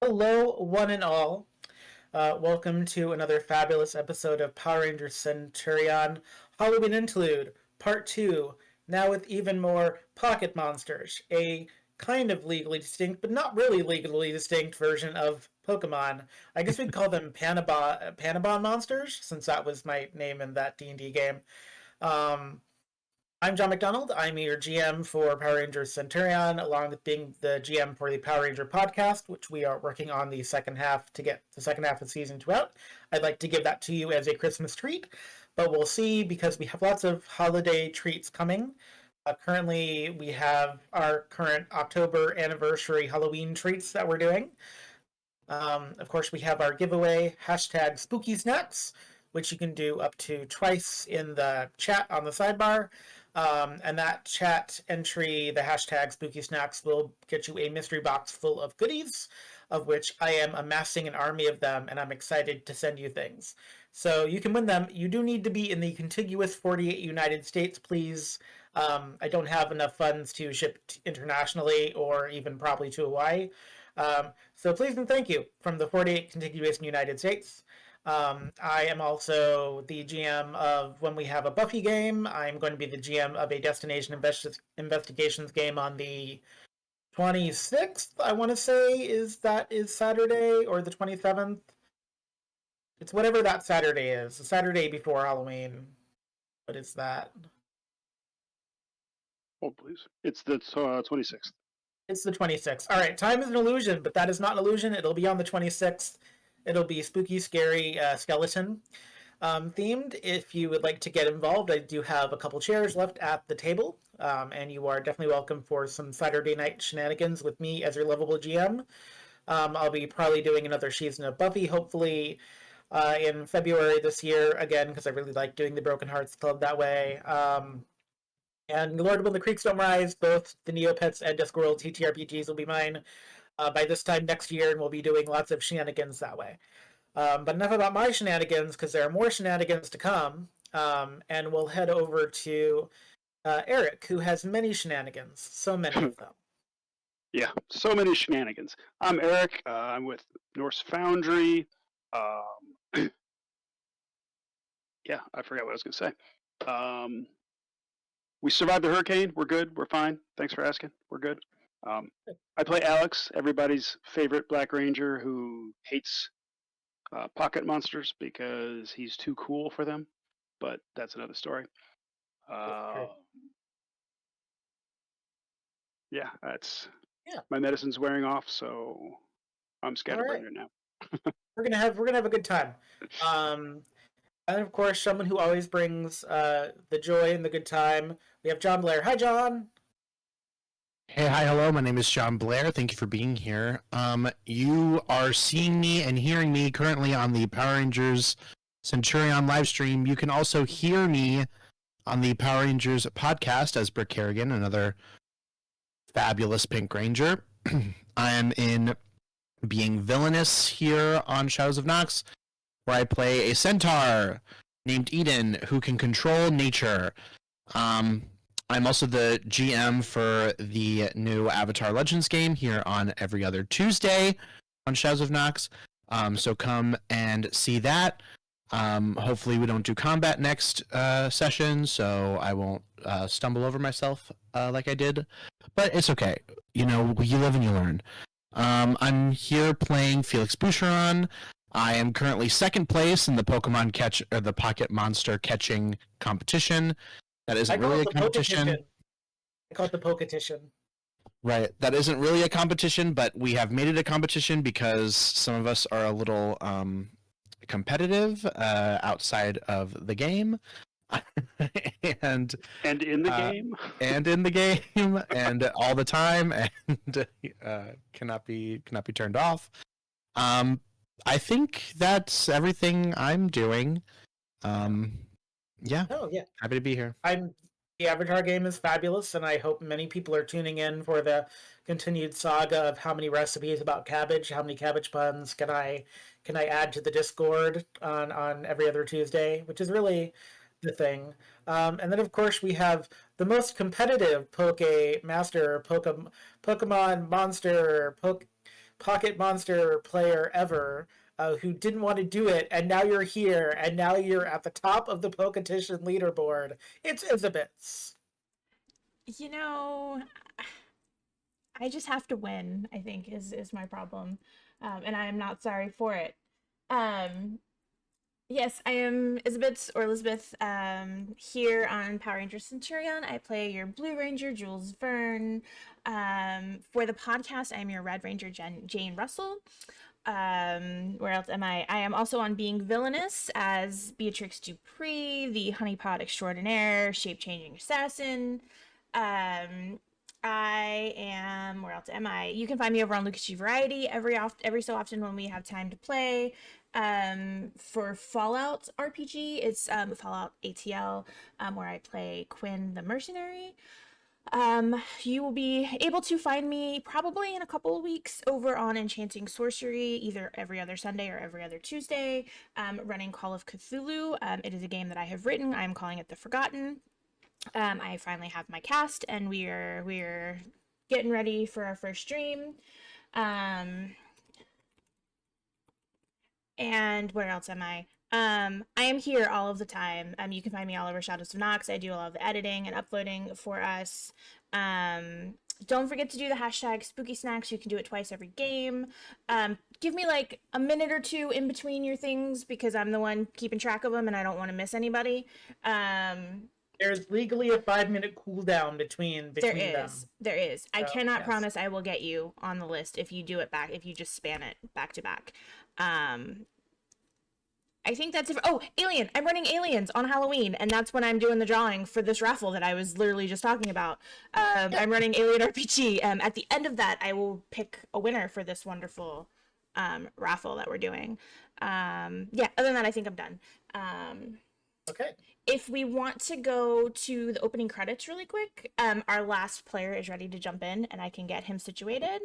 Hello, one and all. Welcome to another fabulous episode of Power Rangers Centurion Halloween Interlude, Part 2, now with even more pocket monsters, a kind of legally distinct, but not really legally distinct version of Pokemon. I guess we'd call them Panabon monsters, since that was my name in that D&D game. Um, I'm John McDonald. I'm your GM for Power Rangers Centurion, along with being the GM for the Power Ranger podcast, which we are working on the second half to get the second half of season 2 out. I'd like to give that to you as a Christmas treat, but we'll see because we have lots of holiday treats coming. Currently, we have our current October anniversary Halloween treats that we're doing. Of course, we have our giveaway, hashtag Spooky Snacks, which you can do up to twice in the chat on the sidebar. And that chat entry, the hashtag Spooky Snacks, will get you a mystery box full of goodies, of which I am amassing an army of them, and I'm excited to send you things. So you can win them. You do need to be in the contiguous 48 United States, please. I don't have enough funds to ship internationally or even probably to Hawaii. So please and thank you from the 48 contiguous United States. I am also the GM of when we have a Buffy game. I'm going to be the GM of a Destination Investigations game on the 26th, I want to say, is Saturday, or the 27th. It's whatever that Saturday is. The Saturday before Halloween. What is that? Hold, please. It's the 26th. It's the 26th. All right, time is an illusion, but that is not an illusion. It'll be on the 26th. It'll be spooky, scary, skeleton themed. If you would like to get involved, I do have a couple chairs left at the table, and you are definitely welcome for some Saturday night shenanigans with me as your lovable GM. I'll be probably doing another season of Buffy, hopefully in February this year, again, because I really like doing the Broken Hearts Club that way. And Lord, When the Creeks Don't Rise, both the Neopets and Discworld TTRPGs will be mine by this time next year, and we'll be doing lots of shenanigans that way. But enough about my shenanigans, because there are more shenanigans to come, and we'll head over to Eric, who has many shenanigans, so many of them. Yeah, so many shenanigans. I'm Eric. I'm with Norse Foundry. Yeah, I forgot what I was going to say. We survived the hurricane. We're good. We're fine. Thanks for asking. We're good. I play Alex, everybody's favorite Black Ranger who hates pocket monsters because he's too cool for them. But that's another story. Yeah, my medicine's wearing off, so I'm scatterbrained now. We're gonna have a good time. And of course, someone who always brings the joy and the good time. We have John Blair. Hi, John. Hey, hi, hello. My name is John Blair. Thank you for being here. You are seeing me and hearing me currently on the Power Rangers Centurion live stream. You can also hear me on the Power Rangers podcast as Brick Kerrigan, another fabulous Pink Ranger. I am in Being Villainous here on Shadows of Nox, where I play a centaur named Eden who can control nature. I'm also the GM for the new Avatar Legends game here on every other Tuesday on Shadows of Nox. So come and see that. Hopefully we don't do combat next session, so I won't stumble over myself like I did. But it's okay. You know, you live and you learn. I'm here playing Felix Boucheron. I am currently second place in the the Pocket Monster catching competition. That isn't really a competition. I call it the Poketition. Right. That isn't really a competition, but we have made it a competition because some of us are a little competitive outside of the game. and in the game. And in the game and all the time and cannot be turned off. I think that's everything I'm doing. Yeah. Oh, yeah. Happy to be here. The Avatar game is fabulous, and I hope many people are tuning in for the continued saga of how many recipes about cabbage, how many cabbage puns can I add to the Discord on every other Tuesday, which is really the thing. And then, of course, we have the most competitive Pokemon Monster Pocket Monster player ever who didn't want to do it, and now you're here, and now you're at the top of the Poketition leaderboard. It's Isabits. You know, I just have to win, I think, is my problem. And I am not sorry for it. Um, yes, I am Isabeth or Elizabeth here on Power Rangers Centurion. I play your Blue Ranger, Jules Verne. For the podcast, I am your Red Ranger, Jane Russell. Where else am I? I am also on Being Villainous as Beatrix Dupree, the honeypot extraordinaire, shape-changing assassin. Um, I am. Where else am I? You can find me over on Lucas G Variety every so often when we have time to play. For Fallout RPG, it's Fallout ATL, where I play Quinn the mercenary. You will be able to find me probably in a couple of weeks over on Enchanting Sorcery, either every other Sunday or every other Tuesday, running Call of Cthulhu. It is a game that I have written. I'm calling it The Forgotten. I finally have my cast, and we're getting ready for our first stream. And where else am I? I am here all of the time. You can find me all over Shadows of Nox. I do a lot of the editing and uploading for us. Don't forget to do the hashtag spooky snacks. You can do it twice every game. Give me like a minute or two in between your things because I'm the one keeping track of them and I don't want to miss anybody. There's legally a 5-minute cooldown between them. There is. I cannot yes. promise I will get you on the list if you do it back, if you just spam it back to back. I think that's it. Oh, Alien. I'm running Aliens on Halloween, and that's when I'm doing the drawing for this raffle that I was literally just talking about. I'm running Alien RPG. At the end of that, I will pick a winner for this wonderful raffle that we're doing. Yeah, other than that, I think I'm done. Okay. If we want to go to the opening credits really quick, our last player is ready to jump in, and I can get him situated.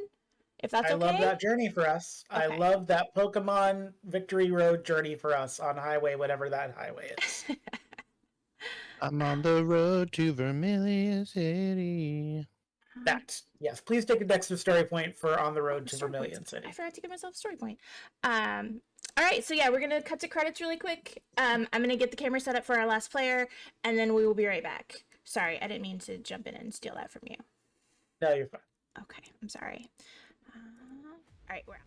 If that's okay. I love that journey for us. Okay. I love that Pokemon Victory Road journey for us on highway, whatever that highway is. I'm on the road to Vermilion City. That, yes. Please take a Dexter story point for On the Road to Vermilion City. I forgot to give myself a story point. All right, so yeah, we're going to cut to credits really quick. I'm going to get the camera set up for our last player, and then we will be right back. Sorry, I didn't mean to jump in and steal that from you. No, you're fine. Okay, I'm sorry. All right, we're out.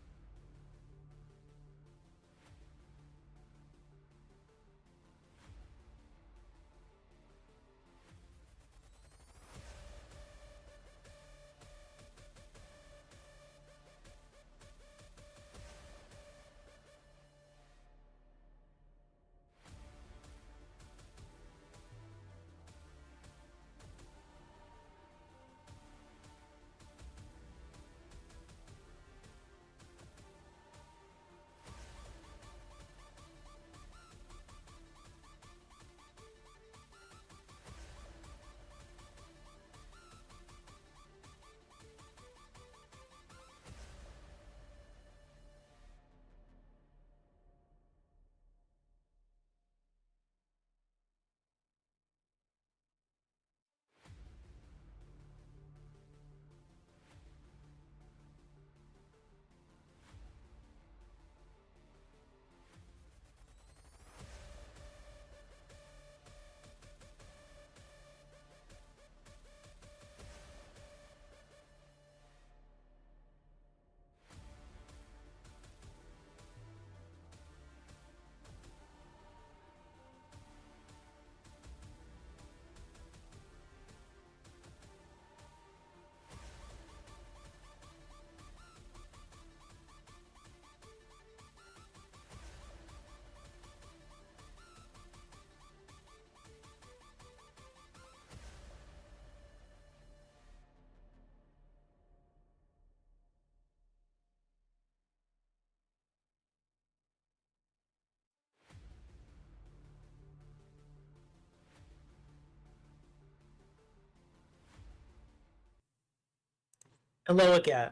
Hello again.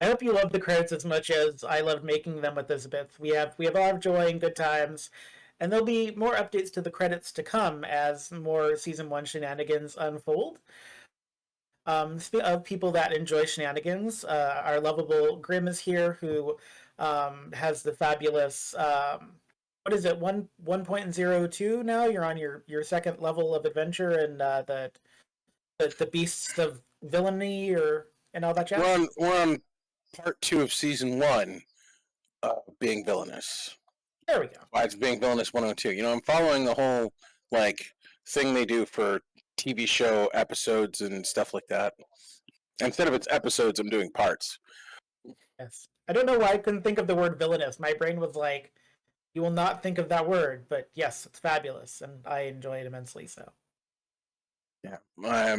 I hope you love the credits as much as I loved making them with Elizabeth. We have a lot of joy and good times, and there'll be more updates to the credits to come as more season 1 shenanigans unfold. Of people that enjoy shenanigans, our lovable Grim is here, who has the fabulous what is it, 1.02 now? You're on your second level of adventure, and the beasts of villainy, or and all that jazz. We're on part 2 of season 1, being villainous. There we go. Why it's being villainous 102. I'm following the whole thing they do for TV show episodes and stuff like that. Instead of its episodes, I'm doing parts. Yes. I don't know why I couldn't think of the word villainous. My brain was like, you will not think of that word, but yes, it's fabulous, and I enjoy it immensely. So. Yeah, I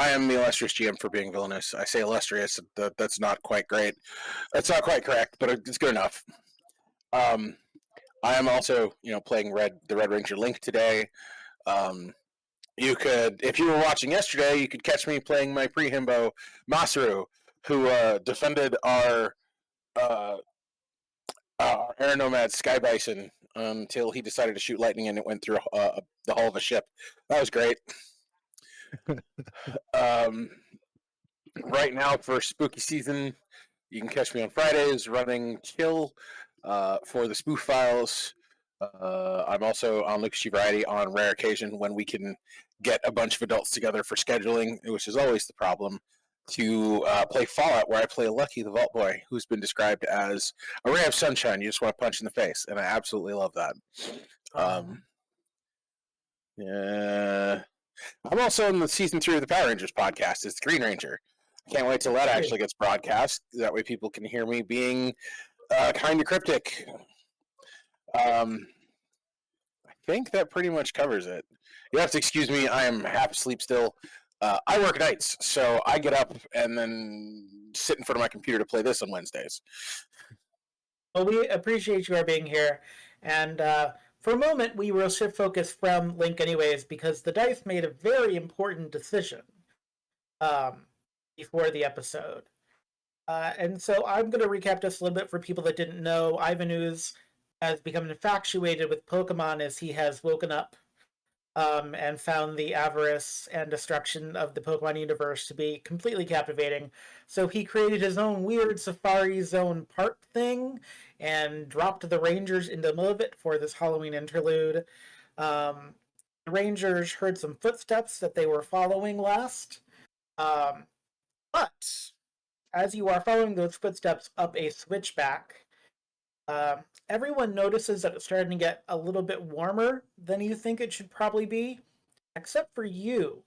am the illustrious GM for being villainous. I say illustrious. That's not quite great. That's not quite correct, but it's good enough. I am also, playing the Red Ranger Link today. You could, if you were watching yesterday, you could catch me playing my pre-himbo Masaru, who defended our air nomad Sky Bison until he decided to shoot lightning and it went through the hull of a ship. That was great. Right now for spooky season, you can catch me on Fridays running Chill for the Spoof Files. I'm also on Lucas Variety on rare occasion when we can get a bunch of adults together for scheduling, which is always the problem, to play Fallout, where I play Lucky the Vault Boy, who's been described as a ray of sunshine you just want to punch in the face, and I absolutely love that. Yeah. I'm also in the season 3 of the Power Rangers podcast. It's the Green Ranger. I can't wait till that actually gets broadcast. That way people can hear me being kind of cryptic. I think that pretty much covers it. You have to excuse me. I am half asleep still. I work nights, so I get up and then sit in front of my computer to play this on Wednesdays. Well, we appreciate you being here. And for a moment, we will shift focus from Link anyways, because the dice made a very important decision before the episode. And so I'm going to recap just a little bit for people that didn't know. Ivan Ooze has become infatuated with Pokemon as he has woken up and found the avarice and destruction of the Pokemon universe to be completely captivating. So he created his own weird Safari Zone park thing and dropped the Rangers into the middle of it for this Halloween interlude. The Rangers heard some footsteps that they were following last. But as you are following those footsteps up a switchback, everyone notices that it's starting to get a little bit warmer than you think it should probably be, except for you,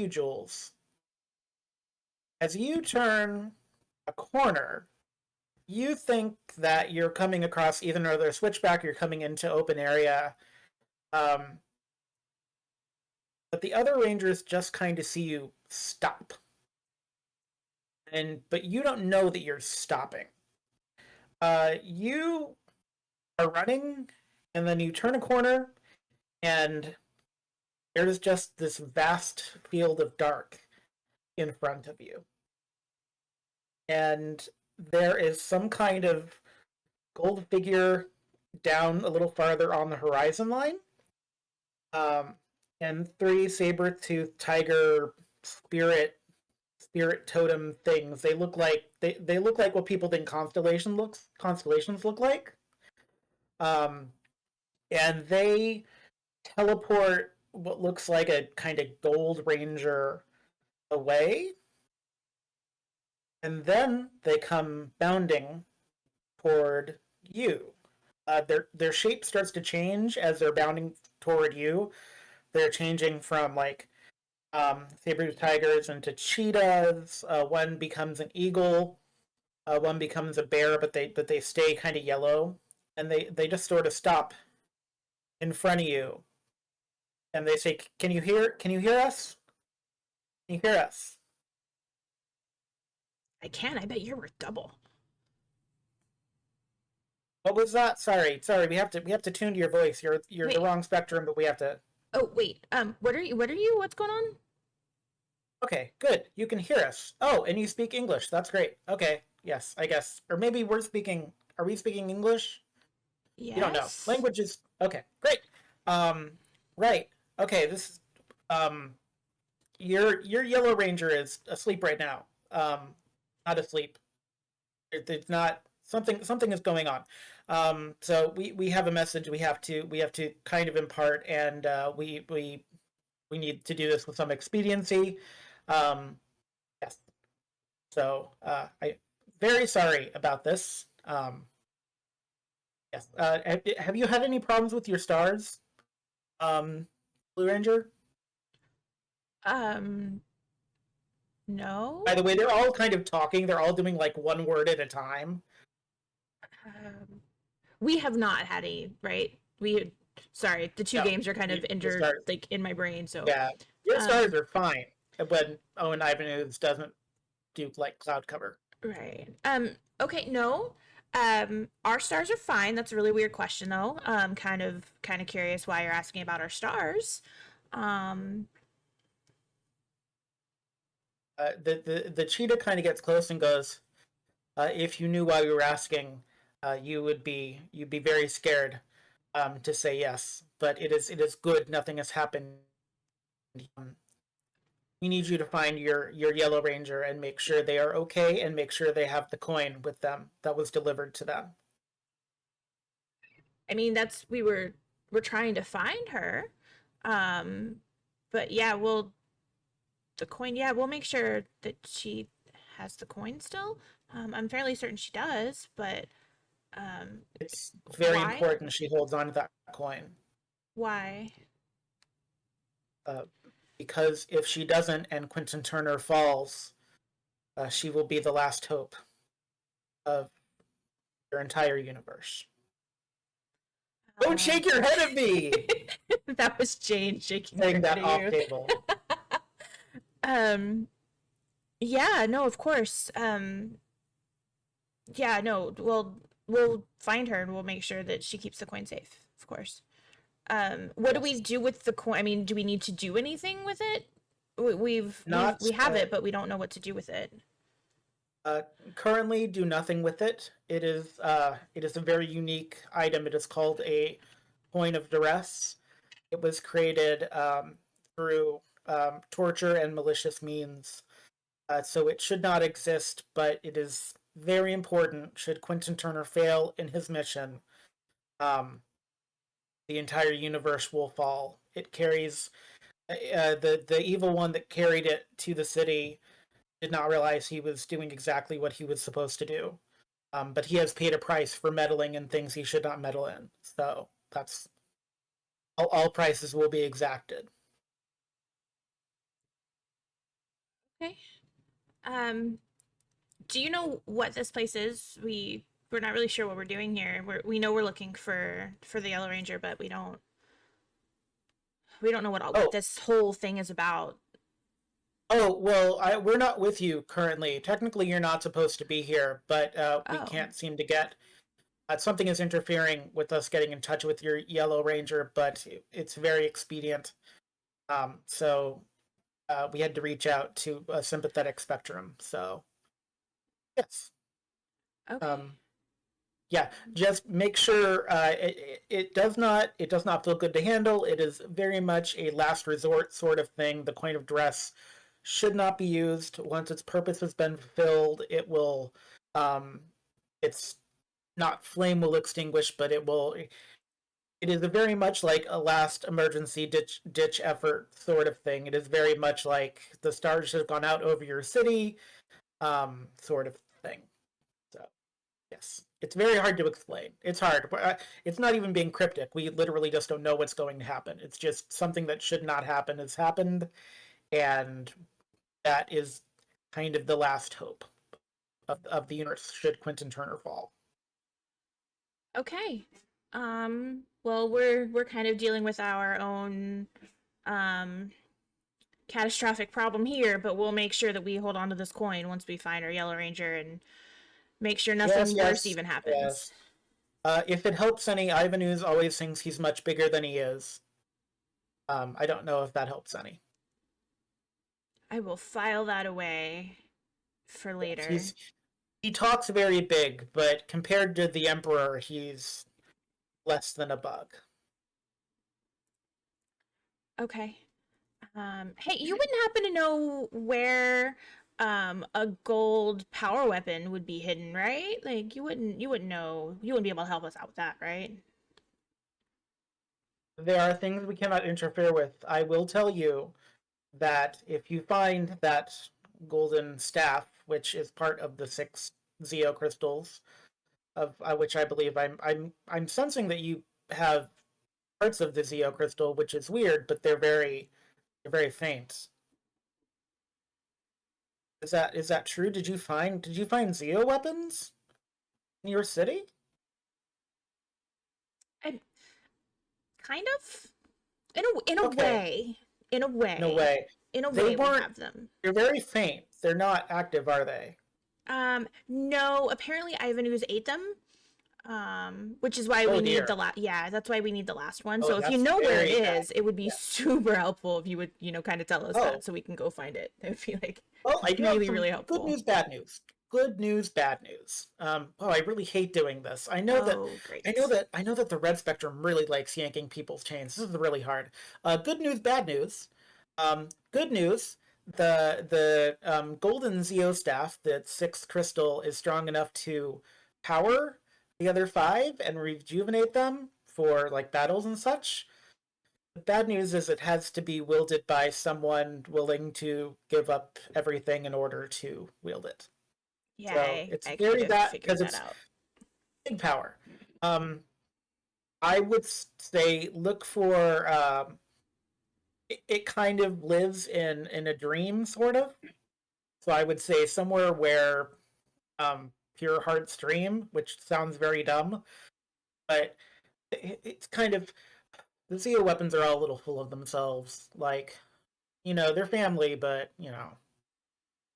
Jules. As you turn a corner, you think that you're coming across either another switchback or you're coming into open area. But the other Rangers just kind of see you stop. But you don't know that you're stopping. You are running, and then you turn a corner, and there's just this vast field of dark in front of you. And there is some kind of gold figure down a little farther on the horizon line. And 3 saber-toothed tiger spirit totem things. They look like they look like what people think constellations look like. And they teleport what looks like a kind of gold ranger away. And then they come bounding toward you. Their shape starts to change as they're bounding toward you. They're changing from saber-toothed tigers into cheetahs. One becomes an eagle. One becomes a bear, but they stay kind of yellow, and they just sort of stop in front of you, and they say, "Can you hear us? Can you hear us?" I can. I bet you're worth double. What was that? Sorry. We have to tune to your voice. You're the wrong spectrum, but we have to. Oh wait. What are you? What's going on? Okay, good. You can hear us. Oh, and you speak English. That's great. Okay, yes, I guess. Or maybe we're speaking. Are we speaking English? Yes. You don't know. Languages. Okay, great. Right. Okay, this is. your Yellow Ranger is asleep right now. Not asleep. It's not something is going on. So we have a message we have to kind of impart, and we need to do this with some expediency. Um, yes. So I very sorry about this. Yes. Have you had any problems with your stars, Blue Ranger? Um, no. By the way, they're all kind of talking. They're all doing like one word at a time. We have not had any, right? Sorry, the two No, games are kind of entered stars. like in my brain. So Yeah, your um, stars are fine. When Owen Ivan Ooze doesn't do like cloud cover. right. Okay, no. Our stars are fine. That's a really weird question though. Kind of curious why you're asking about our stars. Um, The cheetah kind of gets close and goes, "If you knew why we were asking, you'd be very scared to say yes. But it is good. Nothing has happened. Um, we need you to find your Yellow Ranger and make sure they are okay and make sure they have the coin with them that was delivered to them." I mean, we're trying to find her. Um, but yeah, the coin. Yeah, we'll make sure that she has the coin still. I'm fairly certain she does, but um, It's very why? important she holds on to that coin. Why? Uh, because if she doesn't and Quentin Turner falls, she will be the last hope of your entire universe. Don't shake your head at me! That was Jane shaking her Saying head that at off you. table. um, yeah, no, of course. Yeah, no, we'll find her and we'll make sure that she keeps the coin safe, of course. What do we Yes. do with the coin? I mean, do we need to do anything with it? Not We have it, but we don't know what to do with it. uh, currently do nothing with it. It is a very unique item. It is called a coin of duress. It was created through torture and malicious means. So it should not exist, but it is very important. Should Quentin Turner fail in his mission, um, the entire universe will fall. It carries the evil one that carried it to the city did not realize he was doing exactly what he was supposed to do. But he has paid a price for meddling in things he should not meddle in. So that's all prices will be exacted. Okay. Um, do you know what this place is? We're not really sure what we're doing here. We know we're looking for the Yellow Ranger, but we don't know what Oh, this whole thing is about. oh well, we're not with you currently. Technically, you're not supposed to be here, but we Oh, can't seem to get. Something is interfering with us getting in touch with your Yellow Ranger, but it's very expedient. So we had to reach out to a sympathetic spectrum. So yes. okay. Um, yeah, just make sure it does not feel good to handle. It is very much a last resort sort of thing. The coin of dress should not be used once its purpose has been fulfilled. It will um, it's not flame will extinguish, but it will. It is very much like a last emergency ditch effort sort of thing. It is very much like the stars have gone out over your city, sort of thing. So yes, it's very hard to explain. It's hard. It's not even being cryptic. We literally just don't know what's going to happen. It's just something that should not happen has happened, and that is kind of the last hope of the universe should Quentin Turner fall. Okay. Well, we're kind of dealing with our own um catastrophic problem here, but we'll make sure that we hold on to this coin once we find our Yellow Ranger and make sure Yes, nothing worse yes, even happens. yes. If it helps any, Ivan Ooze always thinks he's much bigger than he is. I don't know if that helps any. I will file that away for Yes, later. he talks very big, but compared to the Emperor, he's less than a bug. Okay. Hey, you wouldn't happen to know where a gold power weapon would be hidden, right? Like you wouldn't know. You wouldn't be able to help us out with that, right? There are things we cannot interfere with. I will tell you that if you find that golden staff, which is part of the 6 Zeo crystals, of which I believe I'm sensing that you have parts of the Zeo crystal, which is weird, but they're very faint. Is that true? Did you find Zeo weapons in your city? I kind of in a Okay, way, in a no way, way. in a They way we weren't. have them. They're very faint. They're not active, are they? No, apparently Ivan Ooze ate them. Which is why we Oh need the dear. last. Yeah, that's why we need the last one. Oh, So if you that's know where it very bad. is, it would be Yeah. super helpful if you would, kind of tell us that Oh, so we can go find it. That would be like well, I do have really, some really good helpful. news, bad news. Good news, bad news. I really hate doing this. I know that, Oh, I know great. that, I know that the red spectrum really likes yanking people's chains. This is really hard. Good news, bad news. Good news. The golden Zeo staff, that 6 crystal, is strong enough to power the other 5 and rejuvenate them for like battles and such. The bad news is it has to be wielded by someone willing to give up everything in order to wield it. Yeah, So I, it's I kind very of that figured because that it's out. big power. Um, I would say look for it kind of lives in a dream sort of. So I would say somewhere where pure heart's dream, which sounds very dumb, but it's kind of the Zeo weapons are all a little full of themselves. Like, they're family, but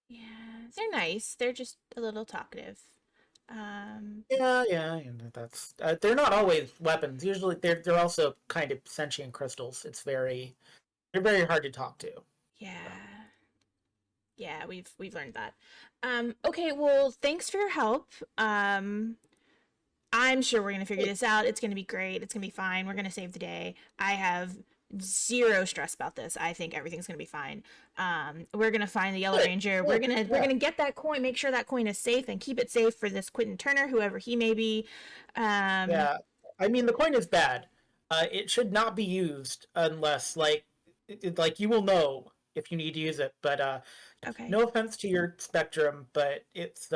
Yeah, they're nice. They're just a little talkative. Um, yeah, yeah, and that's they're not always weapons. Usually, they're also kind of sentient crystals. They're very hard to talk to. So. yeah. Yeah, we've learned that. Okay, well, thanks for your help. I'm sure we're gonna figure this out. It's gonna be great. It's gonna be fine. We're gonna save the day. I have zero stress about this. I think everything's gonna be fine. We're gonna find the Yellow Good, Ranger. We're good, gonna we're yeah, gonna get that coin. Make sure that coin is safe and keep it safe for this Quentin Turner, whoever he may be. Um, yeah. I mean, the coin is bad. It should not be used unless, like you will know if you need to use it. But okay. no offense to your spectrum, but it's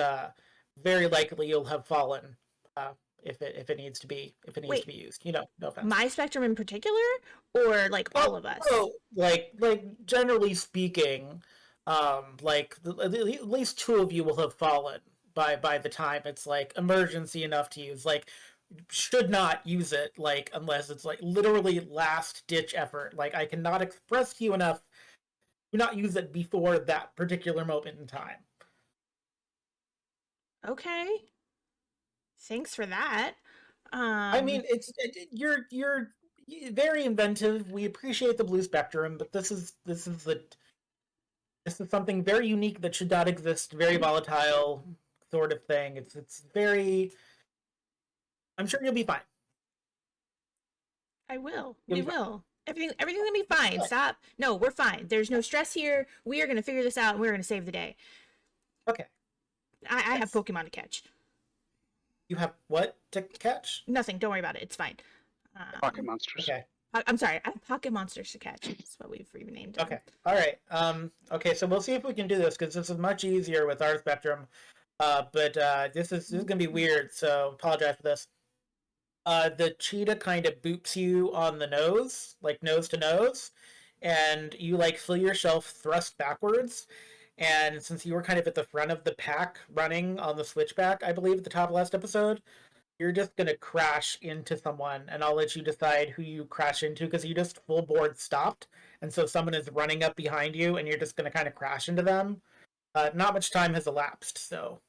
very likely you'll have fallen uh, if it needs to be Wait, used. No offense. my spectrum in particular, or like all Oh, of us? oh, like generally speaking, at least 2 of you will have fallen by the time it's like emergency enough to use. Like, should not use it like unless it's like literally last ditch effort. Like, I cannot express to you enough. Do not use it before that particular moment in time. Okay. Thanks for that. I mean, Um, you're very inventive. We appreciate the blue spectrum, but this is something very unique that should not exist. Very volatile sort of thing. It's very. I'm sure you'll be fine. I will. You'll We be fine. will. Everything's gonna be fine. Okay. Stop. No, we're fine. There's no stress here. We are gonna figure this out and we're gonna save the day. Okay. I have Yes. Pokemon to catch. You have what to catch? Nothing. Don't worry about it. It's fine. Pocket Um, monsters. Okay. I'm sorry. I have pocket monsters to catch. That's what we've renamed them. Okay. All right. Okay. So we'll see if we can do this because this is much easier with our spectrum. But this is gonna be weird. So apologize for this. The cheetah kind of boops you on the nose, like nose to nose, and you like feel yourself thrust backwards. And since you were kind of at the front of the pack running on the switchback, I believe at the top of last episode, you're just gonna crash into someone, and I'll let you decide who you crash into because you just full board stopped, and so someone is running up behind you, and you're just gonna kind of crash into them. Not much time has elapsed, so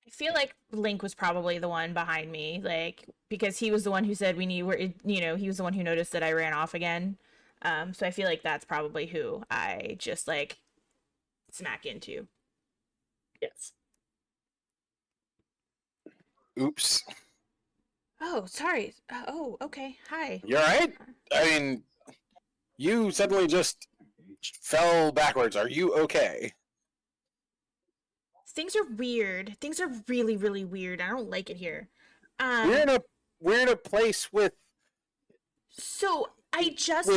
I feel like Link was probably the one behind me, like because he was the one who said we need. He was the one who noticed that I ran off again. So I feel like that's probably who I just like smack into. yes. Oops. Oh, sorry. Oh, okay. Hi. You all right? I mean, you suddenly just fell backwards. Are you okay? Things are weird. Things are really, really weird. I don't like it here. We're in a place with So I just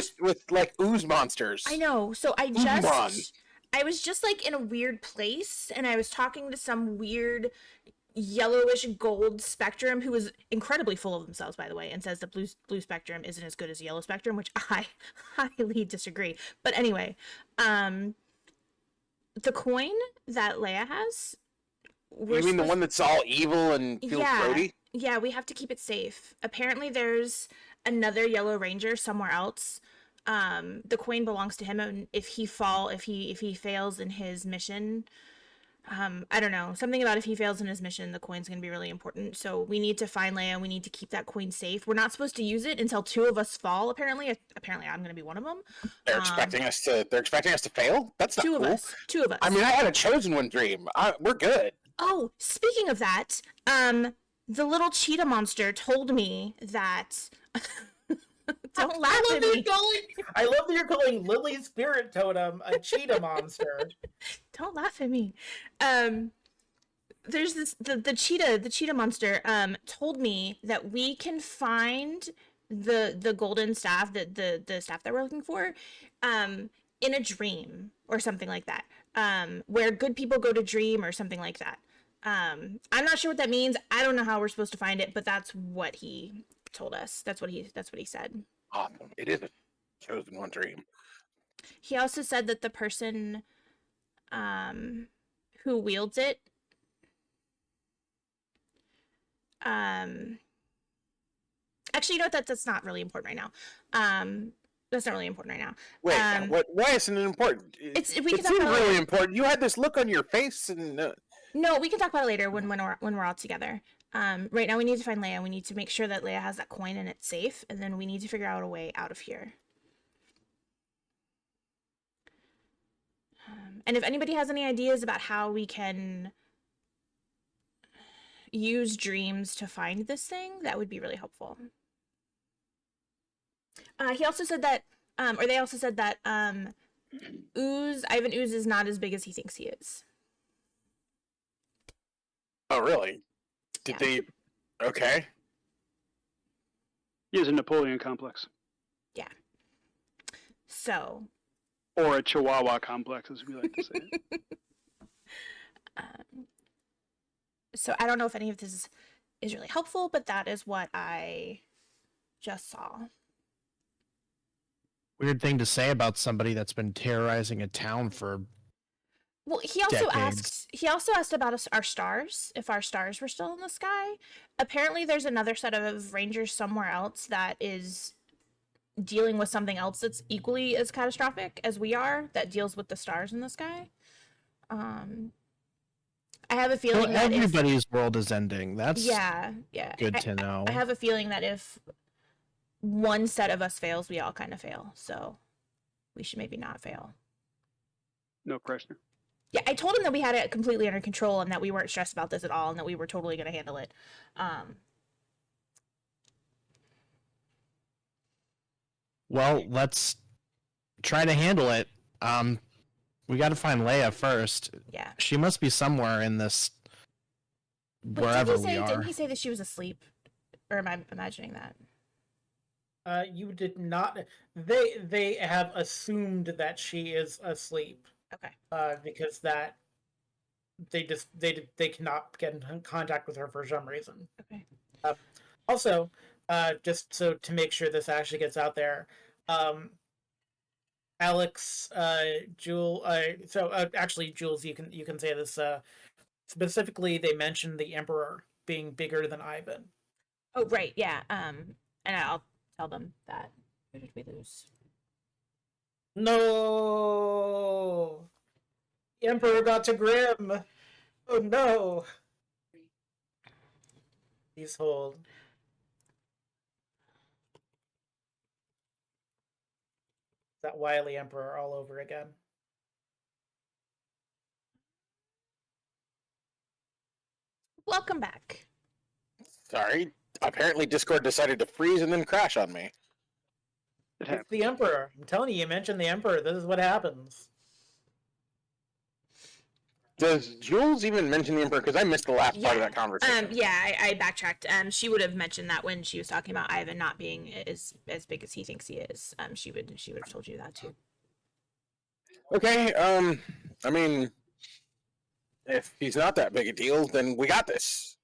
like ooze monsters. I know. So Oomon. I was just like in a weird place, and I was talking to some weird yellowish gold spectrum who is incredibly full of themselves, by the way, and says the blue spectrum isn't as good as yellow spectrum, which I highly disagree. But anyway, the coin that Leia has. You mean the one that's all evil and feels throaty? Yeah, we have to keep it safe. Apparently, there's another Yellow Ranger somewhere else. The coin belongs to him, and if he fails in his mission, I don't know, something about if he fails in his mission, the coin's gonna be really important. So we need to find Leia. We need to keep that coin safe. We're not supposed to use it until 2 of us fall. Apparently, I'm gonna be one of them. They're expecting us to fail. That's not Two cool. of us. 2 of us. I mean, I had a chosen one dream. We're good. Oh, speaking of that, the little cheetah monster told me that. Don't laugh at me. I love that you're calling Lily's spirit totem a cheetah monster. Don't laugh at me. There's the cheetah monster told me that we can find the golden staff, the staff that we're looking for, in a dream or something like that. Where good people go to dream or something like that. I'm not sure what that means. I don't know how we're supposed to find it, but that's what he told us. That's what he said. Awesome. It is a chosen one dream. He also said that the person who wields it actually, you know what, that's not really important right now. That's not really important right now. Wait, why isn't it important? It seems really important. You had this look on your face, and no, we can talk about it later when we're all together. Right now we need to find Leia. We need to make sure that Leia has that coin and it's safe, and then we need to figure out a way out of here. And if anybody has any ideas about how we can use dreams to find this thing, that would be really helpful. He also said that, or they also said that Ivan Ooze is not as big as he thinks he is. Oh, really? Did they? Okay. He has a Napoleon complex. Yeah. So. Or a Chihuahua complex, as we like to say. So I don't know if any of this is really helpful, but that is what I just saw. Weird thing to say about somebody that's been terrorizing a town for. Well, he also decades. asked about our stars, if our stars were still in the sky. Apparently there's another set of rangers somewhere else that is dealing with something else that's equally as catastrophic as we are, that deals with the stars in the sky. I have a feeling that everybody's world is ending. That's good to know. I have a feeling that if one set of us fails, we all kind of fail. So we should maybe not fail. No question. Yeah, I told him that we had it completely under control and that we weren't stressed about this at all and that we were totally going to handle it. Well, let's try to handle it. We got to find Leia first. Yeah. She must be somewhere in this, wherever we are. Didn't he say that she was asleep? Or am I imagining that? You did not. They have assumed that she is asleep. Okay. Because that they cannot get in contact with her for some reason. Okay. Also, just so to make sure this actually gets out there, Alex, Jewel. Actually, Jules, you can say this. Specifically, they mentioned the Emperor being bigger than Ivan. Oh right, yeah. And I'll tell them that. Who did we lose? No, the Emperor got to Grimm. Oh no. Please hold. That wily Emperor all over again. Welcome back. Sorry. Apparently Discord decided to freeze and then crash on me. It It's happens. the Emperor. I'm telling you, you mentioned the Emperor. This is what happens. Does Jules even mention the Emperor? Because I missed the last part of that conversation. I backtracked. She would have mentioned that when she was talking about Ivan not being as big as he thinks he is. She would have told you that too. Okay. I mean, if he's not that big a deal, then we got this.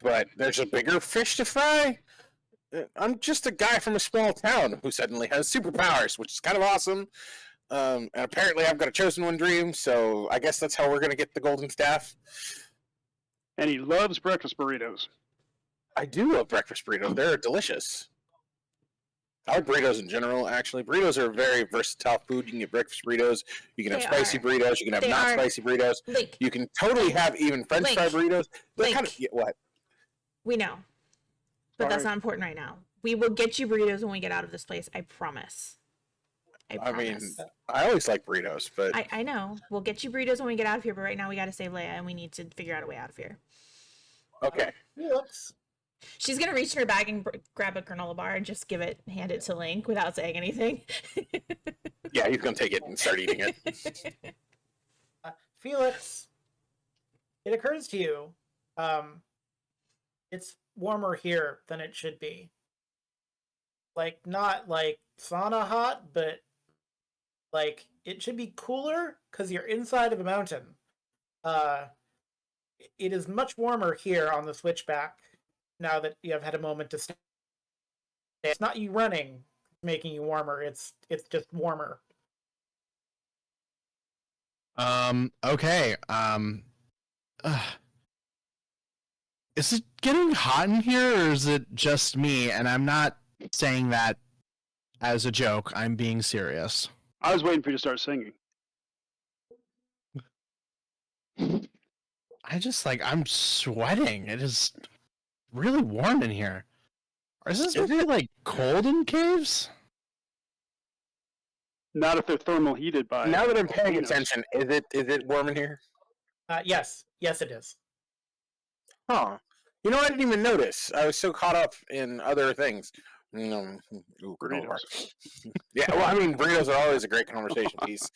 But there's a bigger fish to fry. I'm just a guy from a small town who suddenly has superpowers, which is kind of awesome. And apparently, I've got a chosen one dream, so I guess that's how we're gonna get the golden staff. And he loves breakfast burritos. I do love breakfast burritos. They're delicious. I like burritos in general, actually. Burritos are a very versatile food. You can get breakfast burritos. You can have spicy burritos. You can have not spicy burritos. Link. You can totally have even French fry burritos. They're Link. kind of what? We know. But that's not important right now. We will get you burritos when we get out of this place. I promise. I mean, I always like burritos, but I know. We'll get you burritos when we get out of here, but right now we got to save Leia and we need to figure out a way out of here. okay. Whoops. She's going to reach in her bag and grab a granola bar and just hand it to Link without saying anything. Yeah, he's going to take it and start eating it. Felix, it occurs to you, it's warmer here than it should be. Like, not like sauna hot, but like it should be cooler because you're inside of a mountain. It is much warmer here on the switchback now that you have had a moment to stay. It's not you running making you warmer. It's just warmer. Okay. Is it getting hot in here, or is it just me? And I'm not saying that as a joke. I'm being serious. I was waiting for you to start singing. I'm sweating. It is really warm in here. Or is this really like cold in caves? Not if they're thermal heated by. Now that I'm paying attention, is it warm in here? Yes, it is. Huh. You know, I didn't even notice. I was so caught up in other things. Ooh, granola bar. Yeah, well, I mean, burritos are always a great conversation piece.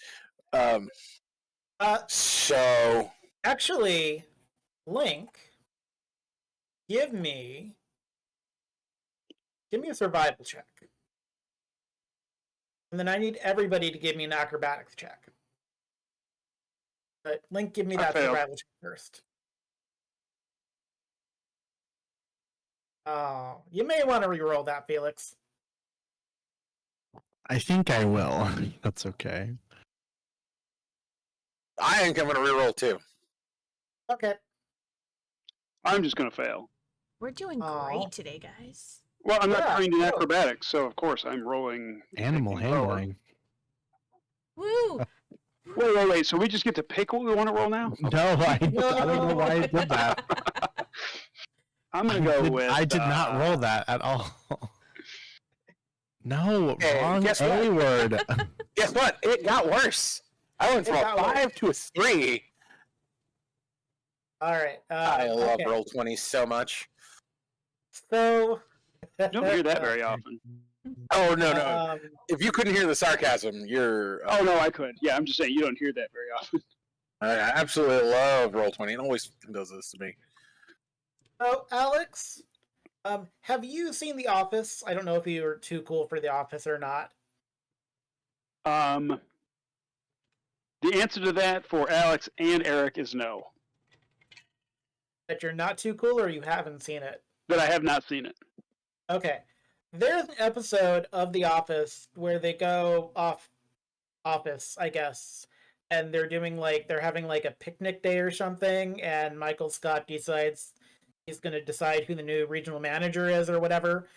So actually, Link, give me a survival check. And then I need everybody to give me an acrobatics check. But Link, give me that survival check first. Oh, you may want to reroll that, Felix. I think I will. That's okay. I think I'm going to reroll too. Okay. I'm just going to fail. We're doing great today, guys. Well, I'm not trained in acrobatics, so of course I'm rolling. Animal handling. Woo! Wait. So we just get to pick what we want to roll now? No, I don't know why I did that. I'm going to go with... I did not roll that at all. No, wrong A word. Guess what? It got worse. I went from a 5 to a 3. All right. I love Roll20 so much. So... You don't hear that very often. Oh, no. If you couldn't hear the sarcasm, you're... Oh, no, I could. Yeah, I'm just saying you don't hear that very often. I absolutely love Roll20. It always does this to me. Oh, Alex, have you seen The Office? I don't know if you were too cool for The Office or not. The answer to that for Alex and Eric is no. That you're not too cool, or you haven't seen it? That I have not seen it. Okay. There's an episode of The Office where they go off office, I guess, and they're having like a picnic day or something, and Michael Scott decides he's going to decide who the new regional manager is or whatever,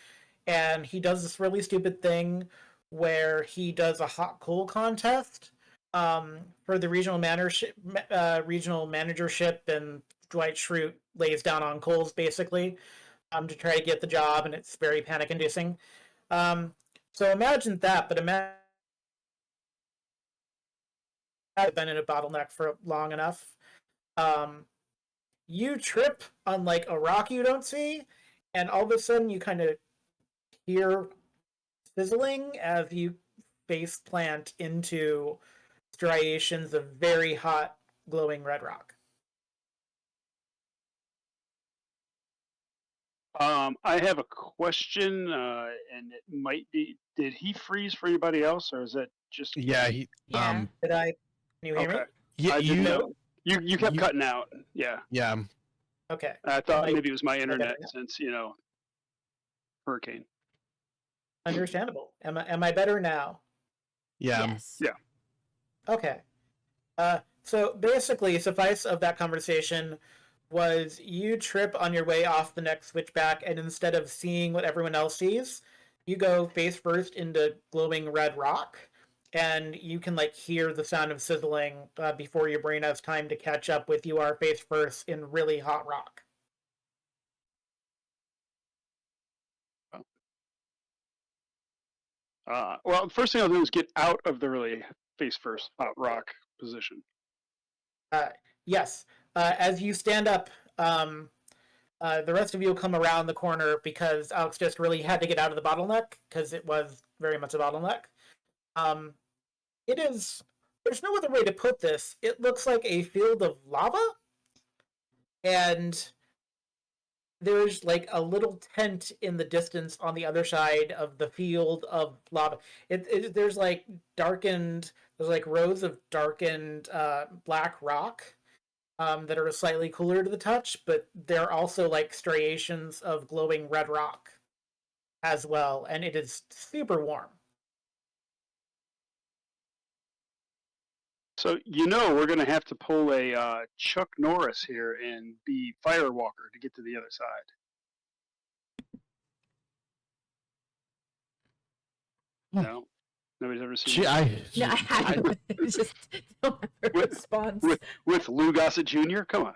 and he does this really stupid thing where he does a hot coal contest for the regional managership, and Dwight Schrute lays down on coals basically to try to get the job, and it's very panic-inducing. So imagine that, but imagine I've been in a bottleneck for long enough. You trip on like a rock you don't see, and all of a sudden you kind of hear sizzling as you face plant into striations of very hot, glowing red rock. I have a question, and it might be: did he freeze for anybody else, or is that just? Yeah, he Yeah. Did I? Can you hear me? Okay. yeah, I didn't know. You kept you- cutting out. Yeah, yeah. Okay. I thought Am I- maybe it was my better internet now? since hurricane. Understandable. Am I better now? Yeah. Yes. Yeah. Okay. So basically, suffice of that conversation was you trip on your way off the next switchback, and instead of seeing what everyone else sees, you go face first into glowing red rock, and you can like hear the sound of sizzling before your brain has time to catch up with you are face first in really hot rock. Well, the first thing I'll do is get out of the really face first rock position. Yes. As you stand up, the rest of you will come around the corner because Alex just really had to get out of the bottleneck because it was very much a bottleneck. It is. There's no other way to put this. It looks like a field of lava, and there's like a little tent in the distance on the other side of the field of lava. There's like darkened. There's like rows of darkened black rock that are slightly cooler to the touch, but they're also like striations of glowing red rock as well, and it is super warm. So we're going to have to pull a Chuck Norris here and be Firewalker to get to the other side. No, nobody's ever seen. No, I haven't. Just don't have a With- response. with Lou Gossett Jr. Come on.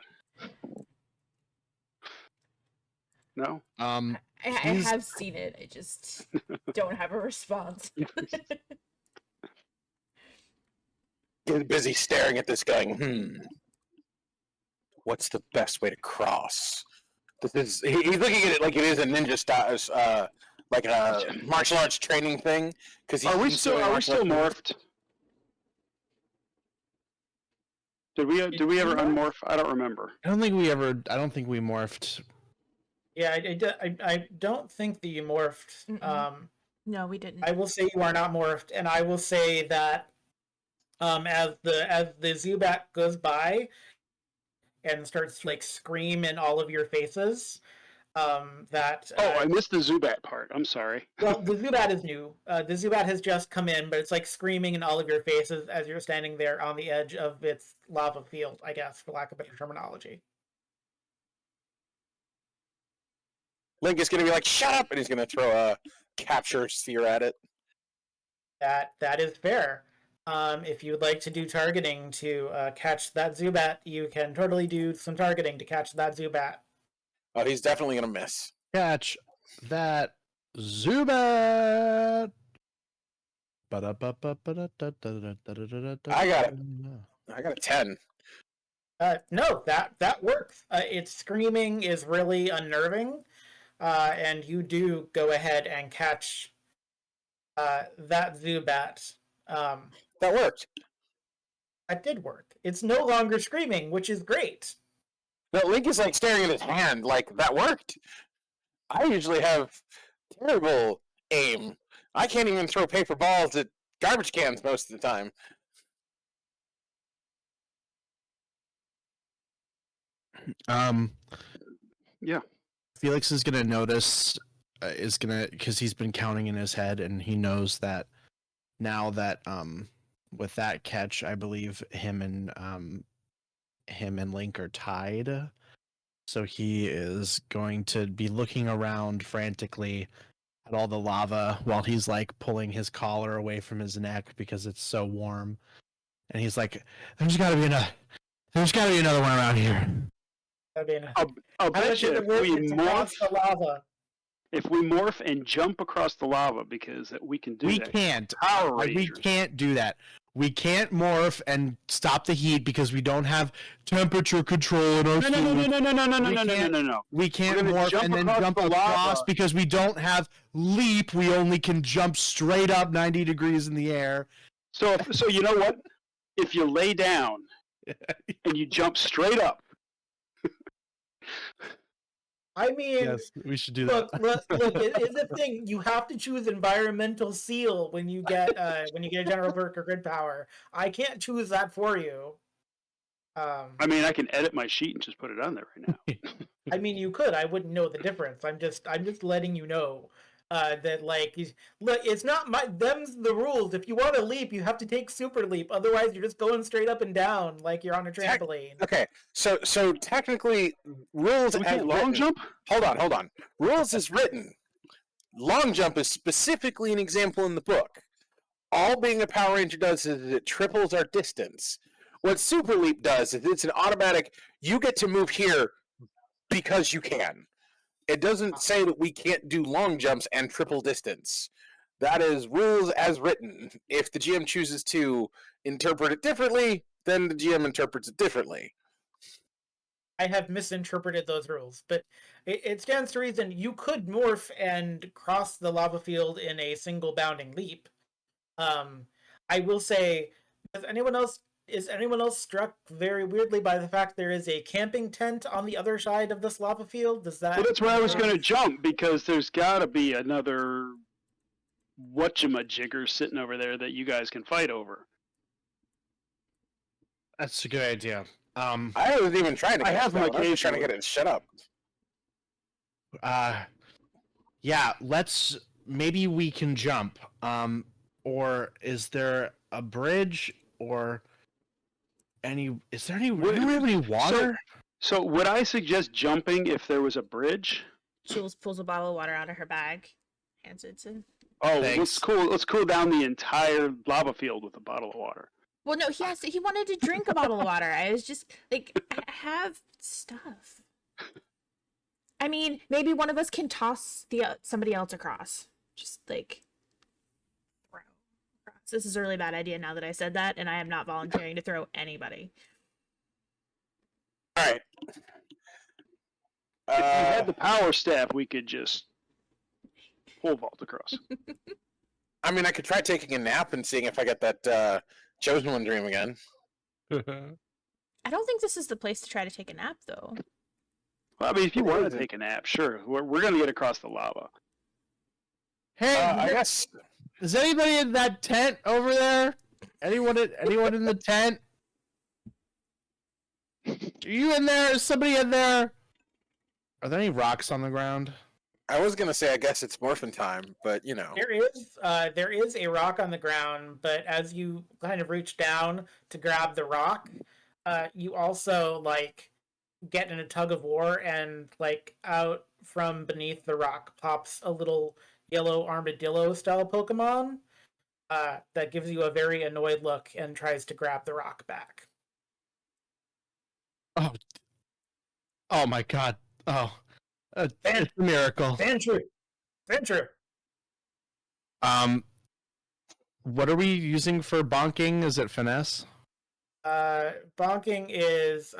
No. I he's- have seen it. I just don't have a response. He's busy staring at this, going, what's the best way to cross? He's looking at it like it is a ninja style, like a martial arts training thing. Because Are we still morphed? Did we ever unmorph? I don't remember. I don't think we morphed. Yeah, I don't think that you morphed. No, we didn't. I will say you are not morphed, and I will say that as the Zubat goes by and starts like scream in all of your faces, that I missed the Zubat part. I'm sorry. well, the Zubat is new. The Zubat has just come in, but it's like screaming in all of your faces as you're standing there on the edge of its lava field, I guess, for lack of better terminology. Link is going to be like, shut up, and he's going to throw a capture sphere at it. That is fair. If you would like to do targeting to catch that Zubat, you can totally do some targeting to catch that Zubat. Oh, he's definitely going to miss. Catch that Zubat. I got it. I got a 10. No, that works. Its screaming is really unnerving, and you do go ahead and catch that Zubat. That worked. That did work. It's no longer screaming, which is great. No, Link is like staring at his hand, like, that worked. I usually have terrible aim. I can't even throw paper balls at garbage cans most of the time. Yeah. Felix is gonna notice, because he's been counting in his head, and he knows that now that with that catch, I believe him and Link are tied. So he is going to be looking around frantically at all the lava while he's like pulling his collar away from his neck because it's so warm. And he's like, there's gotta be another one around here. That'd be I'll bet you if we morph and jump across the lava, because we can do that. We can't. Power We Rangers. can't do that. We can't morph and stop the heat because we don't have temperature control in our suit. No. We can't We're gonna morph and then jump the across lava. because we don't have leap. We only can jump straight up 90 degrees in the air. So you know what? If you lay down and you jump straight up, I mean, Yes, we should do look, that. it's the thing. You have to choose environmental seal when you get a general perk or grid power. I can't choose that for you. I mean, I can edit my sheet and just put it on there right now. I mean, you could. I wouldn't know the difference. I'm just letting you know that like look, it's not them's the rules. If you want to leap, you have to take super leap. Otherwise, you're just going straight up and down like you're on a trampoline. Okay, so technically, rules We as can't long written. jump? Hold on. Rules is written. Long jump is specifically an example in the book. All being a Power Ranger does is it triples our distance. What Super Leap does is it's an automatic. You get to move here because you can. It doesn't say that we can't do long jumps and triple distance. That is rules as written. If the GM chooses to interpret it differently, then the GM interprets it differently. I have misinterpreted those rules, but it stands to reason you could morph and cross the lava field in a single bounding leap. I will say, is anyone else struck very weirdly by the fact there is a camping tent on the other side of this lava field? Does that? Well, that's where I was going to jump because there's got to be another whatchamajigger sitting over there that you guys can fight over. That's a good idea. I wasn't even trying to. I have my I was just trying to case get it. Shut up. Yeah, maybe we can jump. Or is there a bridge or is there any do we have any water? So would I suggest jumping if there was a bridge? Jules pulls a bottle of water out of her bag, hands it to. Oh, Thanks. let's cool down the entire lava field with a bottle of water. Well, no, he wanted to drink a bottle of water. I was just like, I have stuff. I mean, maybe one of us can toss somebody else across. Just like throw across. This is a really bad idea now that I said that, and I am not volunteering to throw anybody. All right. If we had the power staff, we could just pole vault across. I mean, I could try taking a nap and seeing if I get that Chosen One dream again. I don't think this is the place to try to take a nap, though. Well, I mean, if you want to take a nap, sure. We're going to get across the lava. Hey, I guess. is anybody in that tent over there? Anyone in the tent? Are you in there? Is somebody in there? Are there any rocks on the ground? I was gonna say I guess it's morphin time, but you know. There is a rock on the ground, but as you kind of reach down to grab the rock, you also like get in a tug of war, and like out from beneath the rock pops a little yellow armadillo style Pokemon that gives you a very annoyed look and tries to grab the rock back. Oh my god. Oh. It's a miracle. Centurion. What are we using for bonking? Is it finesse? Bonking is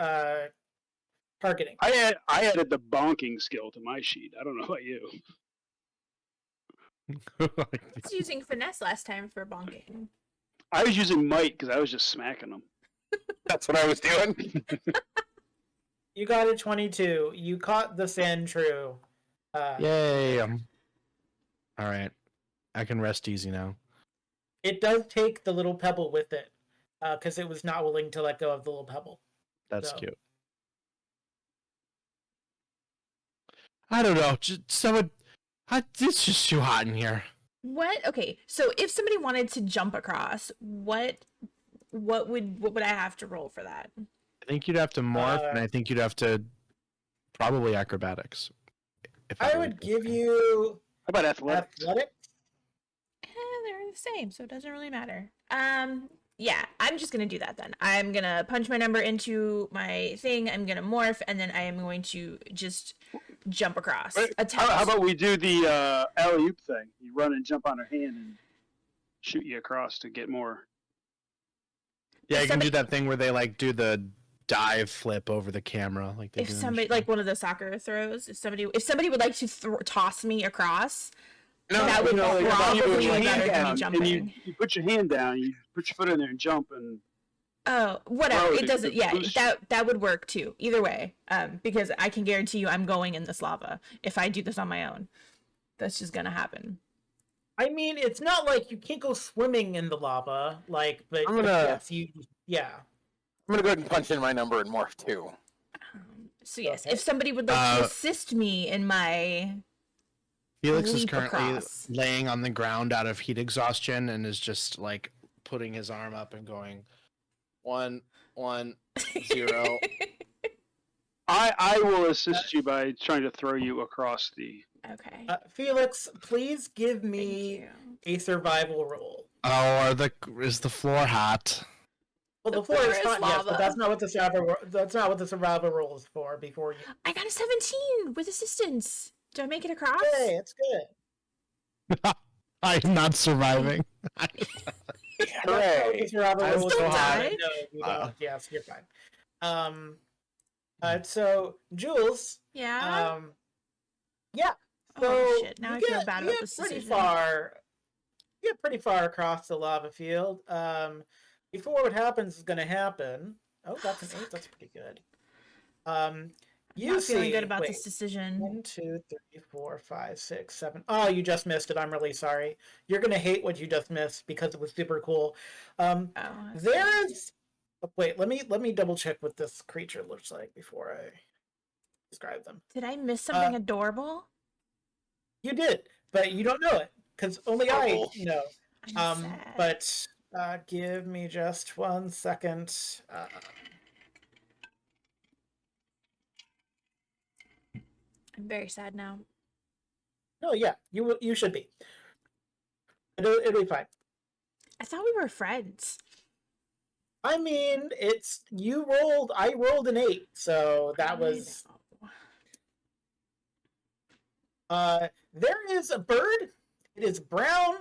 targeting. I added the bonking skill to my sheet. I don't know about you. I was using finesse last time for bonking. I was using might because I was just smacking them. That's what I was doing. You got a 22. You caught the Sandshrew. Yay! All right, I can rest easy now. It does take the little pebble with it, because it was not willing to let go of the little pebble. That's So. cute. I don't know. It's just too hot in here. What? Okay, so if somebody wanted to jump across, what would I have to roll for that? I think you'd have to morph, and I think you'd have to probably acrobatics. If I would give you How about athletics? athletics. They're the same, so it doesn't really matter. Yeah, I'm just gonna do that then. I'm gonna punch my number into my thing. I'm gonna morph, and then I am going to just jump across. Wait, how about we do the alley-oop thing? You run and jump on her hand and shoot you across to get more. Yeah, you can somebody- do that thing where they like do the dive flip over the camera, like they if do in the somebody show. like one of the soccer throws, if somebody would like to toss me across, No, that would like, probably you put be your better hand than me down, and jumping. you put your hand down, you put your foot in there and jump, and Oh, whatever. Throw It it, doesn't. the Yeah, boost- that would work too. Either way, because I can guarantee you, I'm going in this lava if I do this on my own. That's just gonna happen. I mean, it's not like you can't go swimming in the lava, like, but I'm gonna- yes, yeah. I'm gonna go ahead and punch in my number and morph too. So yes, Okay. if somebody would like to assist me in my Felix is leap currently across. laying on the ground out of heat exhaustion and is just like putting his arm up and going 1 1 0. I will assist you by trying to throw you across the. Okay. Felix, please give Thank me you. a survival roll. Oh, is the floor hot? Well, the The floor floor is is hot, yes, lava. but that's not what the survival roll is for. Before you, I got a 17 with assistance. Do I make it across? hey, it's good. I am not surviving. Hooray! The survival I'm roll is still for hot. that. No, you don't. Uh. Yes, you're fine. So Jules, Yeah. yeah. So Oh shit! Now you I get, feel bad you about get this pretty decision. far. You get pretty far across the lava field. Before what happens is going to happen. Oh, that's an 8. That's pretty good. You Not feeling see, good about wait, this decision. 1, 2, 3, 4, 5, 6, 7. Oh, you just missed it. I'm really sorry. You're gonna hate what you just missed because it was super cool. Oh, There is. Oh, wait, let me double check what this creature looks like before I describe them. Did I miss something adorable? You did, but you don't know it because only I Oh. know. I'm sad. But give me just 1 second. I'm very sad now. No, yeah, you should be. It'll be fine. I thought we were friends. I mean, it's you rolled. I rolled an 8, so that I was. know. There is a bird. It is brown,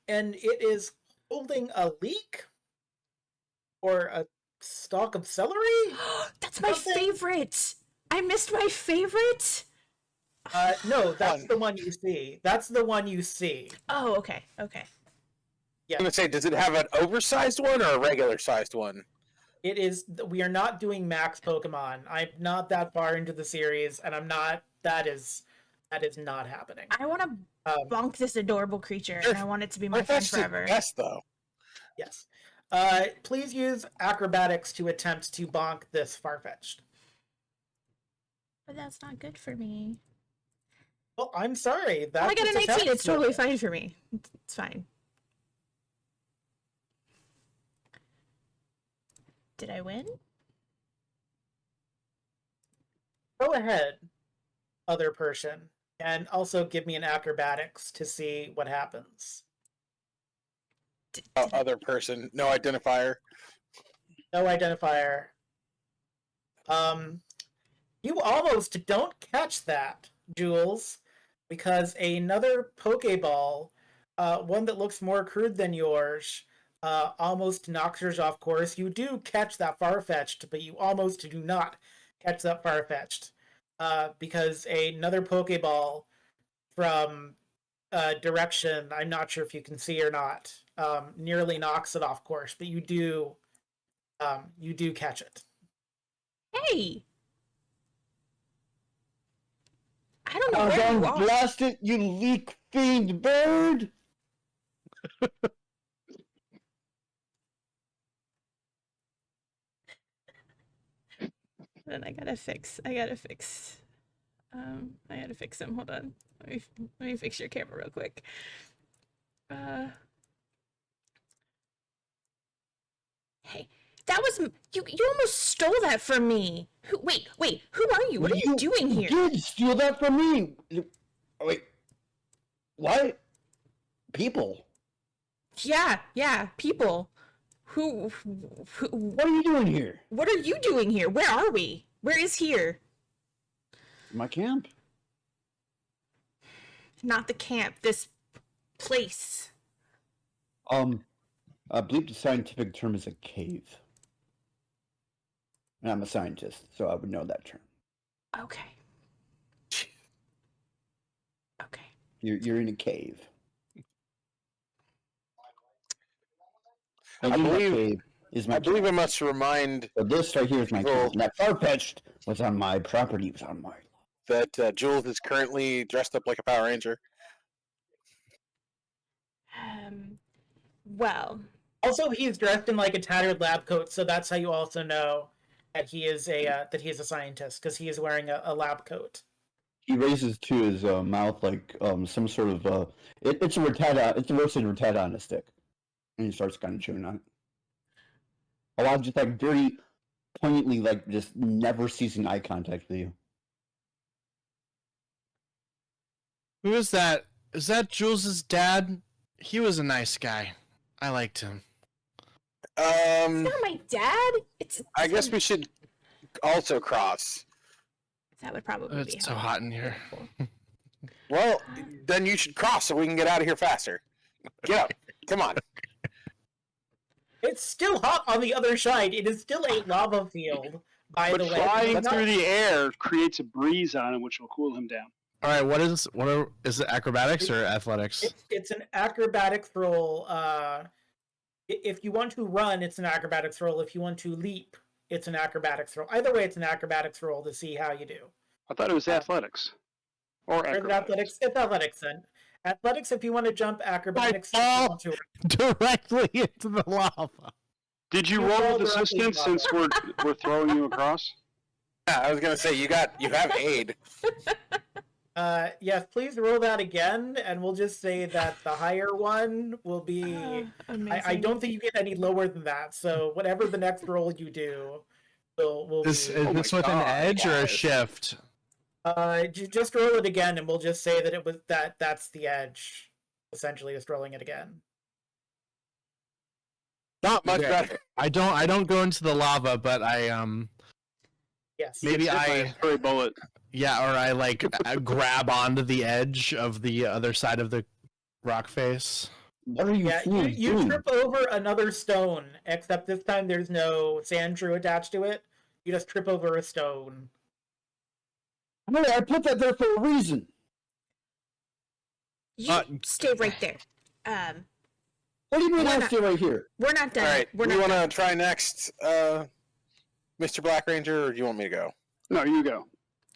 and it is holding a leek or a stalk of celery. That's my Something? favorite. I missed my favorite. No, that's Fun. the one you see. That's the one you see. Oh, okay. Okay. I'm gonna say, does it have an oversized one or a regular sized one? It is. We are not doing max Pokemon. I'm not that far into the series, and I'm not. That is not happening. I want to bonk this adorable creature, and I want it to be my friend forever. Yes, though. Yes. Please use acrobatics to attempt to bonk this Farfetch'd. But that's not good for me. Well, I'm sorry. That's I got an 18. It's totally totally fine for me. It's fine. Did I win? Go ahead, other person, and also give me an acrobatics to see what happens. Other person, no identifier. No identifier. You almost don't catch that, Jules, because another Pokeball, one that looks more crude than yours, almost knocks yours off course. You do catch that Farfetch'd, but you almost do not catch that Farfetch'd, because another Pokeball from direction, I'm not sure if you can see or not, nearly knocks it off course, but you do catch it. Hey! I don't know where you are. Blast it, you leak fiend bird! Then I gotta fix him. Hold on. Let me fix your camera real quick. Hey, that was you almost stole that from me. Wait, who are you? What are you doing here? You did steal that from me! Wait. What? People? Yeah, people. Who What are you doing here? what are you doing here? Where are we? Where is here? My camp. Not the camp, this place. I believe the scientific term is a cave. And I'm a scientist, so I would know that term. Okay. Okay. You're in a cave. I And in that believe- cave is my I believe I camp. must remind So this right here is my people- camp. And that Farfetch'd was on my property. It was on my... that Jules is currently dressed up like a Power Ranger. Well, Also, he's dressed in like a tattered lab coat, so that's how you also know that he is a scientist, because he is wearing a lab coat. He raises to his mouth like some sort of it's a Rattata, it's a roasted Rattata on a stick, and he starts kind of chewing on it. A lot of just like very poignantly, like just never ceasing eye contact with you. Who is that? Is that Jules's dad? He was a nice guy. I liked him. it's not my dad. It's I guess we should also cross. that would probably be It's so hot in here. Well, then you should cross so we can get out of here faster. Get up. Come on. It's still hot on the other side. It is still a lava field, by But the way. flying It's not- through the air creates a breeze on him, which will cool him down. All right, is it acrobatics or athletics? It's an acrobatics roll. If you want to run, it's an acrobatics roll. If you want to leap, it's an acrobatics roll. Either way, it's an acrobatics roll to see how you do. I thought it was athletics. Or Or is it acrobatics. athletics? It's athletics then. Athletics if you want to jump, acrobatics if you fall. want to. Directly into the lava. Did you You roll fall with directly assistance above since we're throwing you across? Yeah, I was gonna say you have aid. Yes, please roll that again, and we'll just say that the higher one will be. amazing. I don't think you get any lower than that. So whatever the next roll you do, will Is be. this my with an God, edge or a guys. shift? Just roll it again, and we'll just say that it was that's the edge. Essentially, just rolling it again. Not much Okay. better. I don't go into the lava, but I Yes. Maybe Gets hit by I- a furry bullet. yeah, or I like grab onto the edge of the other side of the rock face. What are you Yeah, fools you doing? trip over another stone, except this time there's no sand shrew attached to it. You just trip over a stone. No, I put that there for a reason. You stay right there. What do you mean We're I not- stay right here? We're not done. All right. We're you not want done. to try next, Mr. Black Ranger, or do you want me to go? No, you go.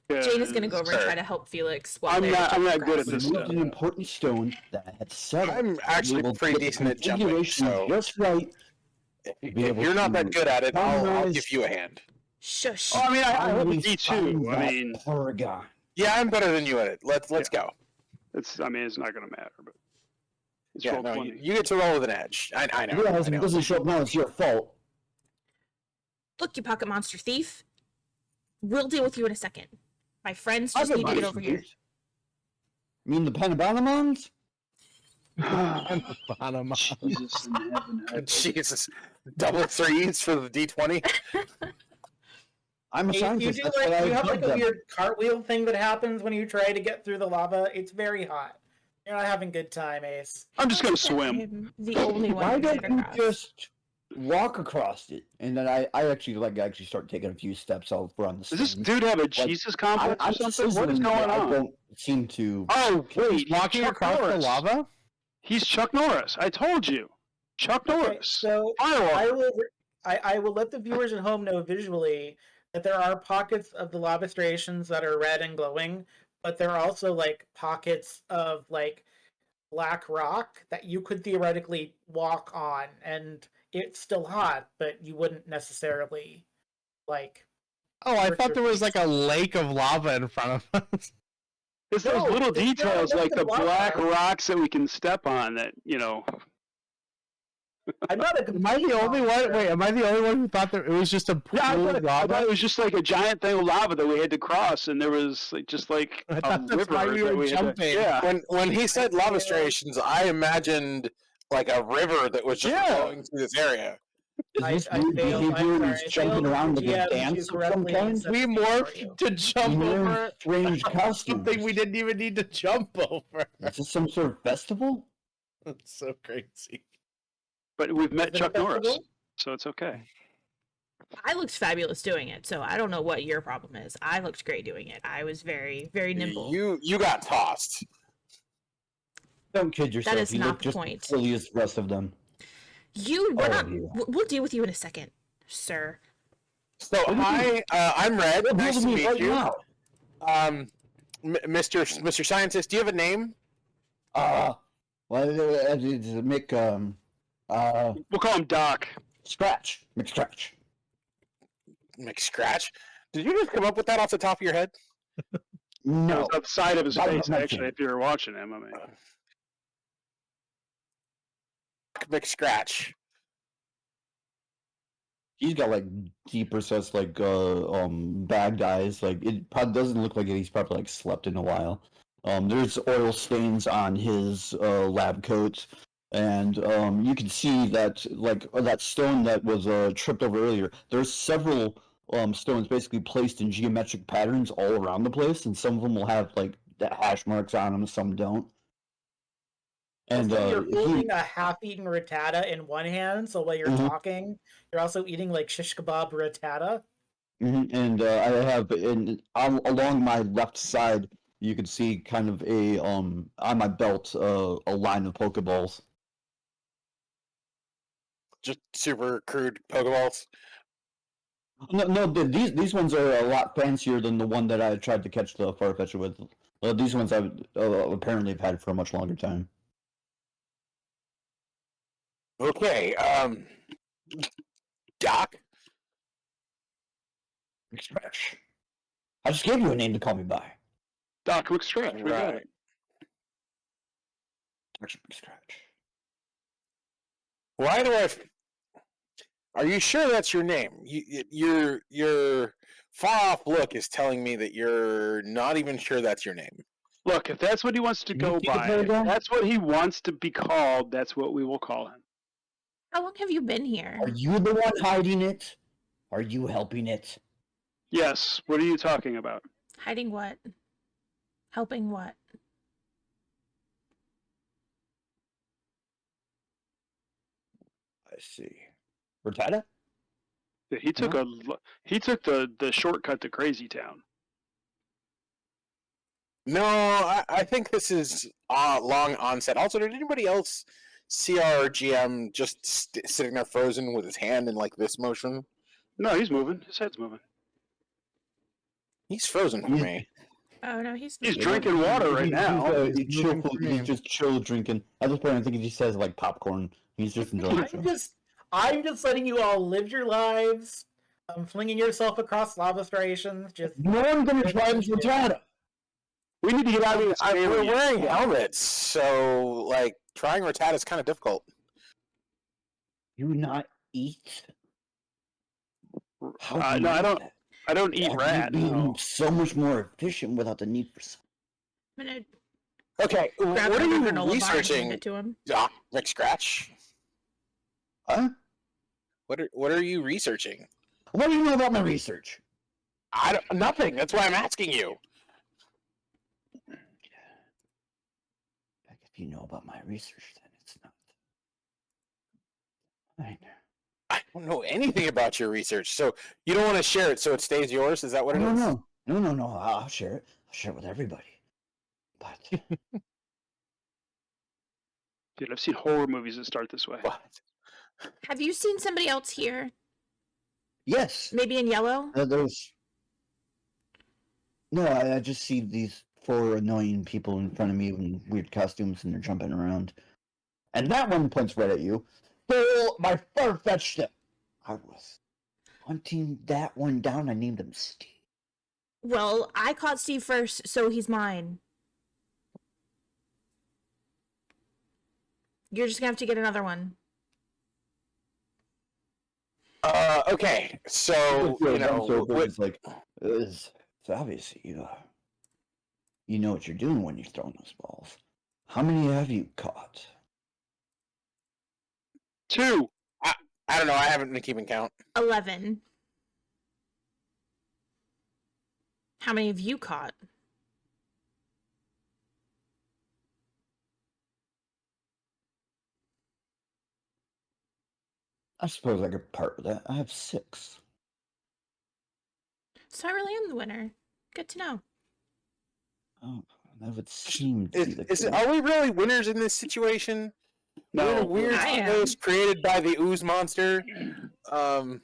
Jane is gonna go over and Sir. try to help Felix while I'm they're not jumping good at across. this I moved stuff. an important stone that I had set up. I'm actually Able to pretty get the decent at jumping, configuration so just right. if able you're not to that good at it, I'll harmonize- give you a hand. Shush. Oh, I mean, I have a Finally D2. find I that mean, Paragon. Yeah, I'm better than you at it. Let's go. it's not going to matter, but it's Yeah, roll no, 20. you get to roll with an edge. I know. You realize I if it know. doesn't show up now, it's your fault. Look, you pocket monster thief. We'll deal with you in a second. My friends I've just been need to get nice, over here. dude. You mean the Panabanamons? Bottom up. Jesus in heaven. Jesus, double threes for the D20. I'm a If you scientist. do That's what like, I you have told like a them. weird cartwheel thing that happens when you try to get through the lava. It's very hot. You're not having a good time, Ace. I'm just going to swim. I'm the only one Why who don't did you across. just walk across it? And then I actually start taking a few steps over on the Does this sand. dude have a Jesus complex I'm or something? What is sizzling, going but I on? don't seem to. Oh, wait. Walking Chuck across Norris. the lava? He's Chuck Norris. I told you. Chuck Okay, Norris. so Firework. I will let the viewers at home know visually that there are pockets of the lava striations that are red and glowing, but there are also like pockets of like black rock that you could theoretically walk on, and it's still hot, but you wouldn't necessarily like. Oh, I Or thought there was your- like a lake of lava in front of us. It's No, those little it's not details a like the lava. black rocks that we can step on that, I'm not a. Am I the only one? Wait, am I the only one who thought that it was just a pool Yeah, of I lava? thought it was just like a giant thing of lava that we had to cross, and there was like, just like I a thought that's river why we that were we had to- jumping. Yeah, When he said lava striations, I imagined like a river that was just Yeah. flowing through this area. Is this I weird failed. behavior I'm and sorry. he's I jumping failed around the like a GM to dance of some correctly kind? set We the scene for you. morphed to jump Weird, over strange costumes. something we didn't even need to jump over. Is this some sort of festival? That's so crazy. but we've met Is it a Chuck Norris, festival? so it's okay. I looked fabulous doing it, so I don't know what your problem is. I looked great doing it. I was very, very nimble. You got tossed. Don't kid yourself. That is You not look the just point. as silly as the rest of them. We're Oh, not. yeah. We'll deal with you in a second, sir. So hi, I'm Red. Nice to meet you. Now. Mr. Scientist, do you have a name? Well, it's Mick. We'll call him Doc. Scratch. McScratch. McScratch. Did you just come up with that off the top of your head? It No. was outside of his Not face, my actually, thing. if you were watching him. I mean, McScratch. He's got like deep recessed bagged eyes. Like it probably doesn't look like he's probably like slept in a while. There's oil stains on his lab coat, and you can see that that stone that was tripped over earlier. There's several stones basically placed in geometric patterns all around the place, and some of them will have like the hash marks on them, some don't. And So you're holding a half-eaten rattata in one hand, so while you're Mhm. talking, you're also eating like shish kebab rattata. And I have along my left side, you can see kind of a on my belt a line of Pokeballs. Just super crude Pokeballs. No, these ones are a lot fancier than the one that I tried to catch the Farfetch'd with. These ones I've apparently have had for a much longer time. Okay, Doc. Scratch. I just gave you a name to call me by. Doc looks strange. We got Right. it. Scratch. Why do I? Are you sure that's your name? Your far off look is telling me that you're not even sure that's your name. Look, if that's what he wants to You go see the by, if paragraph? that's what he wants to be called, that's what we will call him. How long have you been here? Are you the one hiding it? Are you helping it? Yes. What are you talking about? Hiding what? Helping what? I see. Rattata? He took the shortcut to Crazy Town. No, I think this is long onset. Also, did anybody else see our GM just sitting there frozen with his hand in like this motion? No, he's moving. His head's moving. He's frozen for me. Oh no, he's He's drinking water right now. He's just chill drinking. At this point, I think he just has like popcorn. He's just enjoying it. I'm just letting you all live your lives. Flinging yourself across lava striations. Just No one's gonna try this Rattata. We need to get out of this We're family. wearing helmets, so like trying Rattata is kind of difficult. You not eat? How do you No, eat I don't. that? I don't eat You'd rat. be No. so much more efficient without the need for. I'm gonna Okay, grab what are another you granola bar and hand researching, it to him. Doc McScratch? Huh? What are you researching? What do you know about my research? Nothing. That's why I'm asking you. If you know about my research, then it's not. Fine. I don't know anything about your research, so you don't want to share it, so it stays yours. Is that what it is? No. I'll share it. I'll share it with everybody. But Dude, I've seen horror movies that start this way. What? Have you seen somebody else here? yes, Maybe in yellow? there's. No, I just see these four annoying people in front of me in weird costumes, and they're jumping around. And that one points right at you. Stole my far-fetched step. I was hunting that one down. I named him Steve. Well, I caught Steve first, so he's mine. You're just gonna have to get another one. Okay, so you know, it's like it's obvious you know what you're doing when you're throwing those balls. How many have you caught? 2. I don't know. I haven't been keeping count. 11. How many have you caught? I suppose I could part with that. I have 6. So I really am the winner. Good to know. Oh, that would seem to be the case. Are we really winners in this situation? No, We're in a weird I am. place created by the Ooze monster. And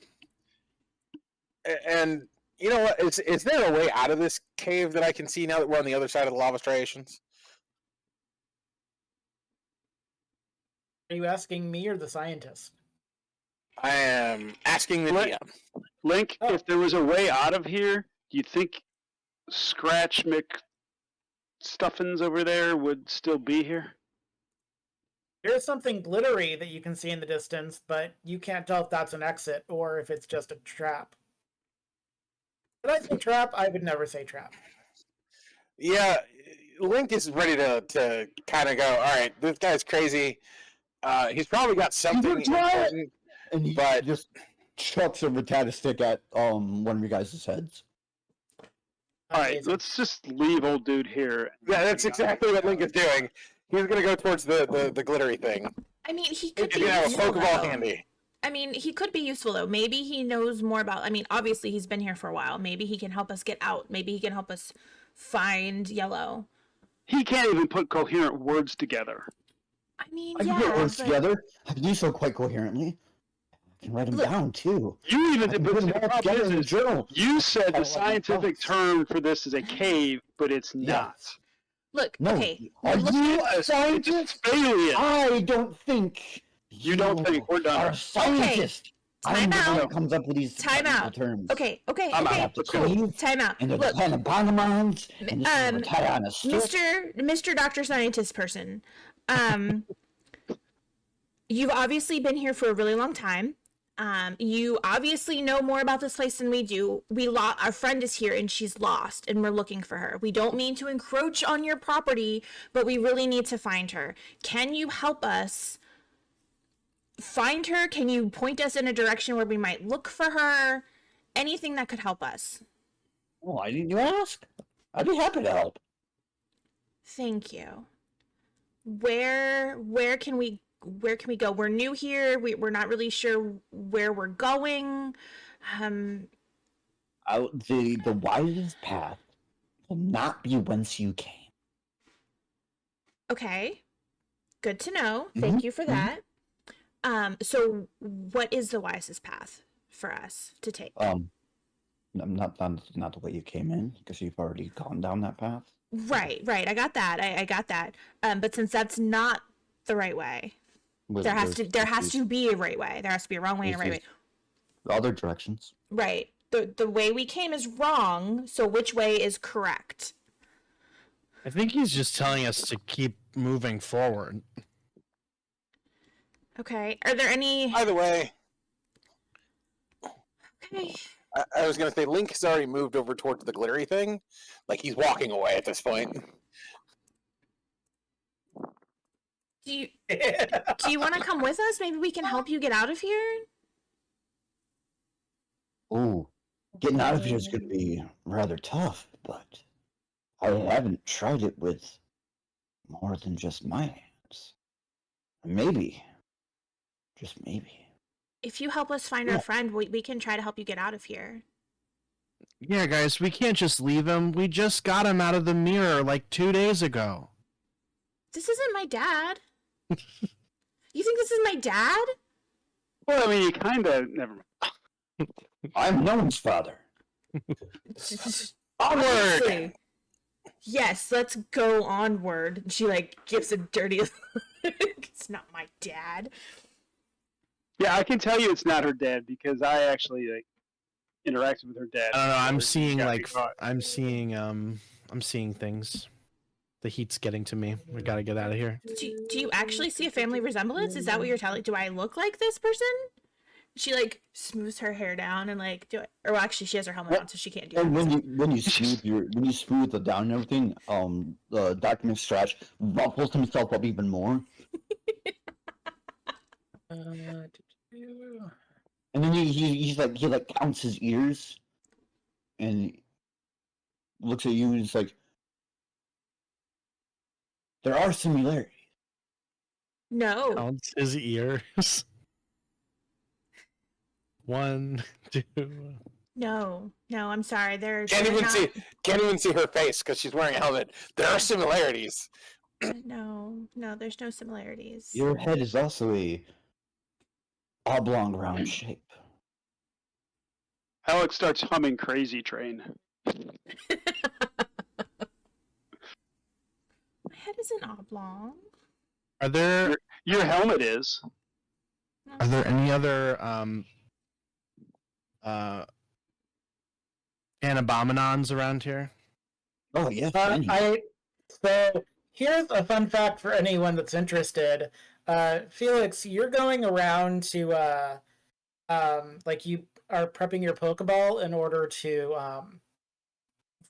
you know what? Is there a way out of this cave that I can see now that we're on the other side of the lava striations? Are you asking me or the scientist? I am asking the DM. Link, if there was a way out of here, do you think Scratch McStuffins over there would still be here? There's something glittery that you can see in the distance, but you can't tell if that's an exit or if it's just a trap. Did I say trap? I would never say trap. Yeah, Link is ready to kind of go, all right, this guy's crazy. He's probably got something important, and he but just chucks a Rattata stick at one of you guys' heads. All right, Amazing. let's just leave old dude here. yeah, that's exactly what Link is doing. He's gonna go towards the glittery thing. I mean, he could He's be gonna have a useful, Pokeball though. handy. I mean, he could be useful, though. Maybe he knows more about... I mean, obviously, he's been here for a while. Maybe he can help us get out. Maybe he can help us find Yellow. He can't even put coherent words together. I mean, I yeah, can put words but... together. I can do so quite coherently. I can write them Look, down too. You even, I can but put the them all problem together in a is, journal. you said I the like scientific thoughts. term for this is a cave, but it's not. Look, No, okay. are Look, you a It's scientist? failure. I don't think You don't think we're done. are a scientist. I'm Time the one out. that comes up with these Time technical out. terms. Okay. I'm I out. have to Let's go. cave, Time out. and the Look, Panamons, and this is a Rattata on a stick. Mr. Dr. Scientist person, you've obviously been here for a really long time. You obviously know more about this place than we do. Our friend is here and she's lost and we're looking for her. We don't mean to encroach on your property, but we really need to find her. Can you help us find her? Can you point us in a direction where we might look for her? Anything that could help us. Oh, why didn't you ask? I'd be happy to help. Thank you. Where can we go? We're new here. We're not really sure where we're going. The wisest path will not be whence you came. Okay. Good to know. Thank you for that. So what is the wisest path for us to take? Not the way you came in, because you've already gone down that path. Right. I got that. I got that. But since that's not the right way, there has to be a right way. There has to be a wrong way and a right way. Other directions. Right. The way we came is wrong, so which way is correct? I think he's just telling us to keep moving forward. Okay. Are there any... By the way, Okay. I was gonna say Link has already moved over towards the glittery thing. Like he's walking away at this point. Do you want to come with us? Maybe we can help you get out of here? Ooh, getting out of here is going to be rather tough, but I haven't tried it with more than just my hands. Maybe, just maybe. If you help us find our friend, we can try to help you get out of here. Yeah, guys, we can't just leave him. We just got him out of the mirror like 2 days ago. This isn't my dad. You think this is my dad? Well, I mean, you kind of... Never mind. I'm no one's father. Onward! Obviously. Yes, let's go onward. She, gives a dirty look. It's not my dad. Yeah, I can tell you it's not her dad because I actually interacted with her dad. I don't know. I'm before she seeing got caught. I'm seeing things. The heat's getting to me. We gotta get out of here. Do you actually see a family resemblance? Is that what you're telling? Do I look like this person? She smooths her hair down and do it. Or well, actually, she has her helmet on, so she can't do And that. when you smooth it down and everything, the Dr. McStrash ruffles himself up even more. And then he counts his ears and looks at you and it's like, there are similarities. No. Counts his ears. 1, 2, No, I'm sorry. Can't they're even not. can't even see her face because she's wearing a helmet. There are similarities. No, there's no similarities. Your head is also a oblong round shape. Alex starts humming Crazy Train. My head isn't oblong. Are there Your helmet is. are there any other Anabominons around here? Oh yeah, So here's a fun fact for anyone that's interested. Felix, you're going around to like you are prepping your Pokeball in order to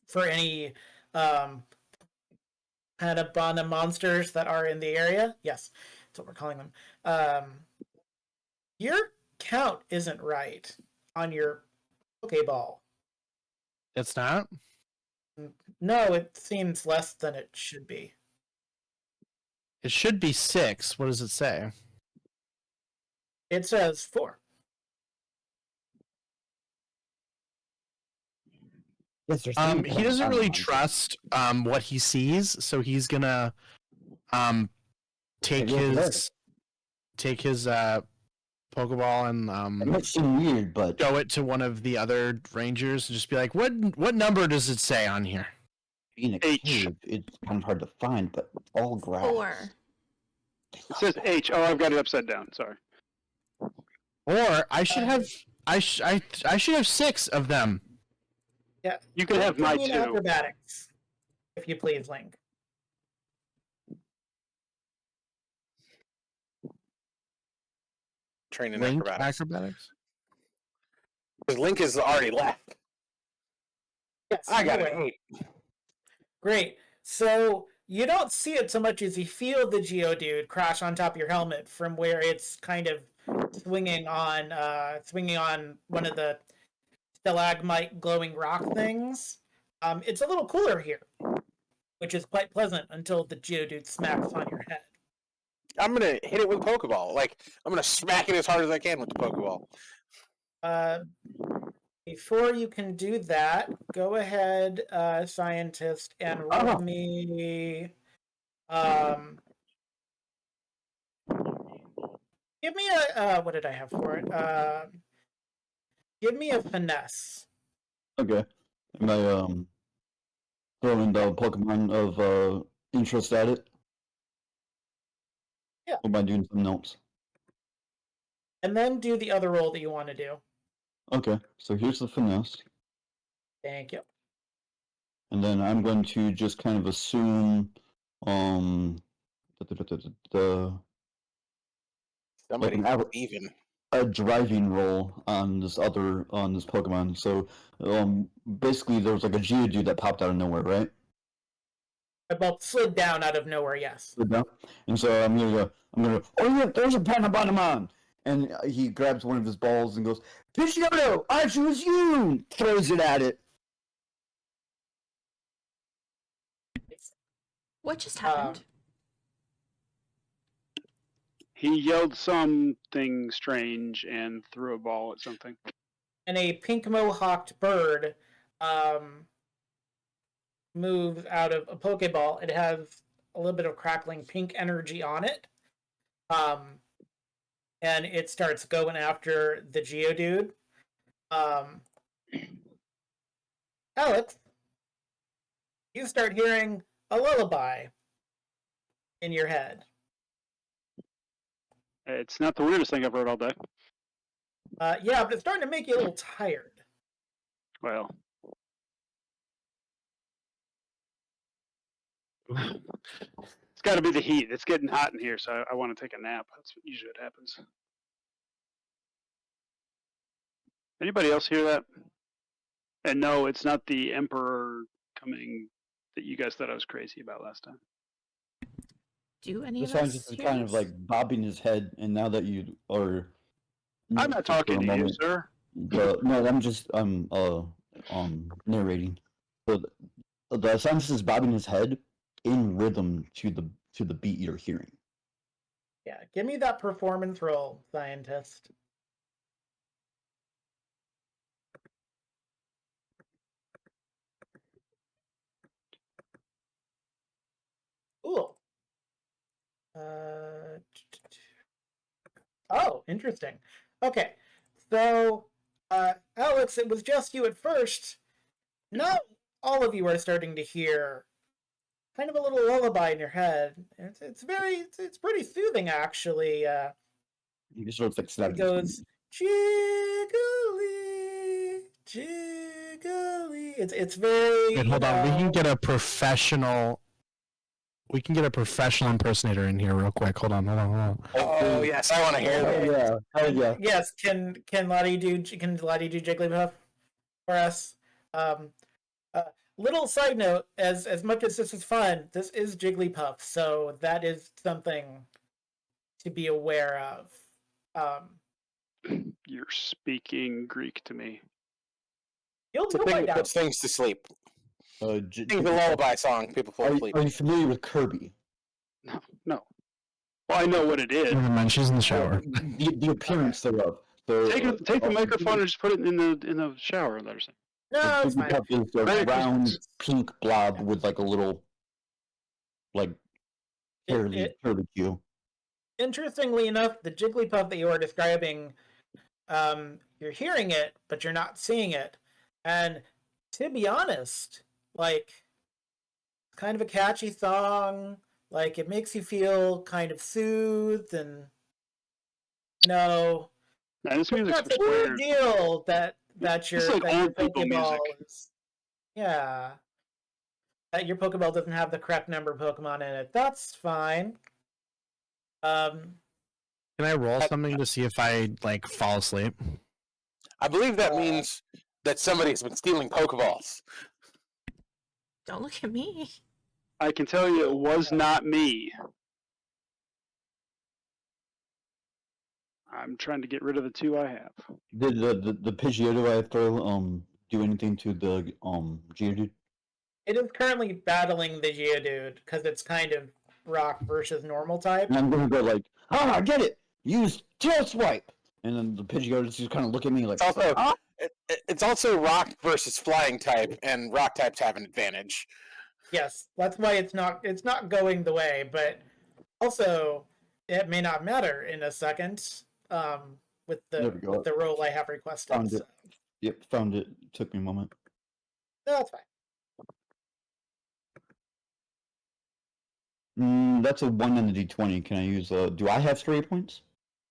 for any um Hanabana monsters that are in the area. Yes, that's what we're calling them. Your count isn't right on your Pokeball. It's not. No, it seems less than it should be. It should be 6. What does it say? It says 4. yes, there's He doesn't really trust what he sees, so he's gonna take his Pokeball and It might seem weird, but show it to one of the other rangers and just be like, what number does it say on here? being a H. cave, it's kind of hard to find, but all grass. 4. It says H. Oh, I've got it upside down. Sorry. Or I should have I should have 6 of them. Yeah. You can have my Give me an 2. acrobatics, if you please, Link. Training Link acrobatics. Because Link is already left. Yes, I got anyway. an 8. Great. So you don't see it so much as you feel the Geodude crash on top of your helmet from where it's kind of swinging on one of the stalagmite glowing rock things. It's a little cooler here, which is quite pleasant until the Geodude smacks on your head. I'm gonna hit it with a Pokeball. Like I'm gonna smack it as hard as I can with the Pokeball. Before you can do that, go ahead, scientist, and roll me. Give me a. What did I have for it? Give me a finesse. Okay. Am I throwing the Pokemon of interest at it? Yeah. Or am I doing something else? And then do the other roll that you want to do. Okay, so here's the finesse. Thank you. And then I'm going to just kind of assume the Somebody like even. a driving roll on this Pokemon. So basically there was like a Geodude that popped out of nowhere, right? Well, slid down out of nowhere, yes. Slid down. And so I'm gonna go, oh yeah, there's a Panabanamon! And he grabs one of his balls and goes, Pidgeotto, I choose you! Throws it at it. What just happened? He yelled something strange and threw a ball at something. And a pink mohawked bird moves out of a Pokeball. It has a little bit of crackling pink energy on it. And it starts going after the Geodude. Alex, you start hearing a lullaby in your head. It's not the weirdest thing I've heard all day. Yeah, but it's starting to make you a little tired. Well, it's got to be the heat. It's getting hot in here, so I want to take a nap. That's usually what happens. Anybody else hear that? And no, it's not the Emperor coming that you guys thought I was crazy about last time. Do any The of us scientist is hear kind of this? like bobbing his head, and now that you are... I'm not talking to you, sir. No, I'm just narrating. So the scientist is bobbing his head in rhythm to the beat you're hearing. Yeah, give me that performance roll, scientist. Cool. Oh, interesting. Okay, so Alex, it was just you at first. Now all of you are starting to hear kind of a little lullaby in your head. It's pretty soothing actually. You just sort of like It goes jiggly, jiggly. It's very. Wait, hold on. We can get a professional. We can get a professional impersonator in here real quick. Hold on. Oh yes, I want to hear that. Yeah. Oh yeah. Yes, can Lottie do Jigglypuff for us? Little side note: as much as this is fun, this is Jigglypuff, so that is something to be aware of. You're speaking Greek to me. You'll It's a find thing that out. puts things to sleep. Sing Sing the lullaby song, people fall asleep. Are you familiar with Kirby? No. Well, I know what it is. Never mind. She's in the shower. The appearance thereof. So, Take the microphone and just put it in the shower and let her sing. No, it's fine. Jigglypuff is a Merry round Christmas. pink blob with like a little like curlicue. Interestingly enough, the Jigglypuff that you are describing, you're hearing it, but you're not seeing it. And to be honest, like, it's kind of a catchy song. Like, it makes you feel kind of soothed and, Now, this music's that's a big weird. deal that your It's like that your old people Pokeball music. is, yeah, that your Pokeball doesn't have the correct number of Pokemon in it. That's fine. Can I roll something to see if I like fall asleep? I believe that means that somebody's been stealing Pokeballs. Don't look at me. I can tell you it was not me. I'm trying to get rid of the two I have. Did the Pidgeotto I throw do anything to the Geodude? It is currently battling the Geodude because it's kind of rock versus normal type. And I'm gonna go like, I get it. Use Tail Swipe. And then the Pidgeotto just kind of look at me like, It's also rock versus flying type, and rock types have an advantage. Yes, that's why it's not going the way, but also it may not matter in a second with There we go. the role I have requested. Found it. So. Yep, found it. Took me a moment. No, that's fine. That's a 1 on the D20. Can I use? Do I have story points?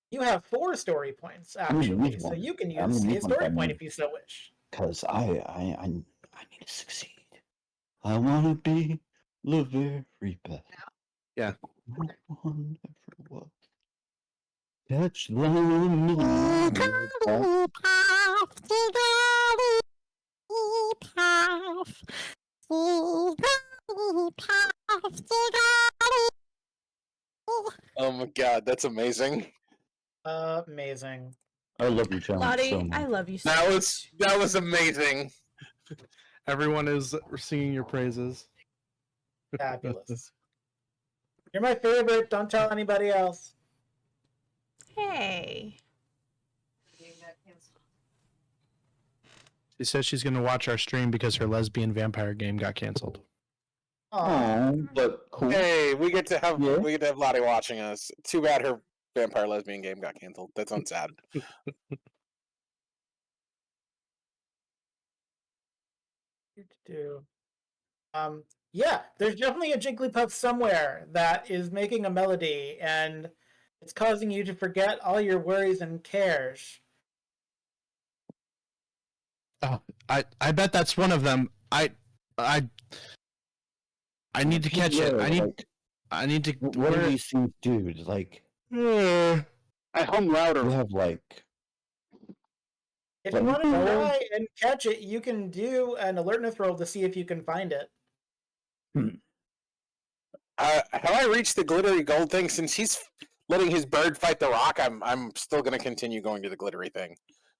You have 4 story points gonna actually, use so one. you can I'm use gonna a use one story if I point need. if you so wish. Cause I need to succeed. I wanna be the very best. Yeah. No one ever was. Catch lightning. Oh my god, that's amazing. Amazing. I love your challenge Lottie, so much. I love you so That much. was amazing. Everyone is singing your praises. Fabulous. You're my favorite. Don't tell anybody else. Hey. She says she's going to watch our stream because her lesbian vampire game got canceled. Aw. But cool. Hey, we get to have Yeah. Lottie watching us. Too bad her vampire lesbian game got canceled. That sounds sad. Yeah, there's definitely a Jigglypuff somewhere that is making a melody, and it's causing you to forget all your worries and cares. Oh, I bet that's one of them. I need to catch it. I need to. What do these things do? Like, I hum louder. you have like. If you want to try and catch it, you can do an alertness roll to see if you can find it. Have I reached the glittery gold thing? Since he's letting his bird fight the rock, I'm still gonna continue going to the glittery thing.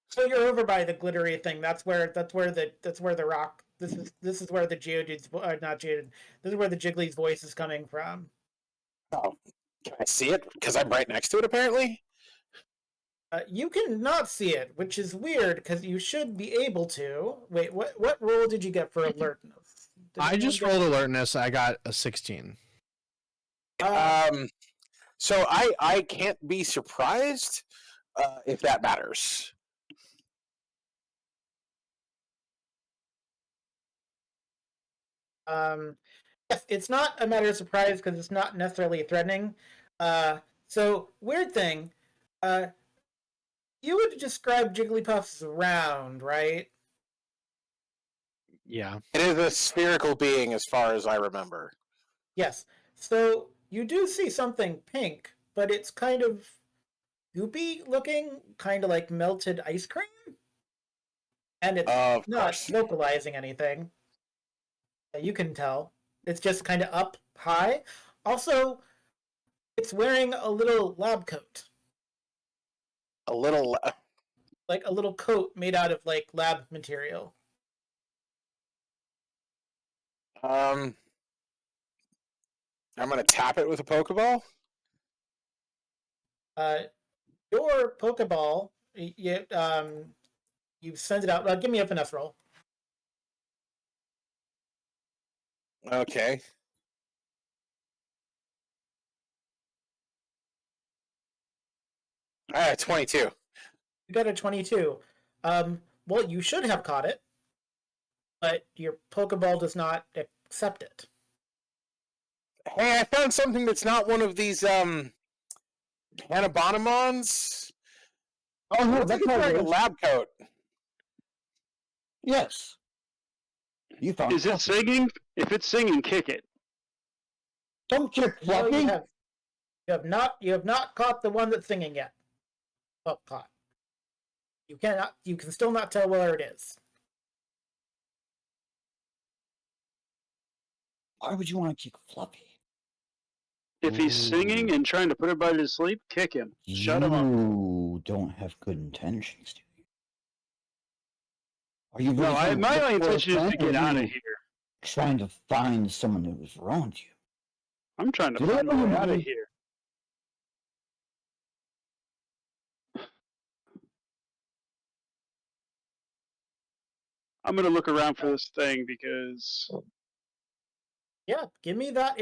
So you're over by the glittery thing. That's where the rock. This is where the Geodude's not Geodude. This is where the Jiggly's voice is coming from. Oh, can I see it? Because I'm right next to it, apparently. You can not see it, which is weird because you should be able to. Wait, what roll did you get for alertness? I just rolled alertness. I got a 16. So I can't be surprised if that matters. Yes, it's not a matter of surprise because it's not necessarily threatening. So weird thing. You would describe Jigglypuff as round, right? Yeah. It is a spherical being, as far as I remember. Yes. So you do see something pink, but it's kind of goopy looking, kind of like melted ice cream. And it's Of not course. vocalizing anything. You can tell. It's just kind of up high. Also, it's wearing a little lab coat. A little. Like a little coat made out of like lab material. I'm gonna tap it with a Pokeball. Your Pokeball, you send it out. Give me a finesse roll. Okay. All right, 22. You got a 22. Well, you should have caught it, but your Pokeball does not accept it. Hey, I found something that's not one of these Panabonomons. Oh no, Looks like that's it's not wearing a it. lab coat. Yes. You found Is it Fluffy. singing? If it's singing, kick it. Don't kick No, Fluffy. you have not caught the one that's singing yet. Oh, caught. You can still not tell where it is. Why would you want to kick Fluffy? If he's singing and trying to put everybody to sleep, kick him. Shut him up. You don't have good intentions, do you? Are you really No, trying to my look for a intention is to friend, or get are out of you here. trying to find someone who's wronged you? I'm trying to Do they find have my way any out of money? here. I'm gonna look around for this thing because Yeah, give me that.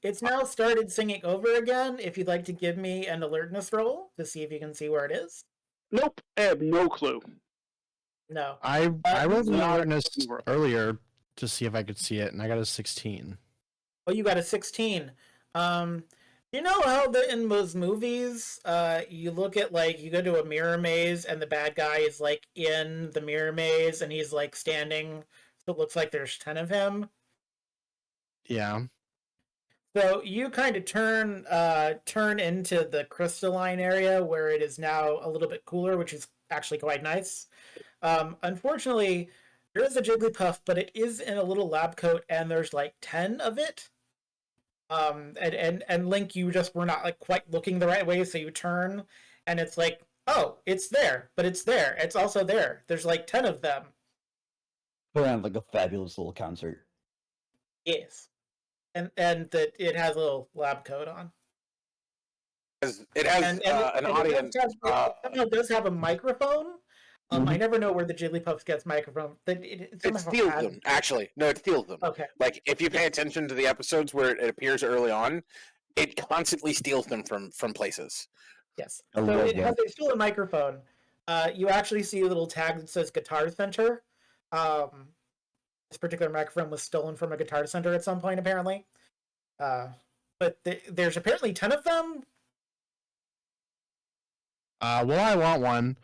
It's now started singing over again. If you'd like to give me an alertness roll to see if you can see where it is. nope, I have no clue. No. I rolled an not a alertness fucking world. earlier to see if I could see it, and I got a 16. Oh, you got a 16. You know how in those movies, you look at like you go to a mirror maze and the bad guy is like in the mirror maze and he's like standing, so it looks like there's 10 of him. Yeah. So you kind of turn into the crystalline area where it is now a little bit cooler, which is actually quite nice. Unfortunately, there is a Jigglypuff, but it is in a little lab coat, and there's like 10 of it. And Link, you just were not like quite looking the right way, so you turn, and it's like, oh, it's there, but it's there. It's also there. There's like 10 of them. Put on like a fabulous little concert. Yes, and that it has a little lab coat on. It has an audience. It does have a microphone. I never know where the Jigglypuff gets microphone. It steals them, actually. No, it steals them. Okay. Like, if you pay attention to the episodes where it appears early on, it constantly steals them from places. Yes. I So love it has that. a still a microphone. You actually see a little tag that says Guitar Center. This particular microphone was stolen from a Guitar Center at some point, apparently. But there's apparently 10 of them. Well, I want one.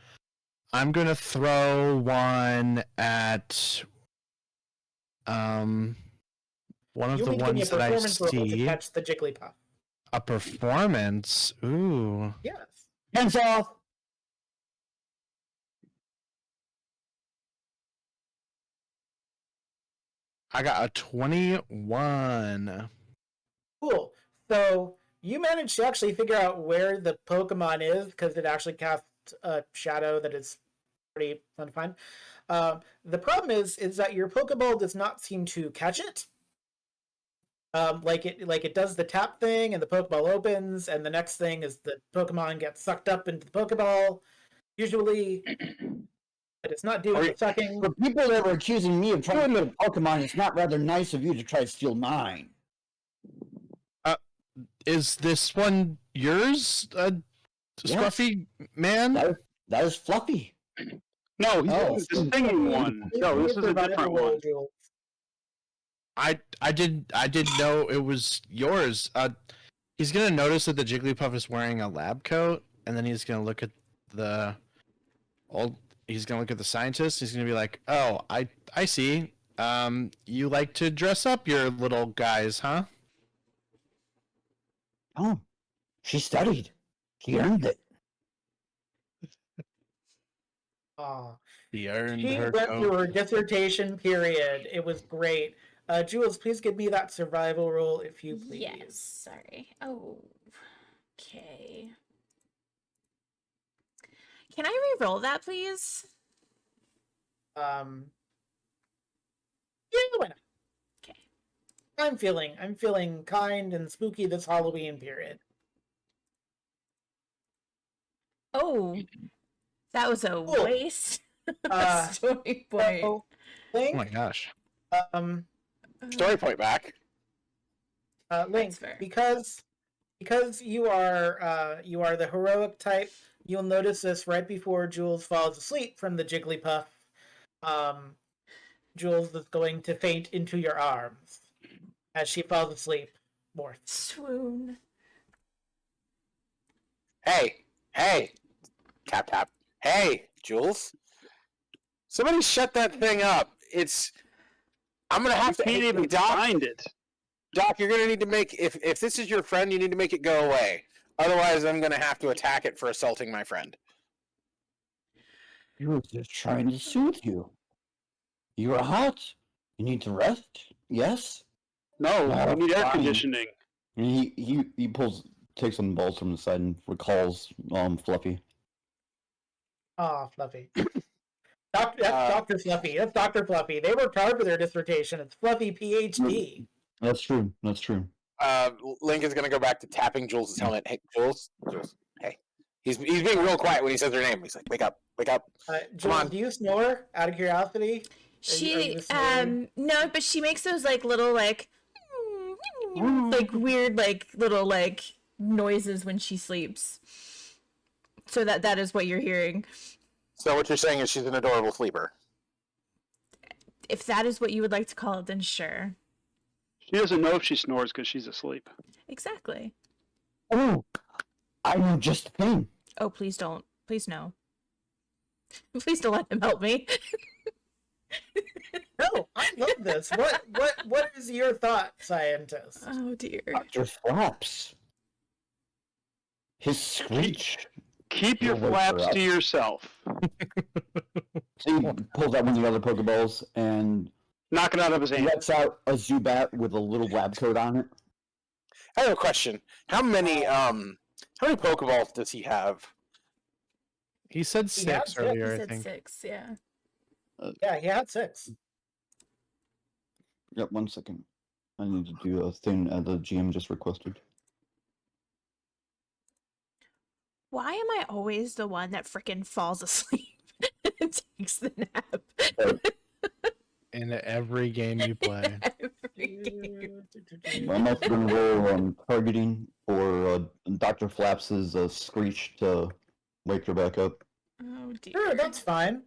I'm gonna throw one at one of You the need to give me a ones that I performance roll to see. catch the Jigglypuff. A performance. Ooh. Yes. Hands off! I got a 21. Cool. So you managed to actually figure out where the Pokemon is because it actually casts a shadow that is pretty fun to find. The problem is that your Pokeball does not seem to catch it. Like it does the tap thing and the Pokeball opens, and the next thing is the Pokemon gets sucked up into the Pokeball. Usually, but it's not doing the sucking. For people that were accusing me of trying to steal Pokemon, it's not rather nice of you to try to steal mine. is this one yours, Yes. Scruffy man? That is Fluffy. No, he's Oh. the singing one. No, this is a different one. Jules. I didn't know it was yours. He's gonna notice that the Jigglypuff is wearing a lab coat, and then he's gonna look at the He's gonna look at the scientist. He's gonna be like, "Oh, I see. You like to dress up your little guys, huh?" Oh, she studied. She earned it. Aw. He earned She her went through coat. her dissertation period. It was great. Jules, please give me that survival roll, if you please. Yes, sorry. Oh, okay. Can I re-roll that, please? Yeah, why not? Okay. I'm feeling kind and spooky this Halloween period. Oh, that was a Cool. waste of story point. So, Oh my Link, gosh. Story point back. Link, fair. because you are the heroic type, you'll notice this right before Jules falls asleep from the Jigglypuff. Jules is going to faint into your arms as she falls asleep. More. Swoon. Hey, tap tap. Hey, Jules. Somebody shut that thing up. I'm gonna have to. Can't even Doc, find it. Doc, you're gonna need to make if this is your friend, you need to make it go away. Otherwise, I'm gonna have to attack it for assaulting my friend. He was just trying to soothe you. You are hot. You need to rest. Yes. No, No, we need air fine. conditioning. And he takes some balls from the side and recalls Fluffy. Aw, Fluffy. That's Dr. Fluffy. That's Dr. Fluffy. They worked hard for their dissertation. It's Fluffy PhD. That's true. That's true. Link is gonna go back to tapping Jules' helmet. Hey, Jules. Hey. He's being real quiet when he says her name. He's like, wake up. Jules, on. do you snore? Out of curiosity? She you snoring? no, but she makes those like little like weird like little like noises when she sleeps. So that is what you're hearing. So what you're saying is she's an adorable sleeper. If that is what you would like to call it, then sure. She doesn't know if she snores because she's asleep. Exactly. Oh, I know just the thing. Oh, please don't. Please no. Please don't let him help me. No, I love this. What is your thought, scientist? Oh dear. Dr. Flaps. His screech. Keep your You'll wake flaps her up. to yourself. So he pulls out one of the other Pokeballs and Knock it out of his hand. lets out a Zubat with a little lab coat on it. I have a question. How many Pokeballs does he have? He said He had 6 six. earlier, He I said think. 6, yeah. Yeah, he had 6. Yep, 1 second. I need to do a thing the GM just requested. Why am I always the one that frickin' falls asleep and takes the nap? In every game you play. Every game. I'm also going to roll targeting for Dr. Flaps's screech to wake her back up. Oh dear. Sure, that's fine.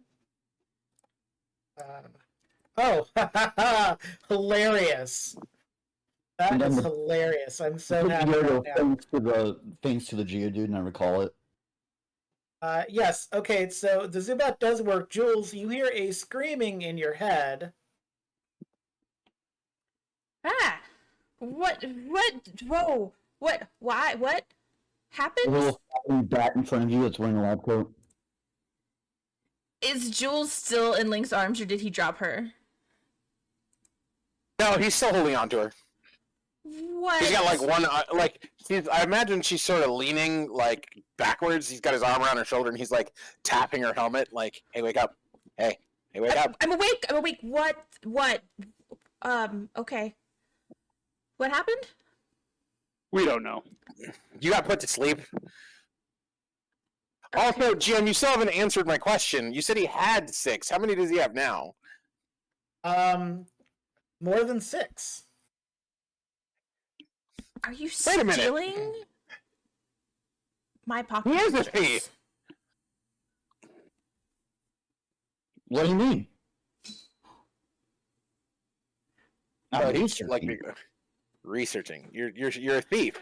Hilarious. That And then is the- hilarious. I'm so happy Yo-yo, right now. thanks to the Geodude, and I recall it. Yes, okay, so the Zubat does work. Jules, you hear a screaming in your head. Ah! What? Whoa! What? Why? What A happened? little bat in front of you that's wearing a lab coat. Is Jules still in Link's arms, or did he drop her? No, he's still holding on to her. What? He's got like one, I imagine she's sort of leaning like backwards. He's got his arm around her shoulder and he's like tapping her helmet, like, "Hey, wake up! Hey, wake up!" I'm awake. I'm awake. What? Okay. What happened? We don't know. You got put to sleep. Also, Jim, you still haven't answered my question. You said he had 6. How many does he have now? More than 6. Are you Wait a minute. stealing my Pokemon? He is a thief. What do you mean? Oh, I'm he's like researching. You're a thief.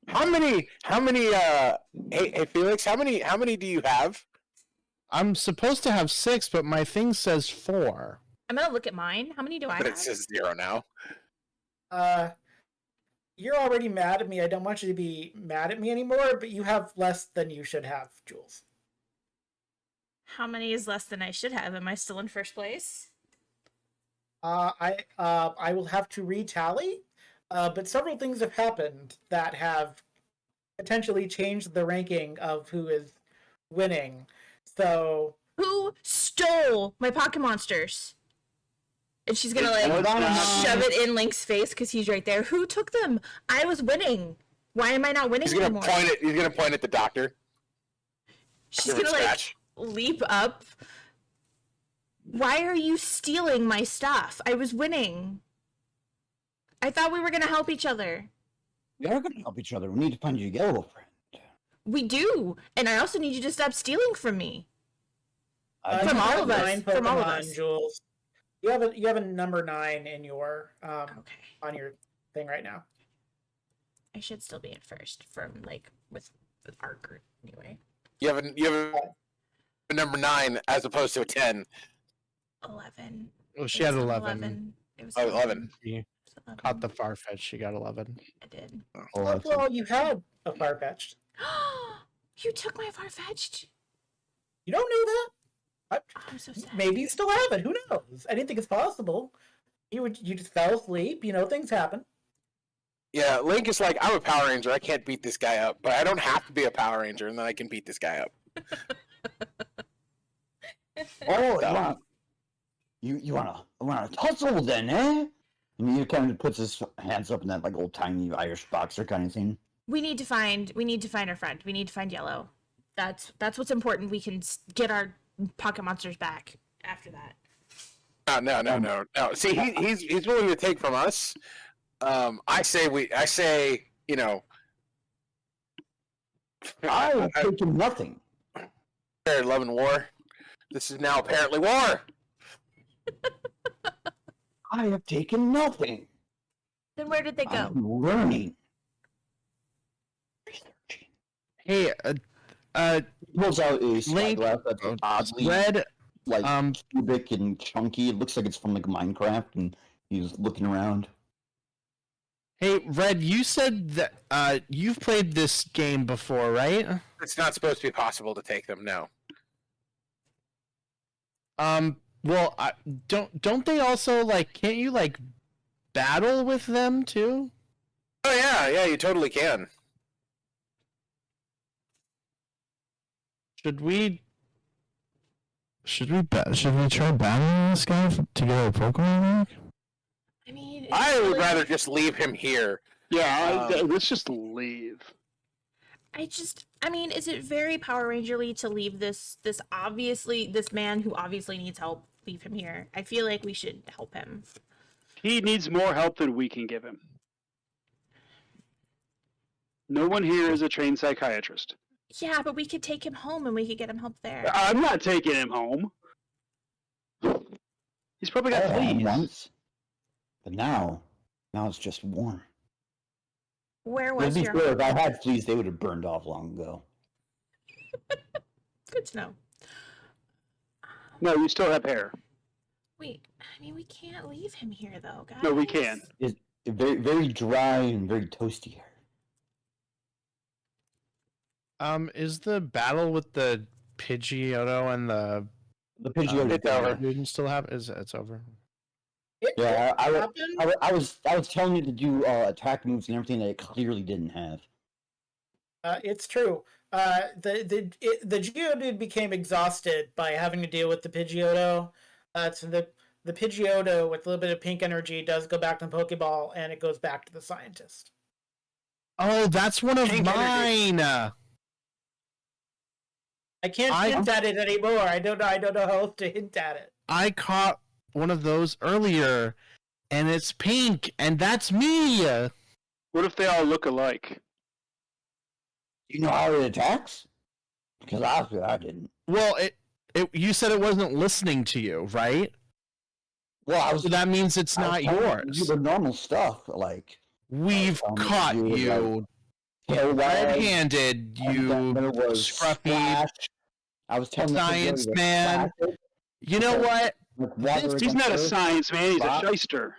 How many? Hey Felix, how many do you have? I'm supposed to have 6, but my thing says 4. I'm gonna look at mine. How many do I But have? it says 0 now. You're already mad at me. I don't want you to be mad at me anymore, but you have less than you should have, Jules. How many is less than I should have? Am I still in first place? I will have to retally, but several things have happened that have potentially changed the ranking of who is winning. So Who stole my Pocket Monsters? And she's gonna like shove it in Link's face because he's right there. Who took them? I was winning. Why am I not winning He's gonna anymore? He's gonna point at the doctor. She's gonna like leap up. Why are you stealing my stuff? I was winning. I thought we were gonna help each other. We are going to help each other. We need to find your yellow friend. We do, and I also need you to stop stealing from me. From you all have of us. 9 From all of Pokemon, us. Jules. You have a number 9 in your Okay. on your thing right now. I should still be at first from like with our group anyway. You have a number 9 as opposed to a 10. 11. Oh, she had 11. It was 11. She 11. caught the Farfetch. She got 11. I did. Oh, Well, you had a Farfetch'd. You took my Farfetch'd? You don't know that? I'm so sad. Maybe you still have it. Who knows? Anything is possible. You just fell asleep. You know, things happen. Yeah, Link is like, I'm a Power Ranger. I can't beat this guy up, but I don't have to be a Power Ranger, and then I can beat this guy up. Oh, you wanna tussle then, eh? And he kind of puts his hands up in that like old tiny Irish boxer kind of thing. We need to find our friend. We need to find Yellow. That's what's important. We can get our Pocket Monsters back after that. No. See, he's willing to take from us. I say, you know, I have taken nothing. Love and war. This is now apparently war. I have taken nothing. Then where did they go? I'm learning. Researching. Hey, He pulls out a Link, spyglass that's oddly Red, like cubic and chunky. It looks like it's from like Minecraft, and he's looking around. hey, Red, you said that you've played this game before, right? It's not supposed to be possible to take them. No. Well, don't they also like? Can't you like battle with them too? Oh yeah, you totally can. Should we try battling this guy to get our Pokemon back? I mean, I would rather just leave him here. Yeah, let's just leave. I mean, is it very Power Rangerly to leave this man who obviously needs help, leave him here? I feel like we should help him. He needs more help than we can give him. No one here is a trained psychiatrist. Yeah, but we could take him home and we could get him help there. I'm not taking him home. He's probably got fleas. Once, but now it's just warm. Where To was be your fair, home? if I had fleas, they would have burned off long ago. Good to know. No, you still have hair. Wait, I mean, we can't leave him here though, guys. No, we can. It's very, very dry and very toasty here. Is the battle with the Pidgeotto and the Pidgeotto. It's over. Didn't still have? It's over. Yeah, Happened. I was telling you to do attack moves and everything that it clearly didn't have. It's true. The Geodude became exhausted by having to deal with the Pidgeotto. So the Pidgeotto with a little bit of pink energy does go back to the Pokeball, and it goes back to the scientist. Oh, that's one of Pink mine. I can't hint at it anymore. I don't know how else to hint at it. I caught one of those earlier, and it's pink, and that's me. What if they all look alike? Do you know how it attacks? Because obviously I didn't. Well, you said it wasn't listening to you, right? Well, I was. So that means it's I was not telling it to do yours. the normal stuff, like We've caught do, you tail wag, red-handed, and you then there was scruffy splash. I was telling science the kid man. to splash it You know what? with water This- He's against not a earth. science man. He's a Spot. shyster.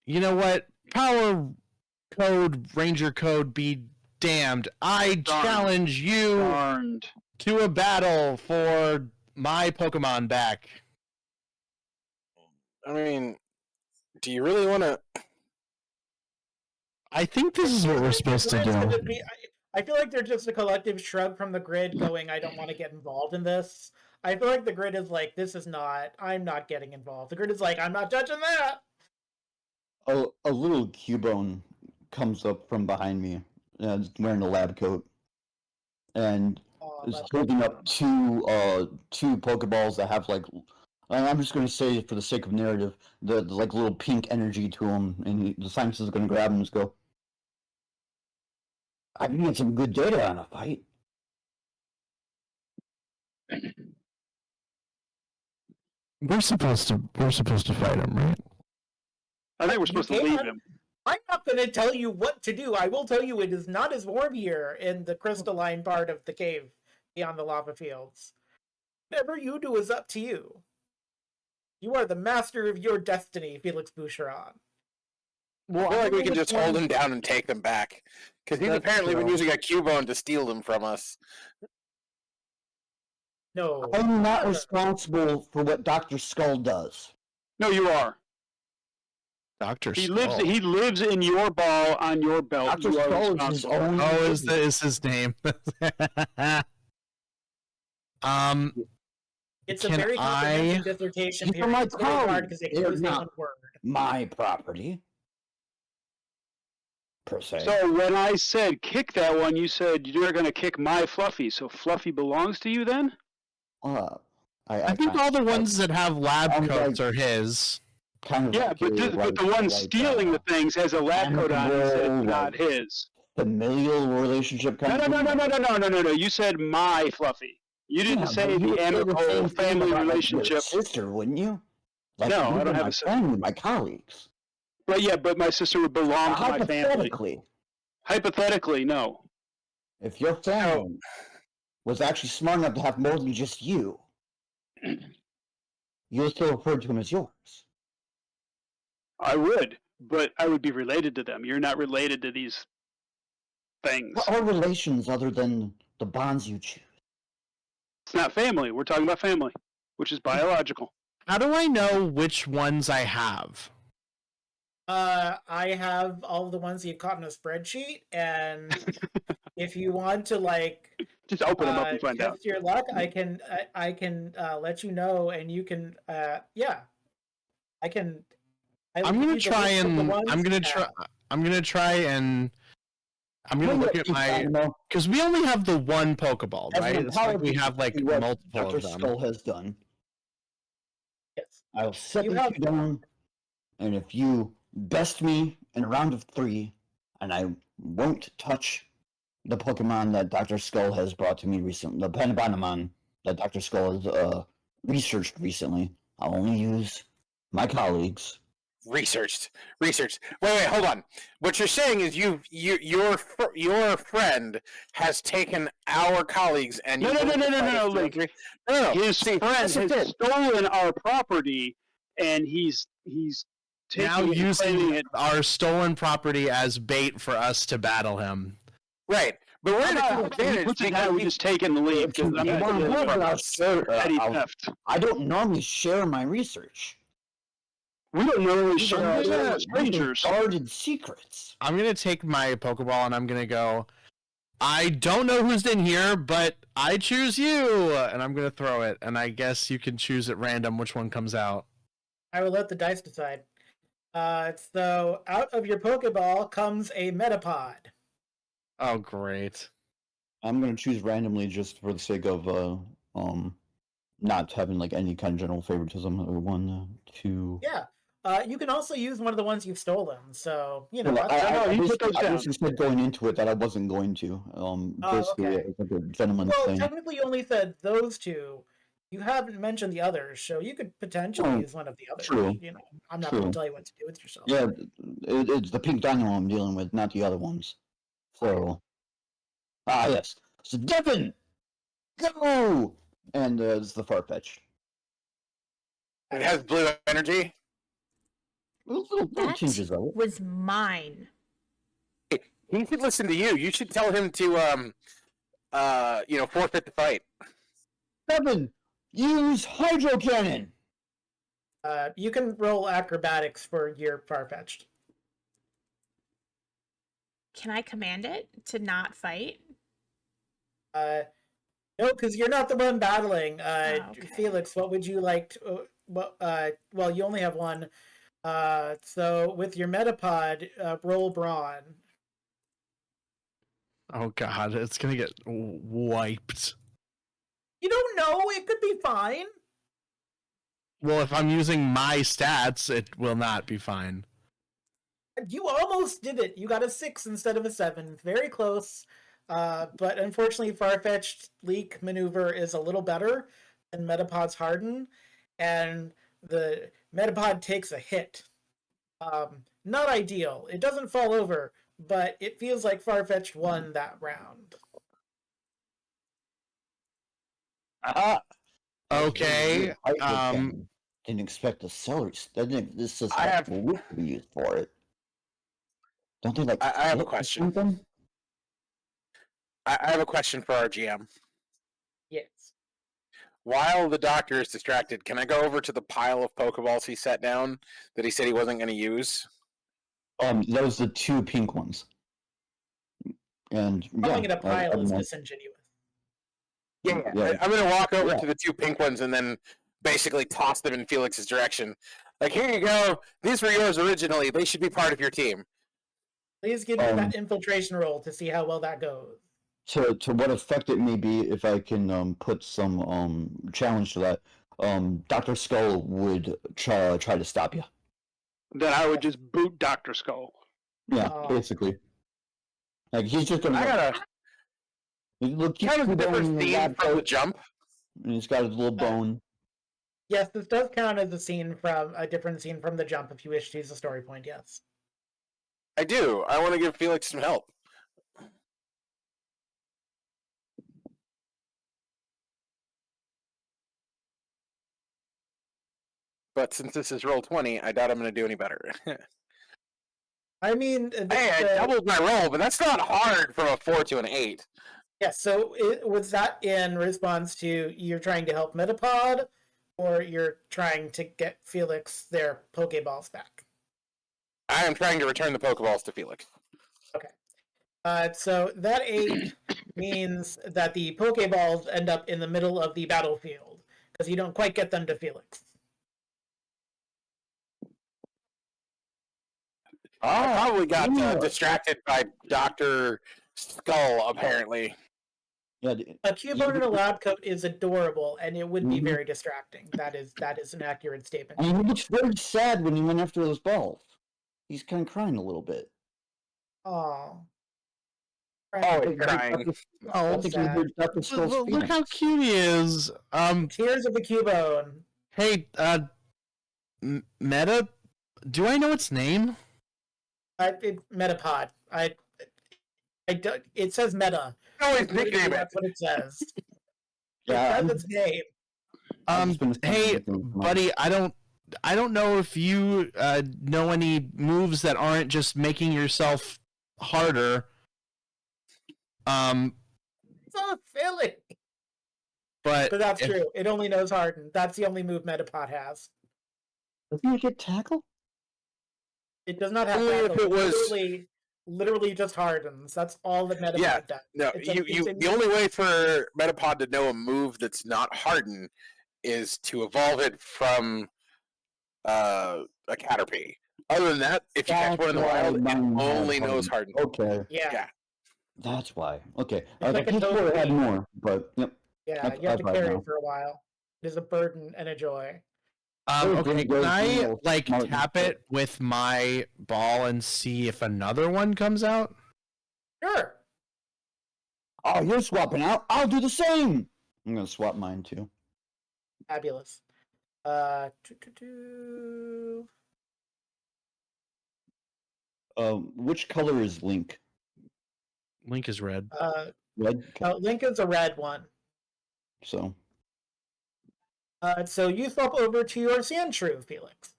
You know what? Power code, Ranger code, be damned. I Darned. challenge you Darned. to a battle for my Pokemon back. I mean, do you really want to? I think this is what we're supposed to do. I feel like there's just a collective shrug from the grid going, I don't want to get involved in this. I feel like the grid is like, I'm not getting involved. The grid is like, I'm not judging that. A little Cubone comes up from behind me, wearing a lab coat, and is holding up two Pokeballs that have like. I'm just going to say, for the sake of narrative, the like little pink energy to them, and the scientist is going to grab them and just go. I can get some good data on a fight. We're supposed to fight him, right? I think we're supposed to leave him. I'm not going to tell you what to do. I will tell you it is not as warm here in the crystalline part of the cave beyond the lava fields. Whatever you do is up to you. You are the master of your destiny, Felix Boucheron. Well, I feel like we can just hold him down and take them back. Because he's apparently been using a Cubone to steal them from us. No. I'm not responsible for what Dr. Skull does. No, you are. Dr. He Skull. lives in your ball on your belt. Dr. You are Skull is his responsible. own. Oh, is his name? It's a Can very comprehensive dissertation He's period. my It's very hard colleague. because it They're gives not one word. my property, per se. So when I said kick that one, you said you're going to kick my Fluffy. So Fluffy belongs to you then? I think all the ones that have lab coats are his. Kind of Yeah, like but the one stealing the things has a lab coat on it. It's not his. Familial relationship kind No. of. You said my Fluffy. You didn't say the amicable family relationship. Your sister, wouldn't you? Like, No, you I don't were have my a sister. friend with my colleagues. But my sister would belong to my family. Hypothetically, no. If your family was actually smart enough to have more than just you, you'll still refer to him as yours. I would, but I would be related to them. You're not related to these things. What are relations other than the bonds you choose? It's not family. We're talking about family, which is biological. How do I know which ones I have? I have all of the ones you've caught in a spreadsheet, and if you want to just open them up and find out. Test your luck, I can let you know, and you can I can. I'm gonna try and I'm gonna look at my, because we only have the one Pokeball, right? It's like we have like multiple Dr. of them. Skull has done. Yes. I'll set you down, and if you best me in a round of 3, and I won't touch the Pokemon that Dr. Skull has brought to me recently, the Panabanamon that Dr. Skull has researched recently, I'll only use my colleagues. Researched. Wait, hold on. What you're saying is your friend has taken our colleagues and No. His friend has stolen our property, and he's Now taking using our stolen property as bait for us to battle him. Right, but we're in a advantage because we just taken the lead. Petty theft. I don't normally share my research. We don't normally These share are with strangers. guarded secrets. I'm gonna take my Pokeball and I'm gonna go. I don't know who's in here, but I choose you, and I'm gonna throw it. And I guess you can choose at random which one comes out. I will let the dice decide. So out of your Pokeball comes a Metapod. Oh, great! I'm gonna choose randomly just for the sake of not having like any kind of general favoritism. 1, 2. Yeah. You can also use one of the ones you've stolen. So you know. Well, That's, No, you put basically, those I down. basically said going into it that I wasn't going to. Basically, okay. it's like a gentleman's Well, thing. technically, you only said those two. You haven't mentioned the others, so you could potentially Oh, use one of the others. true. You know, I'm not True. going to tell you what to do with yourself. Yeah, it's the pink dino I'm dealing with, not the other ones. So, yes. So, Devin, go! And it's the Farfetch. It has blue energy. Little That changes of it. was mine. He should listen to you. You should tell him to forfeit the fight. Devin, use Hydro Cannon! You can roll acrobatics for your Farfetched. Can I command it to not fight? No, because you're not the one battling. Okay. Felix, what would you like to... well, you only have one. So with your Metapod, roll Brawn. Oh god, it's gonna get wiped. You don't know. It could be fine. Well, if I'm using my stats, it will not be fine. You almost did it. You got a 6 instead of a 7. Very close. But unfortunately, Farfetched Leak Maneuver is a little better than Metapod's Harden. And the Metapod takes a hit. Not ideal. It doesn't fall over, but it feels like Farfetch'd won that round. Okay. Didn't expect a celery. This is I have- wood to be used for it. Don't they like? I have a spit or question. something? I have a question for our GM. Yes. While the doctor is distracted, can I go over to the pile of Pokeballs he set down that he said he wasn't going to use? Those are the 2 pink ones. And Calling yeah, it a pile is I- disingenuous. Yeah. Yeah. I'm going to walk over Yeah. to the 2 pink ones and then basically toss them in Felix's direction. Like, here you go. These were yours originally. They should be part of your team. Please give me that infiltration roll to see how well that goes. to what effect it may be if I can put some challenge to that. Dr. Skull would try to stop you. Then I would just boot Dr. Skull. Yeah, Oh. basically. Like he's just gonna. I got a look. kind of different theme from the jump. And he's got his little bone. Yes, this does count as a different scene from the jump if you wish to use a story point, yes. I do. I want to give Felix some help. But since this is roll 20, I doubt I'm going to do any better. I mean... Hey, I doubled my roll, but that's not hard from a 4 to an 8. Yeah, so was that in response to you're trying to help Metapod, or you're trying to get Felix their Pokeballs back? I am trying to return the Pokeballs to Felix. Okay. So that 8 means that the Pokeballs end up in the middle of the battlefield, because you don't quite get them to Felix. I probably got distracted by Dr. Skull, apparently. Yeah. A Cubone in a lab coat is adorable, and it would be very distracting. That is an accurate statement. I mean, he looks very sad when he went after those balls. He's kind of crying a little bit. Oh. Always crying. I So think he sad. heard Dr. Skull's Look how feelings. cute he is. Tears of a Cubone. Hey, Meta, do I know its name? Metapod. It says Meta. Always nickname it. That's what it says. Yeah, It says its name. I'm just gonna say Hey, anything. buddy, I don't know if you know any moves that aren't just making yourself harder. So silly. But But that's if- true. It only knows Harden. That's the only move Metapod has. Doesn't he get tackled? It does not have Only if tackle. it was- literally just hardens. That's all that Metapod Yeah, does. No, It's the only way for Metapod to know a move that's not hardened is to evolve it from a Caterpie. Other than that, if you catch one in the wild, it only knows hardened. Okay, Yeah, Yeah. that's why. Okay, like a I toad had bee. more, but yep. yeah. That's- You have to that's right carry now. it for a while. It is a burden and a joy. Okay, can I like tap it with my ball and see if another one comes out? Sure. Oh, you're swapping out. I'll do the same. I'm gonna swap mine too. Fabulous. Doo-doo-doo. Which color is Link? Link is red. Red. Okay. Link is a red one. So. So you swap over to your Sandshrew, Felix.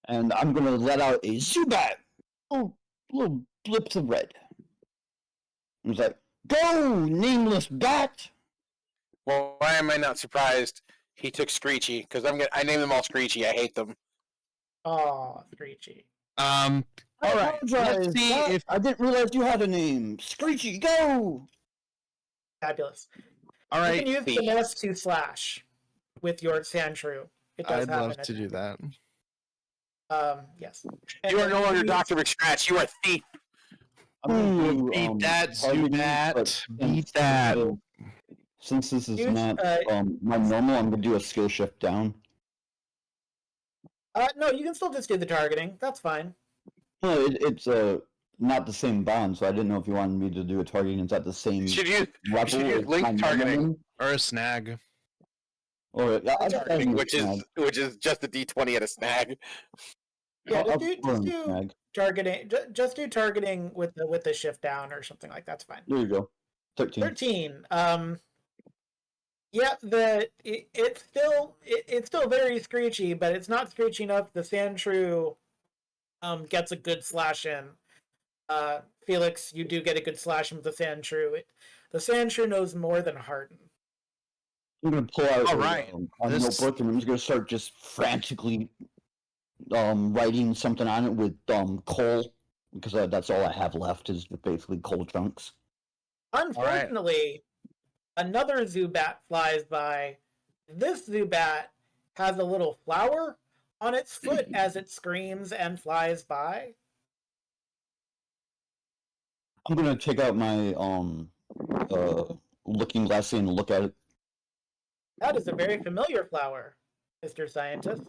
And I'm gonna let out a Zubat. Oh, little blips of red. It's like, go, nameless bat. Well, why am I not surprised he took Screechy? Because I name them all Screechy. I hate them. Aw, Screechy. All right. Let's see if I didn't realize you had a name. Screechy, go. Fabulous. all You right. can use the- finesse to slash with your Sandshrew. It does I'd have love an to do that. Yes. And You are then no longer use- Dr. McScratch. You are Thief. I'm gonna do, Beat that, targeting, Zubat. but Beat that. Since this is Use, not my normal, I'm gonna do a skill shift down. No, you can still just do the targeting. That's fine. No, it's not the same bond, so I didn't know if you wanted me to do a targeting. It's at the same You should use level as Link my normal targeting, one. Or a snag. Or I just targeting, have a which is just a D20 at a snag. Yeah, I'll just throw in do snag. targeting. Just do targeting with the shift down or something like that's fine. There you go. 13. 13. Yeah, it's still very screechy, but it's not screechy enough. The Sandshrew gets a good slash in. Felix, you do get a good slash in with the Sandshrew. The Sandshrew knows more than Harden. I'm gonna pull out All right. a This- notebook and I'm just gonna start just frantically writing something on it with coal because that's all I have left is basically coal chunks. Unfortunately, another Zubat flies by. This Zubat has a little flower on its foot as it screams and flies by. I'm gonna take out my looking glass and look at it. That is a very familiar flower, Mr. Scientist.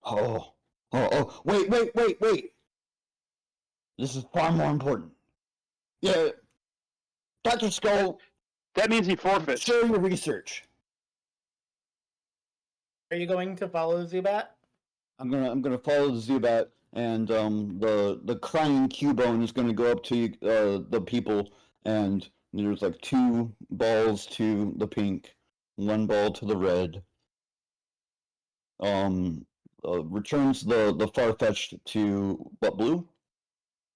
Oh, wait. This is far more important. Yeah, Dr. Skull, That means he forfeits. share your research. Are you going to follow Zubat? I'm gonna follow the Zubat, and the crying Cubone is gonna go up to the people, and there's like 2 balls to the pink, 1 ball to the red. Returns the Farfetch'd to what, blue?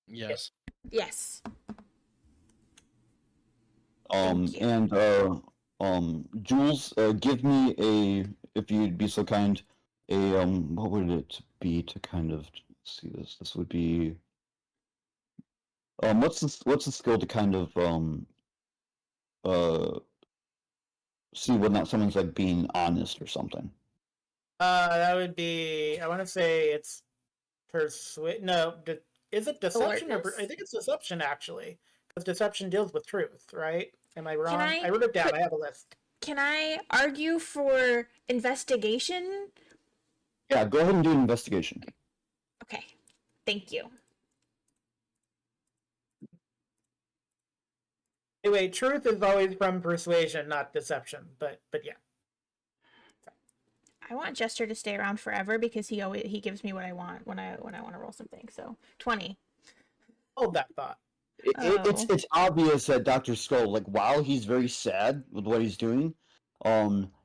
Yes. Yes. And Jules, give me if you'd be so kind, what would it be to kind of see this? This would be what's the skill to kind of see whether or not someone's like being honest or something. That would be. I want to say it's persuade. No, is it deception or? I think it's deception actually, because deception deals with truth, right? Am I wrong? I wrote it down. I have a list. Can I argue for investigation? Yeah, go ahead and do an investigation. Okay. Thank you. Anyway, truth is always from persuasion, not deception. But yeah. I want Jester to stay around forever because he gives me what I want when I want to roll something. So 20. Hold that thought. It's obvious that Dr. Skull, like while he's very sad with what he's doing,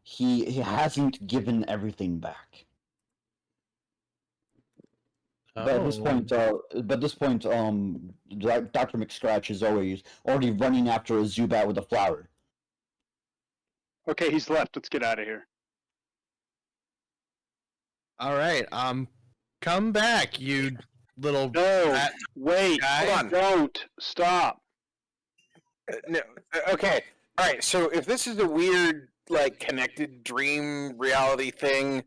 he hasn't given everything back. But at this point, Dr. McScratch is already running after a Zubat with a flower. Okay, he's left. Let's get out of here. All right. Come back, you little. No, rat wait, guy. hold on. Don't stop. No. Okay. All right. So if this is a weird, like, connected dream reality thing,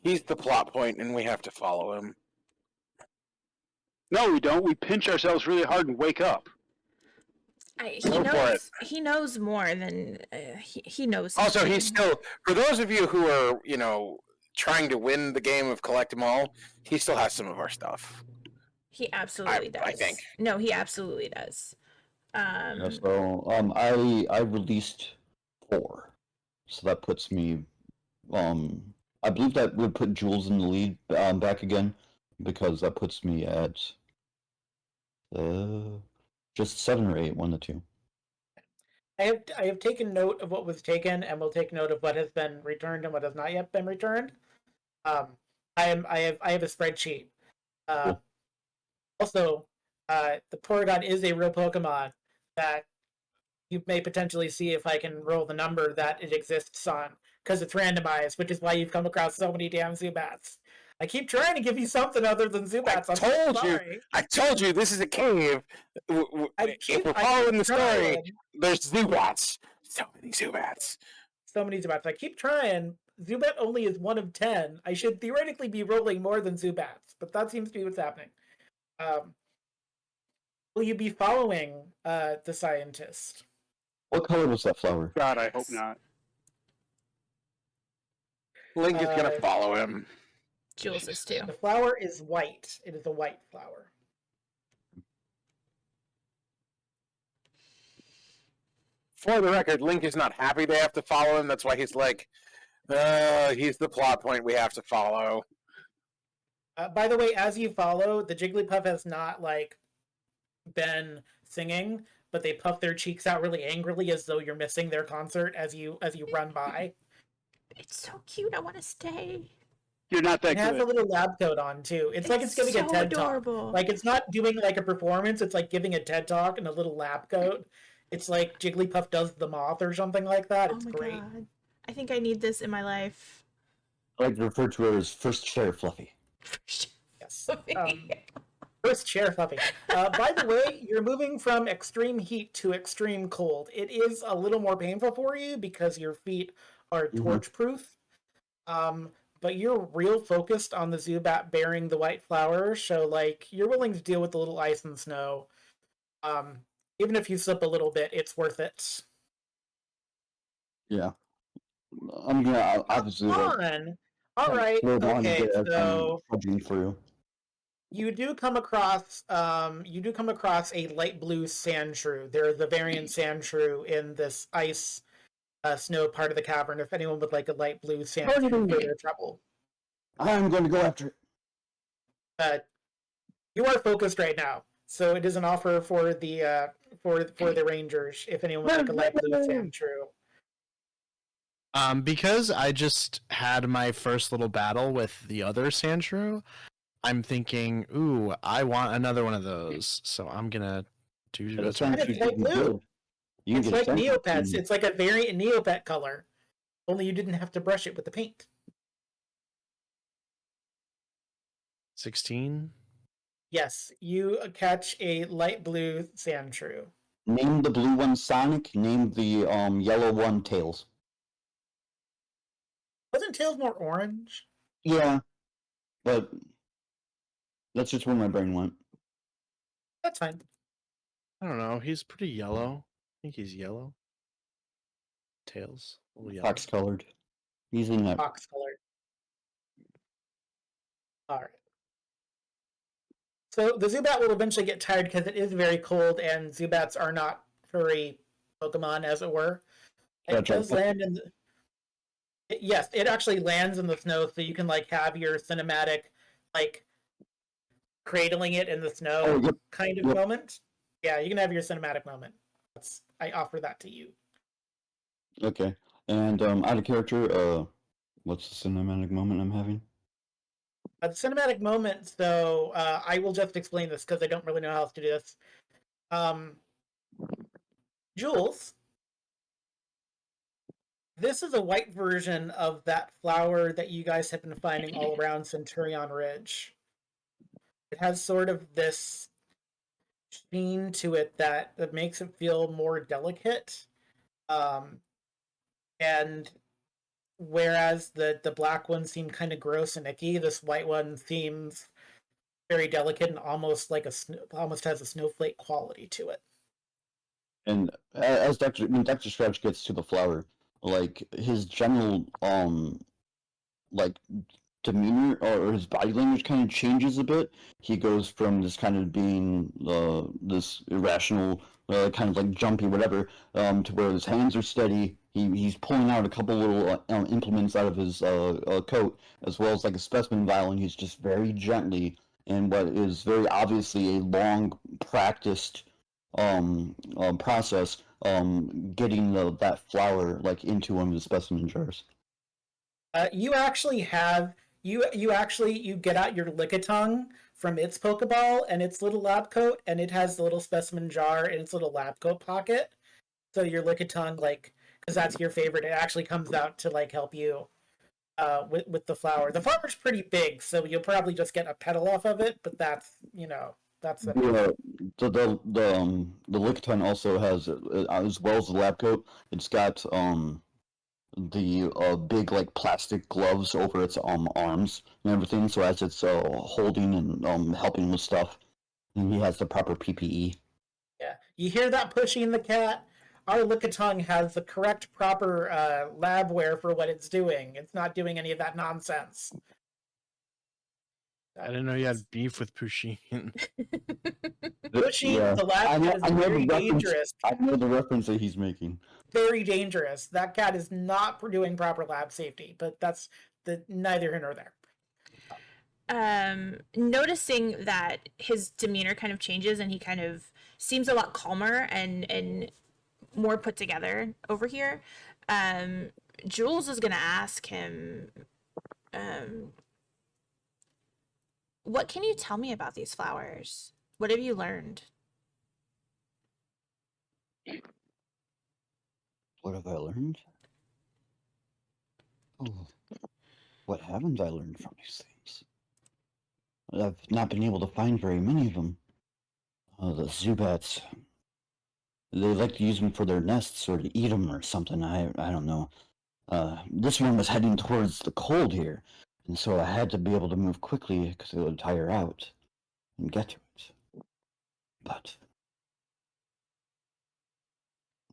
he's the plot point, and we have to follow him. No, we don't. We pinch ourselves really hard and wake up. He knows more than he knows. Also, something. he's still, for those of you who are, trying to win the game of collect them all, he still has some of our stuff. He absolutely does. I think. No, he absolutely does. Yeah, so I released 4, so that puts me I believe that would put Jules in the lead back again, because that puts me at just 7 or 8, one of the two. I have taken note of what was taken, and will take note of what has been returned and what has not yet been returned. I have a spreadsheet. Cool. Also, the Porygon is a real Pokemon that you may potentially see if I can roll the number that it exists on, because it's randomized, which is why you've come across so many damn Zubats. I keep trying to give you something other than Zubats. I told you this is a cave. If we're following the story, there's Zubats. So many Zubats. So many Zubats. I keep trying. Zubat only is 1 of 10. I should theoretically be rolling more than Zubats, but that seems to be what's happening. Will you be following the scientist? What color was that flower? God, I hope not. Link is gonna follow him. Jules is too. The flower is white. It is a white flower. For the record, Link is not happy they have to follow him. That's why he's like, he's the plot point we have to follow. By the way, as you follow, the Jigglypuff has not been singing, but they puff their cheeks out really angrily as though you're missing their concert as you run by. It's so cute. I want to stay. You're not that It has good. a little lab coat on too. It's like it's giving so a TED adorable. talk. Like it's not doing like a performance. It's like giving a TED talk in a little lab coat. It's like Jigglypuff does the moth or something like that. It's great. God. I think I need this in my life. I like to refer to it as first chair Fluffy. Yes. First chair Fluffy. By the way, you're moving from extreme heat to extreme cold. It is a little more painful for you because your feet are torch proof. But you're real focused on the Zubat bearing the white flower, so you're willing to deal with the little ice and snow. Even if you slip a little bit, it's worth it. Yeah. I'm gonna obviously. All right. Okay. So through. you do come across a light blue Sandshrew. There is a variant Sandshrew in this ice snow part of the cavern. If anyone would like a light blue Sandshrew for their trouble, I'm going to go after it. You are focused right now, so it is an offer for the for the Rangers. If anyone would like a light blue Sandshrew. Because I just had my first little battle with the other Sandshrew, I'm thinking, ooh, I want another one of those. So I'm gonna do It's light blue. It's like Neopets. It's like a variant Neopet color. Only you didn't have to brush it with the paint. 16? Yes, you catch a light blue Sandshrew. Name the blue one Sonic, name the yellow one Tails. Wasn't Tails more orange? Yeah, but that's just where my brain went. That's fine. I don't know. He's pretty yellow. I think he's yellow. Tails. Fox colored. He's in that. Fox colored. Alright. So the Zubat will eventually get tired because it is very cold and Zubats are not furry Pokemon, as it were. It does land in the... Yes, it actually lands in the snow, so you can have your cinematic cradling it in the snow kind of moment. Yeah, you can have your cinematic moment. I offer that to you. Okay. And out of character, what's the cinematic moment I'm having? The cinematic moment, so I will just explain this because I don't really know how else to do this. Jules, this is a white version of that flower that you guys have been finding all around Centurion Ridge. It has sort of this sheen to it that makes it feel more delicate. And whereas the black one seemed kind of gross and icky, this white one seems very delicate and almost has a snowflake quality to it. And as Dr. Stretch gets to the flower, like his general like demeanor or his body language kind of changes a bit. He goes from this kind of being this irrational, kind of like jumpy whatever, to where his hands are steady. He's pulling out a couple little implements out of his coat, as well as like a specimen vial, and he's just very gently, in what is very obviously a long practiced process, getting that flower like into one of the specimen jars. You actually have you get out your Lickitung from its Pokeball and its little lab coat, and it has the little specimen jar in its little lab coat pocket. So your Lickitung, like, because that's your favorite, it actually comes out to like help you with the flower. The flower's pretty big, so you'll probably just get a petal off of it, but that's that's enough. The Lickitung also has, as well as the lab coat, it's got the big like plastic gloves over its arms and everything. So as it's holding and helping with stuff, and he has the proper PPE. Yeah, you hear that pushing the cat? Our Lickitung has the correct proper labware for what it's doing. It's not doing any of that nonsense. I didn't know you had beef with Pusheen. Pushing Yeah. the lab cat is very dangerous. I know the reference that he's making. Very dangerous. That cat is not doing proper lab safety, but that's neither here nor there. Noticing that his demeanor kind of changes and he kind of seems a lot calmer and more put together over here, Jules is gonna ask him, what can you tell me about these flowers? What have you learned? What have I learned? Oh, what haven't I learned from these things? I've not been able to find very many of them. The Zubats, they like to use them for their nests or to eat them or something. I don't know. This one was heading towards the cold here, and so I had to be able to move quickly because it would tire out and get to it. But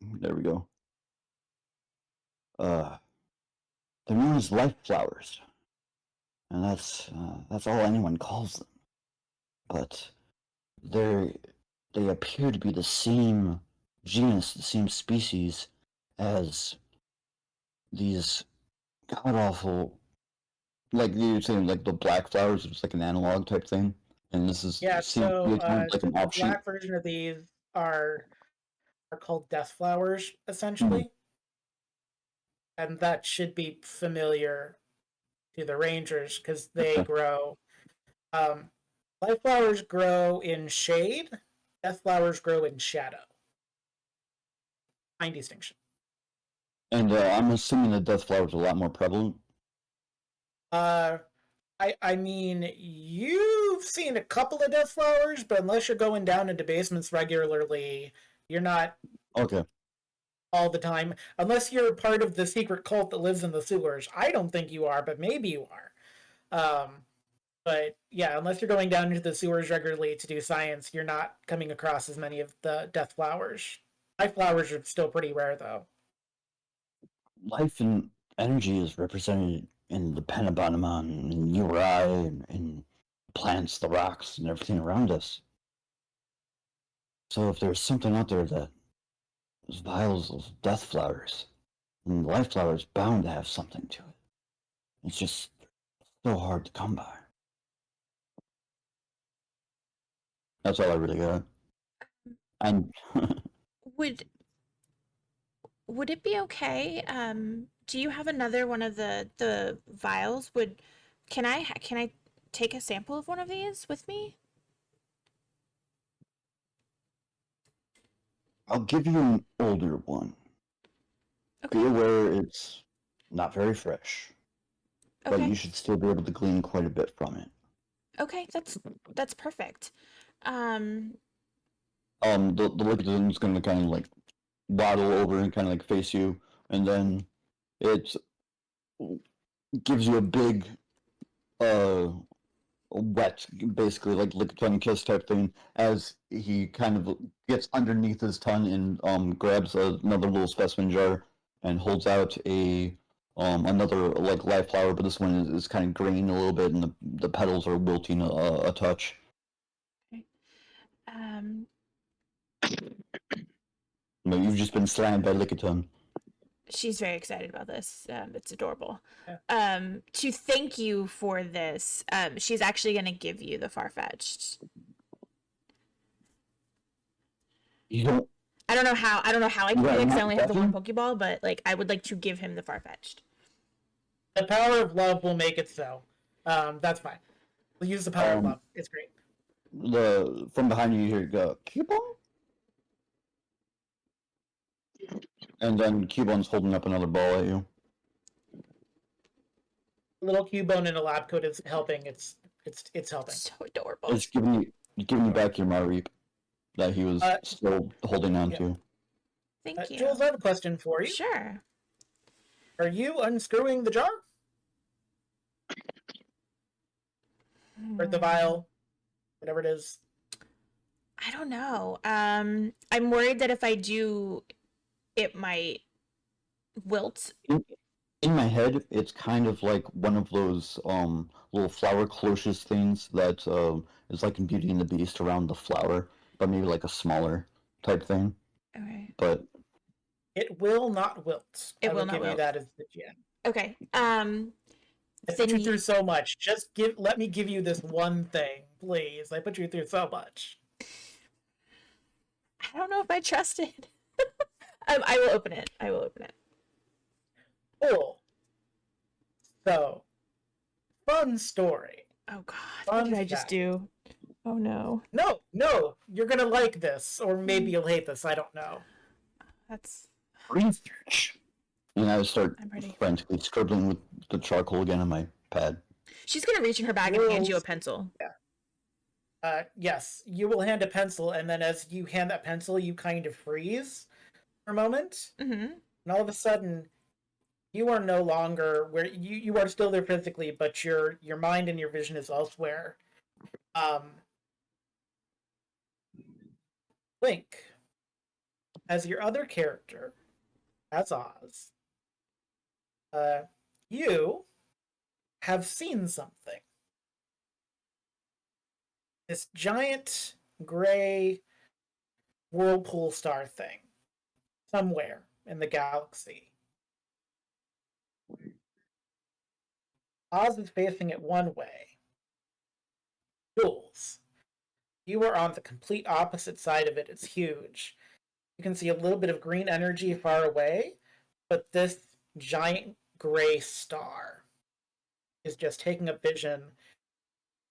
there we go. They're known as life flowers, and that's all anyone calls them. But they appear to be the same genus, the same species as these god awful, like you were saying, like the black flowers, it's like an analog type thing. And this is Yeah, so like an the offshoot. black version of these are called death flowers, essentially. And that should be familiar to the Rangers because they grow. Life flowers grow in shade. Death flowers grow in shadow. Fine distinction. And I'm assuming that death flowers are a lot more prevalent. I mean, you've seen a couple of death flowers, but unless you're going down into basements regularly, you're not Okay. all the time. Unless you're part of the secret cult that lives in the sewers. I don't think you are, but maybe you are. But yeah, unless you're going down into the sewers regularly to do science, you're not coming across as many of the death flowers. Life flowers are still pretty rare, though. Life and energy is represented in the Panabanamon and Uri and plants, the rocks, and everything around us. So if there's something out there that is vials of death flowers, then life flower is bound to have something to it. It's just so hard to come by. That's all I really got. And Would it be okay? Do you have another one of the vials? Can I take a sample of one of these with me? I'll give you an older one. Be Okay. aware it's not very fresh, but Okay. you should still be able to glean quite a bit from it. Okay, that's perfect. Um, The Lickitun's gonna kind of like waddle over and kind of like face you, and then it gives you a big wet, basically like lick tongue kiss type thing, as he kind of gets underneath his tongue and grabs another little specimen jar and holds out another like live flower, but this one is kind of graying a little bit, and the petals are wilting a touch. Um, No, you've just been slammed by Lickitung. she's very excited about this. It's adorable. Yeah. To thank you for this, she's actually going to give you the Farfetch'd. You don't. I don't know how I can do Yeah, it because I not only have the one definitely? Pokeball, but like I would like to give him the Farfetch'd. The power of love will make it so. That's fine. We'll use the power of love. It's great. From behind you hear go Cubone, and then Cubone's holding up another ball at you. Little Cubone in a lab coat is helping. It's helping. So adorable. It's giving you back your Mareep that he was still holding on to. Thank you. Jules, I have a question for you. Sure. Are you unscrewing the jar? Or the vial? Whatever it is. I don't know. I'm worried that if I do, it might wilt. In my head, it's kind of like one of those little flower cloches things that is like in Beauty and the Beast around the flower, but maybe like a smaller type thing. Okay. But it will not wilt. It I will not give wilt. you that as the GM. Okay. I put you through so much. Just let me give you this one thing, please. I put you through so much. I don't know if I trust it. I will open it. Cool. So, fun story. Oh God, what did I just do? Oh no. No, you're gonna like this, or maybe you'll hate this. I don't know. That's research. And I start I'm ready. frantically scribbling with the charcoal again on my pad. She's gonna reach in her bag and hand you a pencil. Yeah. Yes, you will hand a pencil, and then as you hand that pencil, you kind of freeze for a moment, Mm-hmm. and all of a sudden, you are no longer where you are still there physically, but your mind and your vision is elsewhere. Link, as your other character, as Oz, you have seen something. This giant gray whirlpool star thing somewhere in the galaxy. Oz is facing it one way. Jules, you are on the complete opposite side of it. It's huge. You can see a little bit of green energy far away, but this giant gray star is just taking up vision,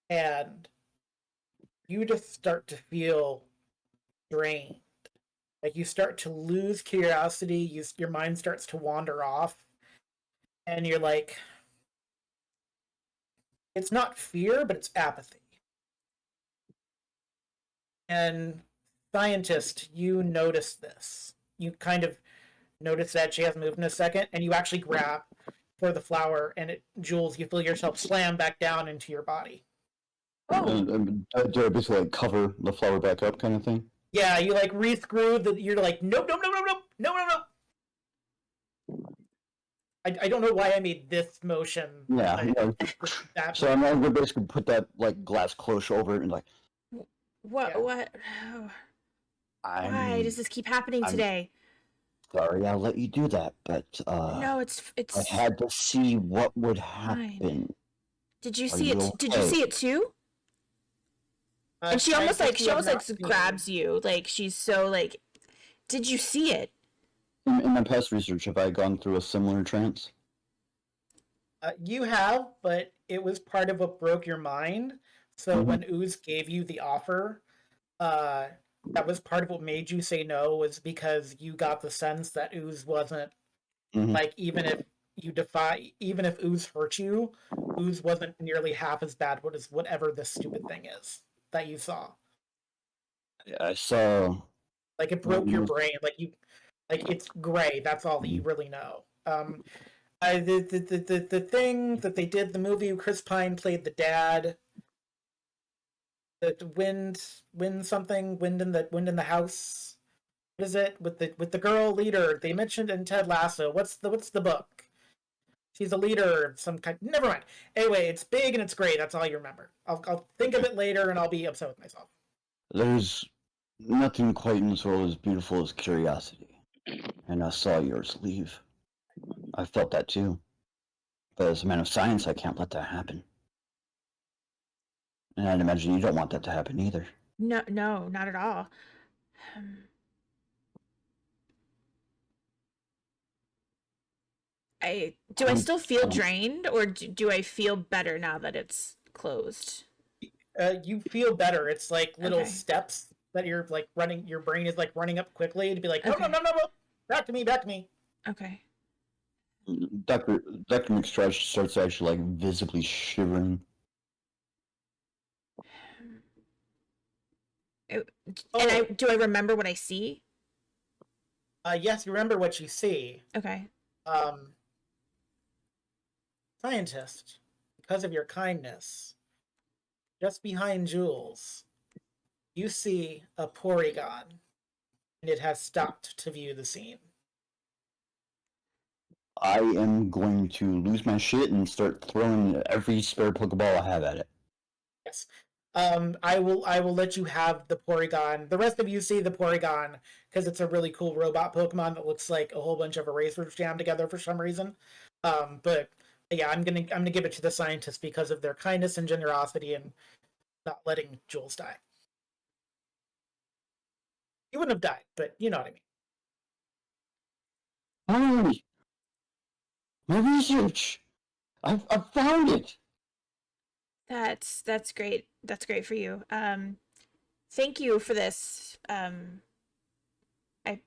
and you just start to feel drained. Like you start to lose curiosity, your mind starts to wander off, and you're like, it's not fear, but it's apathy. And scientist, you notice this. You kind of notice that she hasn't moved in a second, and you actually grab for the flower, and Jules, you feel yourself slam back down into your body. Oh. And do I basically like cover the flower back up, kind of thing? Yeah, you like re-screw the. You're like, nope. I don't know why I made this motion. Yeah. So I'm going to basically put that like glass cloche over it and like. What? Why does this keep happening today? Sorry, I'll let you do that, but no, it's. I had to see what would happen. Fine. Did you see it? Okay? Did you see it too? And she almost grabs you, like she's so like. Did you see it? In my past research, have I gone through a similar trance? You have, but it was part of what broke your mind. So when Ooze gave you the offer, that was part of what made you say no, was because you got the sense that Ooze wasn't like, even if Ooze hurt you, Ooze wasn't nearly half as bad as whatever this stupid thing is that you saw. Yeah, I saw. Like it broke your brain. Like it's gray. That's all that you really know. The thing that they did, the movie, Chris Pine played the dad. The wind something, wind in the house. What is it with the girl leader? They mentioned in Ted Lasso. What's the book? She's a leader of some kind. Never mind. Anyway, it's big and it's great. That's all you remember. I'll think of it later and I'll be upset with myself. There's nothing quite in this world as beautiful as curiosity. And I saw yours leave. I felt that too. But as a man of science, I can't let that happen. And I'd imagine you don't want that to happen either. No, not at all. Do I still feel drained, or do I feel better now that it's closed? You feel better. It's like little Okay. steps that you're like running. Your brain is like running up quickly to be like, no, Okay. no, back to me. Okay. Dr. McStretch starts actually like visibly shivering. Do I remember what I see? Yes, you remember what you see. Okay. Scientist, because of your kindness, just behind Jules, you see a Porygon, and it has stopped to view the scene. I am going to lose my shit and start throwing every spare Pokeball I have at it. Yes. I will let you have the Porygon. The rest of you see the Porygon because it's a really cool robot Pokemon that looks like a whole bunch of erasers jammed together for some reason. But yeah, I'm gonna give it to the scientists because of their kindness and generosity and not letting Jules die. He wouldn't have died, but you know what I mean. Finally! My research! I've found it! That's great. That's great for you. Thank you for this. I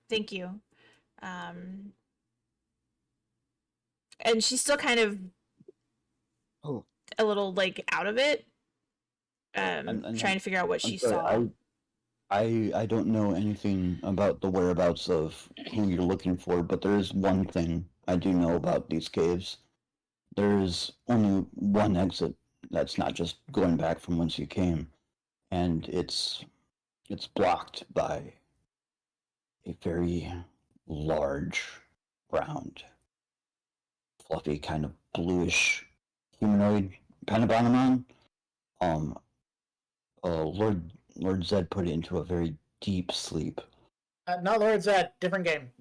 thank you. And she's still kind of a little like out of it. Trying to figure out what she saw. I don't know anything about the whereabouts of who you're looking for, but there is one thing I do know about these caves. There is only one exit that's not just going back from whence you came, and it's blocked by a very large, round, fluffy, kind of bluish humanoid Panabonomon. Lord Zed put it into a very deep sleep. Not Lord Zed. Different game.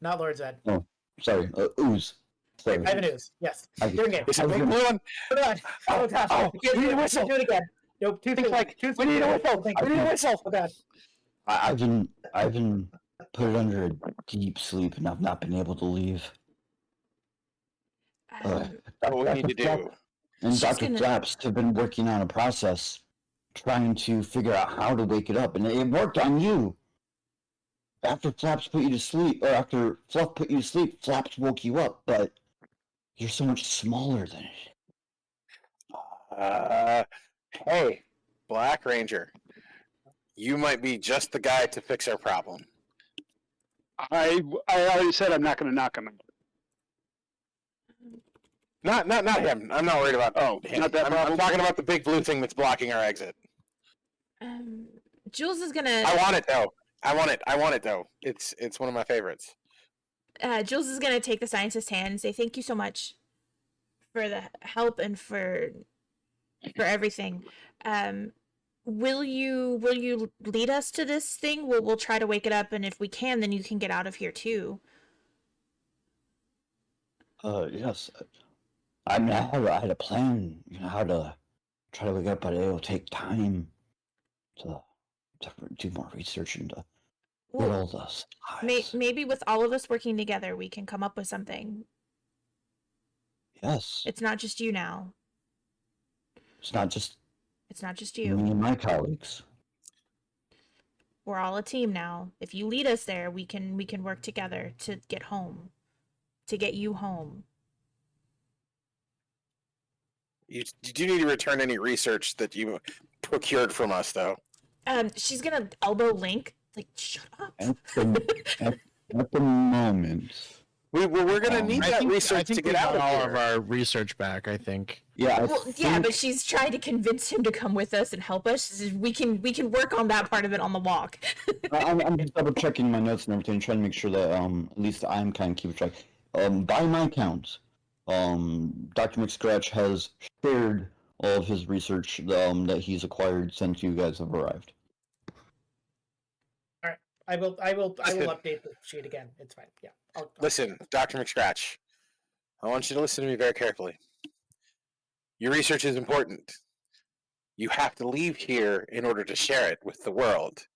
Not Lord Zed. Oh, sorry. Ooze. Sorry. Ivan Ooze. Yes. Different game. It's a big blue one. Hold on. Oh gosh. We need a whistle. Do it again. Nope. We need a whistle. We need a whistle. Oh god. Ivan put it under a deep sleep, and I've not been able to leave. That's what we need to do. And Dr. Flaps have been working on a process trying to figure out how to wake it up, and it worked on you. After Flaps put you to sleep, or after Fluff put you to sleep, Flaps woke you up, but you're so much smaller than it. Hey, Black Ranger, you might be just the guy to fix our problem. I already said I'm not going to knock him out. Not him. I'm not worried about. Oh, him. not that I'm problem? talking about the big blue thing that's blocking our exit. Jules is gonna. I want it though. It's one of my favorites. Jules is gonna take the scientist's hand and say thank you so much for the help and for everything. Will you lead us to this thing? We'll try to wake it up, and if we can, then you can get out of here too. Yes. I mean, I had a plan, how to try to wake up, but it'll take time to do more research and to get all the supplies. Maybe with all of us working together, we can come up with something. Yes. It's not just you now. It's not just you. me and my colleagues. We're all a team now. If you lead us there, we can work together to get home. To get you home. You do need to return any research that you procured from us, though. She's gonna elbow Link. Like, shut up. At the moment, We're gonna need that research to get out of all here. of our research back. I think. Yeah, Yeah, but she's trying to convince him to come with us and help us. We can work on that part of it on the walk. I'm just double checking my notes and everything, trying to make sure that at least I'm kind of keeping track. By my count, Dr. McScratch has shared all of his research that he's acquired since you guys have arrived. All right, I will update the sheet again. It's fine. Yeah. I'll Listen, Dr. McScratch, I want you to listen to me very carefully. Your research is important. You have to leave here in order to share it with the world.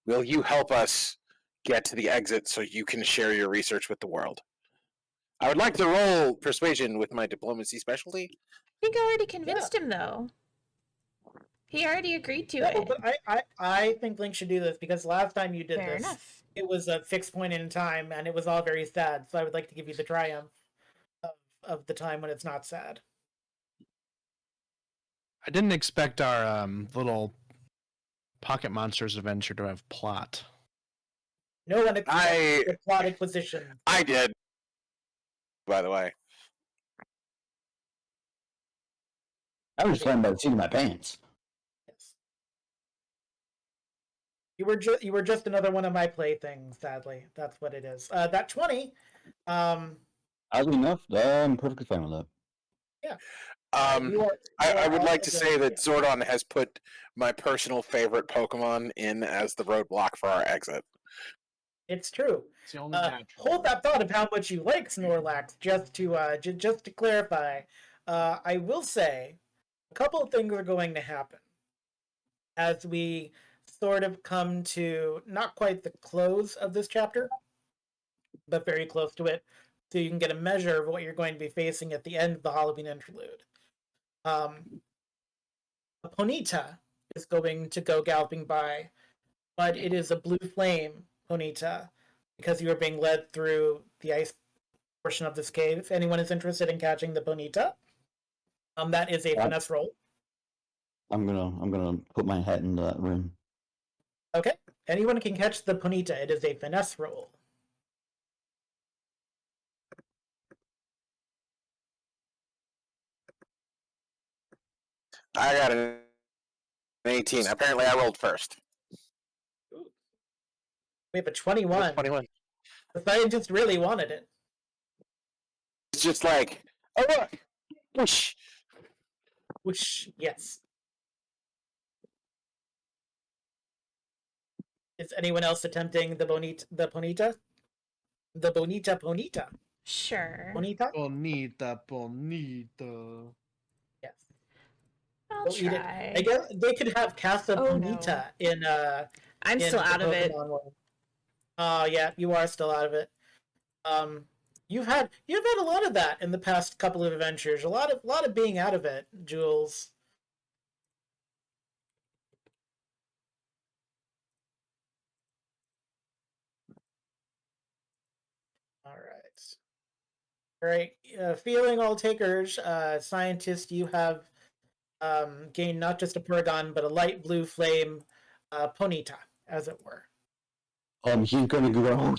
Will you help us get to the exit so you can share your research with the world? I would like to roll persuasion with my diplomacy specialty. I think I already convinced him, though. He already agreed to it. But I think Link should do this because last time you did Fair this, enough. it was a fixed point in time and it was all very sad. So I would like to give you the triumph of the time when it's not sad. I didn't expect our little Pocket Monsters adventure to have plot. No one expected the plot acquisition. I did, by the way. I was flying by the seat of my pants. Yes. You were just another one of my playthings. Sadly, that's what it is. That 20. Oddly enough, I'm perfectly fine with that. Yeah. I would like to say that Zordon has put my personal favorite Pokemon in as the roadblock for our exit. It's true. It's the only Hold that thought of how much you like Snorlax. Just to clarify, I will say a couple of things are going to happen as we sort of come to not quite the close of this chapter, but very close to it, so you can get a measure of what you're going to be facing at the end of the Halloween interlude. A Ponyta is going to go galloping by, but it is a blue flame Ponyta because you are being led through the ice portion of this cave. If anyone is interested in catching the Ponyta, that is a finesse roll. I'm gonna put my hat in that ring. Okay, anyone can catch the Ponyta. It is a finesse roll. I got an 18. Apparently, I rolled first. Ooh. We have a 21. 21. The scientist really wanted it. It's just like, oh look, whoosh. Whoosh, yes. Is anyone else attempting the Ponyta? The Bonita? Sure. Bonita? Bonita. Yes. I'll Go eat it. try. I guess they could have Casa Bonita in I'm still out of it. Oh yeah, you are still out of it. You've had a lot of that in the past couple of adventures. A lot of being out of it, Jules. All right. Feeling all takers, scientist, you have gained not just a Paragon, but a light blue flame Ponyta, as it were. He's gonna go, oh,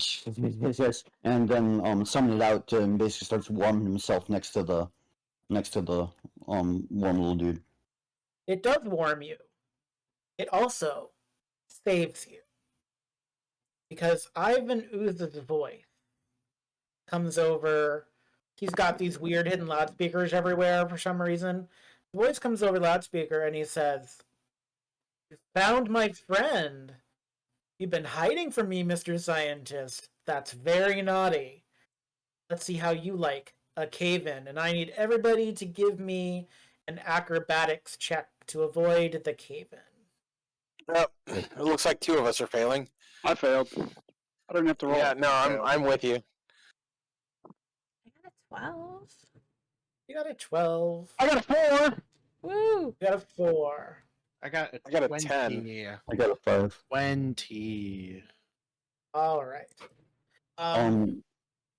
yes, and then summon it out and basically starts warming himself next to the warm little dude. It does warm you. It also saves you. Because Ivan Ooze's voice comes over. He's got these weird hidden loudspeakers everywhere for some reason. The voice comes over loudspeaker and he says, "You found my friend. You've been hiding from me, Mr. Scientist. That's very naughty. Let's see how you like a cave-in, and I need everybody to give me an acrobatics check to avoid the cave-in." Well, it looks like two of us are failing. I failed. I don't have to roll. Yeah, no, I'm with you. I got a 12. You got a 12. I got a 4. Woo! You got a 4. I got a 10. I got a 5. 20. All right.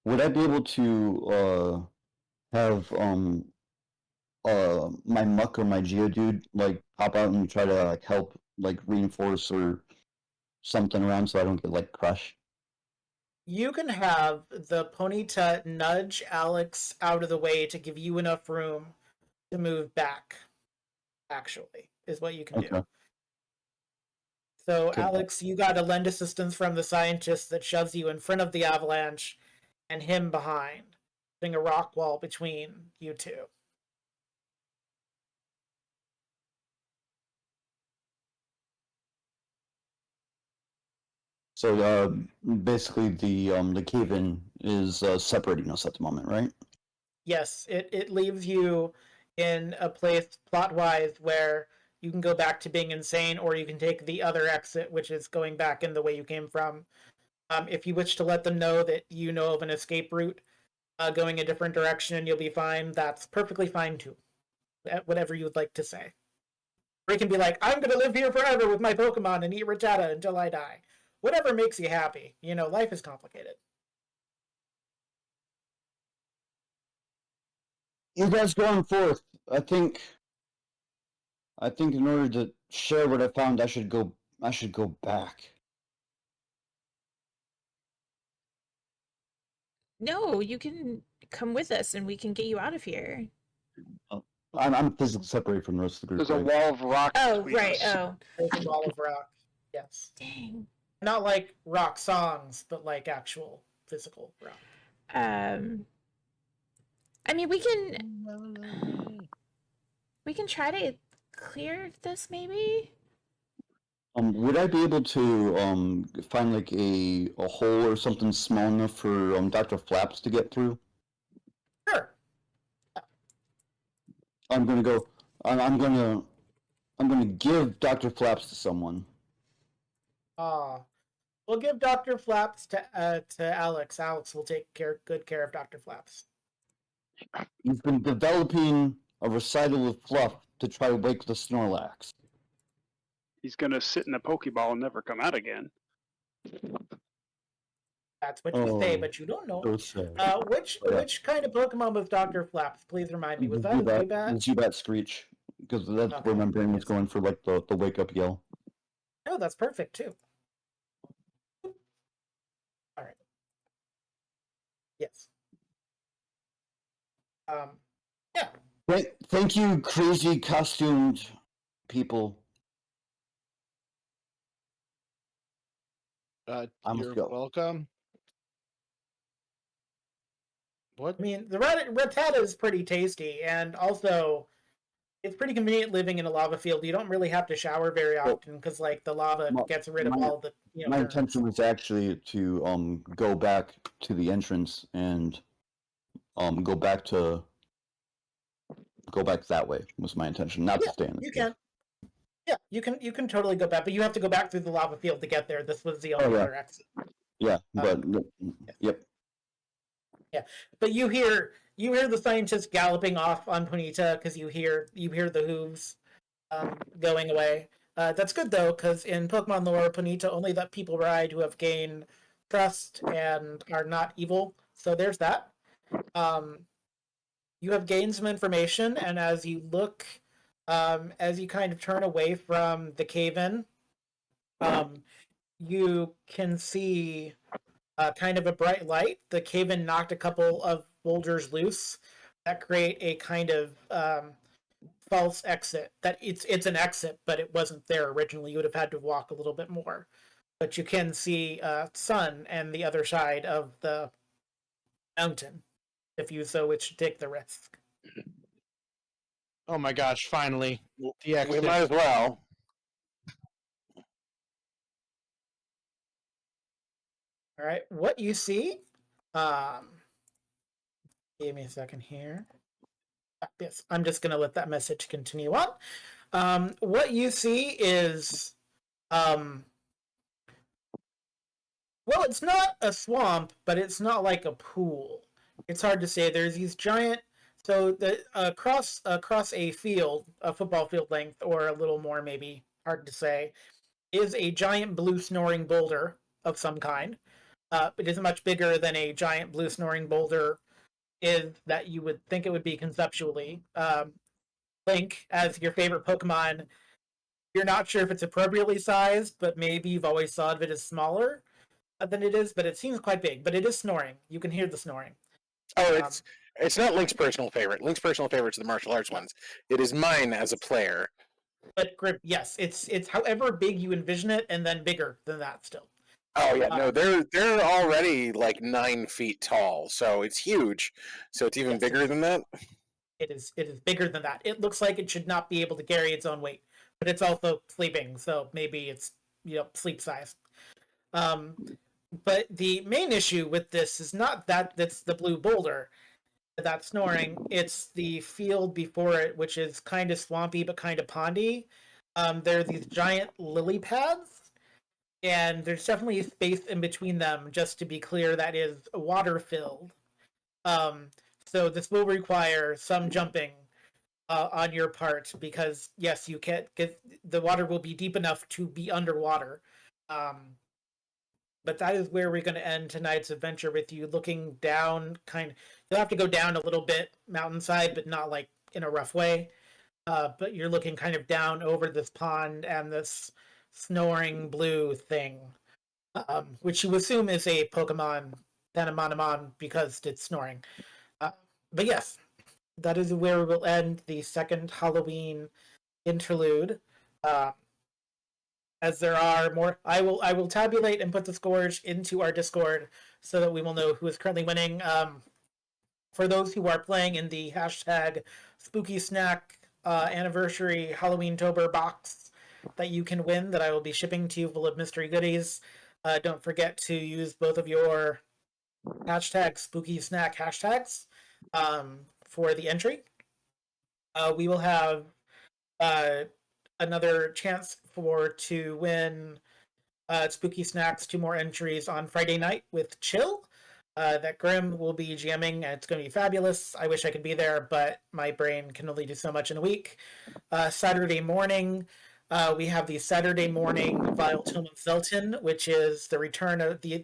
Would I be able to have my Muck or my Geodude like pop out and try to like help like reinforce or something around so I don't get like crushed? You can have the Ponyta nudge Alex out of the way to give you enough room to move back, actually, is what you can Okay. do. So, Okay. Alex, you got to lend assistance from the scientist that shoves you in front of the avalanche and him behind, putting a rock wall between you two. So basically, the cave-in is separating us at the moment, right? Yes, it leaves you in a place plot-wise where you can go back to being insane, or you can take the other exit, which is going back in the way you came from. If you wish to let them know that you know of an escape route going a different direction, you'll be fine. That's perfectly fine too. Whatever you would like to say. Or you can be like, I'm going to live here forever with my Pokemon and eat Rattata until I die. Whatever makes you happy. You know, life is complicated. You guys going forth. I think in order to share what I found, I should go back. No, you can come with us and we can get you out of here. I'm physically separated from the rest of the group. There's a right? wall of rock Oh, between right. us. Oh, There's a wall of rock. Yes. dang. Not like rock songs, but like actual physical rock. I mean, we can try to clear this, maybe. Would I be able to find like a hole or something small enough for Dr. Flaps to get through? Sure. I'm gonna go. I'm gonna give Dr. Flaps to someone. We'll give Dr. Flaps to Alex. Alex will take good care of Dr. Flaps. He's been developing a recital of fluff to try to wake the Snorlax. He's gonna sit in a Pokeball and never come out again. That's what you say, Oh, but you don't know. so sad. Which kind of Pokemon was Dr. Flaps? Please remind me. Was that a Zubat? The Zubat Screech, because that's Okay, where my brain was yes. going for like the wake up yell. Oh, that's perfect too. All right. Yes. Yeah. Thank you, crazy costumed people. I must You're go. welcome. What? I mean, the Rattata is pretty tasty, and also it's pretty convenient living in a lava field. You don't really have to shower very often because, like, the lava gets rid of all the My germs. intention was actually to go back to the entrance and go back that way was my intention, not to stay in the You cave. can. Yeah, you can totally go back, but you have to go back through the lava field to get there. This was the only other exit. Yeah, but yep. Yeah, but you hear the scientist galloping off on Punita because you hear the hooves going away. That's good though, because in Pokemon lore, Punita only let people ride who have gained trust and are not evil. So there's that. You have gained some information, and as you look, as you kind of turn away from the cave-in, you can see kind of a bright light. The cave-in knocked a couple of boulders loose that create a kind of false exit. That it's an exit, but it wasn't there originally. You would have had to walk a little bit more. But you can see sun and the other side of the mountain if you so wish to take the risk. Oh my gosh! Finally, the We exit. might as well. All right, what you see? Give me a second here. Yes, I'm just gonna let that message continue on. What you see is, well, it's not a swamp, but it's not like a pool. It's hard to say. There's these giant. So the across a field, a football field length, or a little more, maybe hard to say, is a giant blue snoring boulder of some kind. It is much bigger than a giant blue snoring boulder is that you would think it would be conceptually. Link, as your favorite Pokemon, you're not sure if it's appropriately sized, but maybe you've always thought of it as smaller. than it is, but it seems quite big. But it is snoring. You can hear the snoring. Oh, Um, it's not Link's personal favorite. Link's personal favorites are the martial arts ones. It is mine as a player. but Grip, yes, it's however big you envision it, and then bigger than that still. Oh yeah, no, they're already like 9 feet tall, so it's huge. So it's even Yes, bigger than that. it is bigger than that. It looks like it should not be able to carry its own weight, but it's also sleeping, so maybe it's sleep size. Um, but the main issue with this is not that that's the blue boulder that's snoring. It's the field before it, which is kind of swampy but kind of pondy. There are these giant lily pads, and there's definitely space in between them. Just to be clear, that is water filled. Um, so this will require some jumping on your part because yes, you can't get the water will be deep enough to be underwater. Um, but that is where we're going to end tonight's adventure with you looking down. You'll have to go down a little bit mountainside, but not like in a rough way. But you're looking kind of down over this pond and this snoring blue thing, which you assume is a Pokemon Tanamanamon because it's snoring. Uh, but yes, that is where we'll end the second Halloween interlude. Uh, as there are more, I will tabulate and put the scores into our Discord so that we will know who is currently winning. For those who are playing in the hashtag Spooky Snack Anniversary Halloween Tober box that you can win, that I will be shipping to you full of mystery goodies. Don't forget to use both of your hashtag Spooky Snack hashtags for the entry. We will have uh, another chance to win Spooky Snacks, 2 more entries on Friday night with Chill. That Grim will be jamming, and it's going to be fabulous. I wish I could be there, but my brain can only do so much in a week. Saturday morning, we have the Saturday morning Vile Tome of Zelton, which is the return of the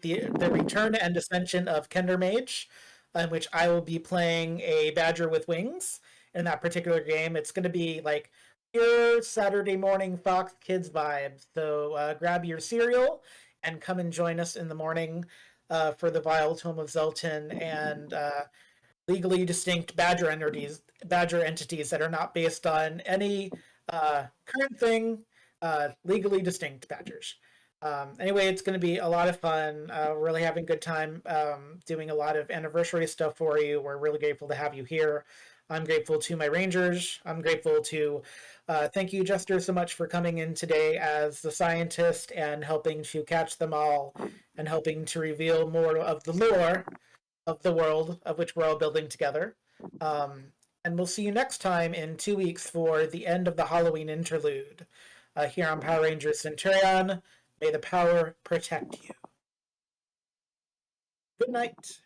return and ascension of Kender Mage, in which I will be playing a badger with wings. In that particular game, it's going to be like pure Saturday morning Fox Kids vibes. So grab your cereal and come and join us in the morning for the Vile Tome of Zelton and legally distinct badger entities that are not based on any current thing. Legally distinct badgers. Anyway, it's going to be a lot of fun. Really having a good time doing a lot of anniversary stuff for you. We're really grateful to have you here. I'm grateful to my rangers. I'm grateful to thank you, Jester, so much for coming in today as the scientist and helping to catch them all and helping to reveal more of the lore of the world of which we're all building together. And we'll see you next time in 2 weeks for the end of the Halloween interlude here on Power Rangers Centurion. May the power protect you. Good night.